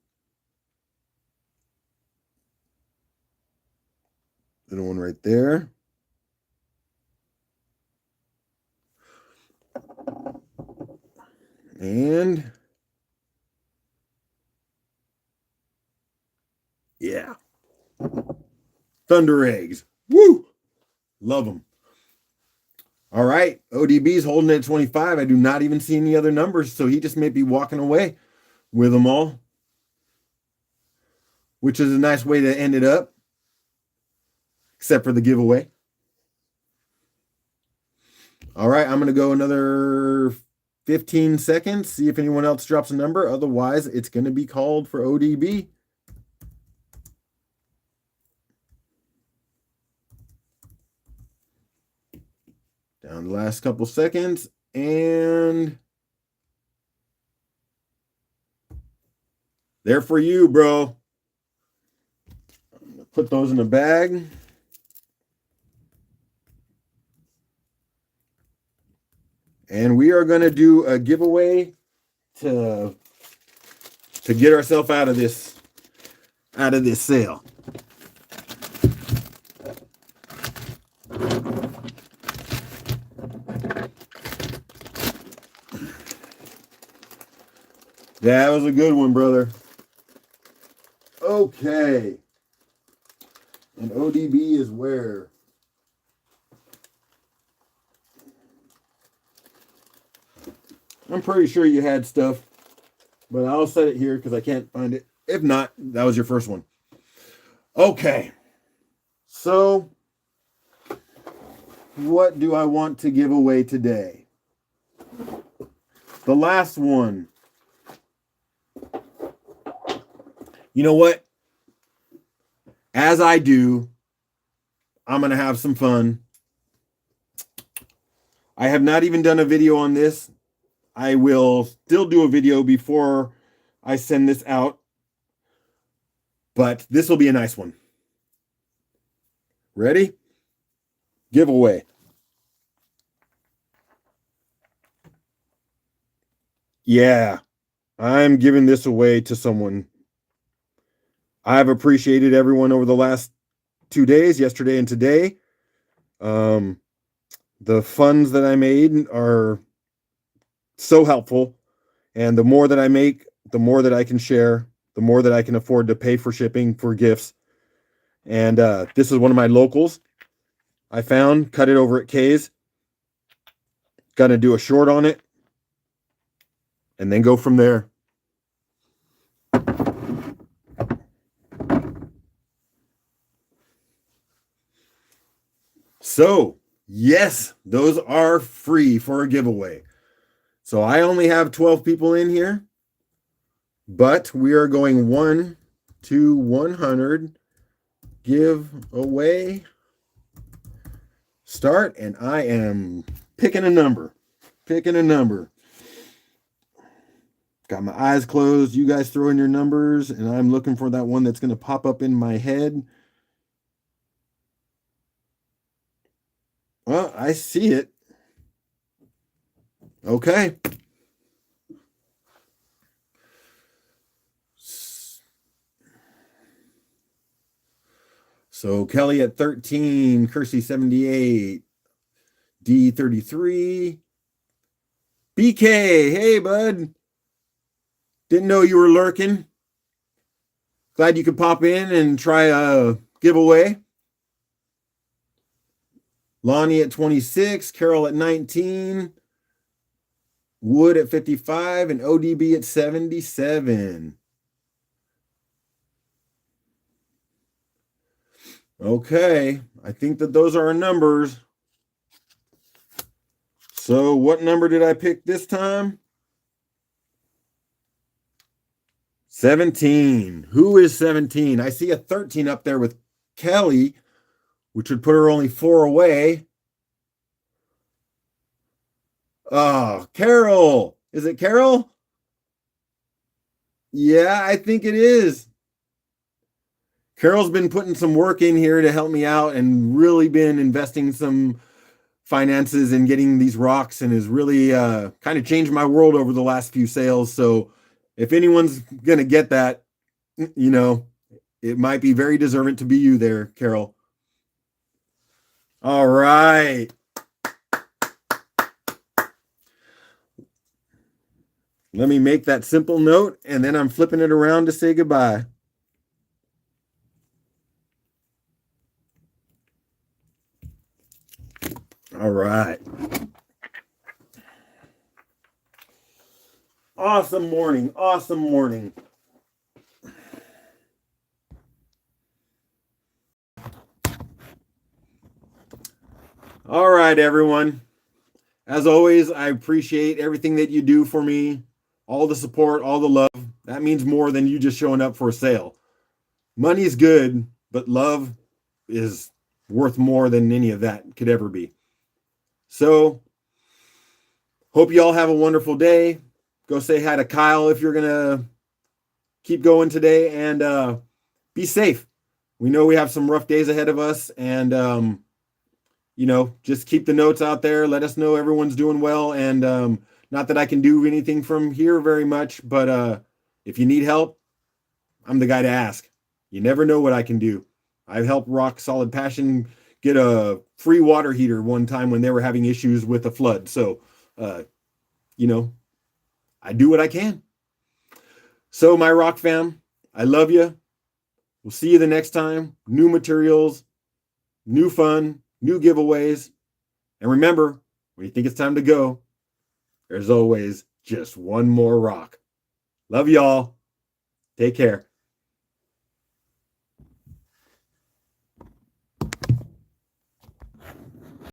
Little one right there. And yeah. Thunder eggs. Woo! Love them. All right. ODB's holding it at 25. I do not even see any other numbers, so he just may be walking away with them all, which is a nice way to end it up, except for the giveaway. All right. I'm going to go another 15 seconds, see if anyone else drops a number. Otherwise, it's going to be called for ODB. Down the last couple seconds, and they're for you, bro. I'm going to put those in a bag. And we are going to do a giveaway to get ourselves out of this sale. That was a good one, brother. Okay. And ODB is where? I'm pretty sure you had stuff, but I'll set it here because I can't find it. If not, that was your first one. Okay. So, what do I want to give away today? The last one. You know what? As I do, I'm going to have some fun. I have not even done a video on this. I will still do a video before I send this out. But this will be a nice one. Ready? Giveaway. Yeah, I'm giving this away to someone. I've appreciated everyone over the last 2 days, yesterday and today. The funds that I made are so helpful. And the more that I make, the more that I can share, the more that I can afford to pay for shipping, for gifts. And this is one of my locals I found, cut it over at K's. Gonna do a short on it and then go from there. So, yes, those are free for a giveaway. So I only have 12 people in here, but we are going 1 to 100 giveaway. Start, and I am picking a number. Got my eyes closed. You guys throw in your numbers, and I'm looking for that one that's going to pop up in my head. Well, I see it. Okay. So Kelly at 13, Kersey 78, D 33, BK. Hey, bud. Didn't know you were lurking. Glad you could pop in and try a giveaway. Lonnie at 26, Carol at 19, Wood at 55, and ODB at 77. Okay, I think that those are our numbers. So what number did I pick this time? 17. Who is 17? I see a 13 up there with Kelly, which would put her only 4 away. Oh, Carol. Is it Carol? Yeah, I think it is. Carol's been putting some work in here to help me out and really been investing some finances and getting these rocks and has really kind of changed my world over the last few sales. So if anyone's going to get that, you know, it might be very deserving to be you there, Carol. All right. Let me make that simple note and then I'm flipping it around to say goodbye. All right. Awesome morning. Awesome morning. All right, everyone. As always, I appreciate everything that you do for me, all the support, all the love. That means more than you just showing up for a sale. Money is good, but love is worth more than any of that could ever be. So, hope you all have a wonderful day. Go say hi to Kyle if you're going to keep going today and be safe. We know we have some rough days ahead of us and just keep the notes out there. Let us know everyone's doing well. And not that I can do anything from here very much, but if you need help, I'm the guy to ask. You never know what I can do. I've helped Rock Solid Passion get a free water heater one time when they were having issues with a flood. So, I do what I can. So, my Rock fam, I love you. We'll see you the next time. New materials, new fun, new giveaways. And remember, when you think it's time to go, there's always just one more rock. Love y'all. Take care.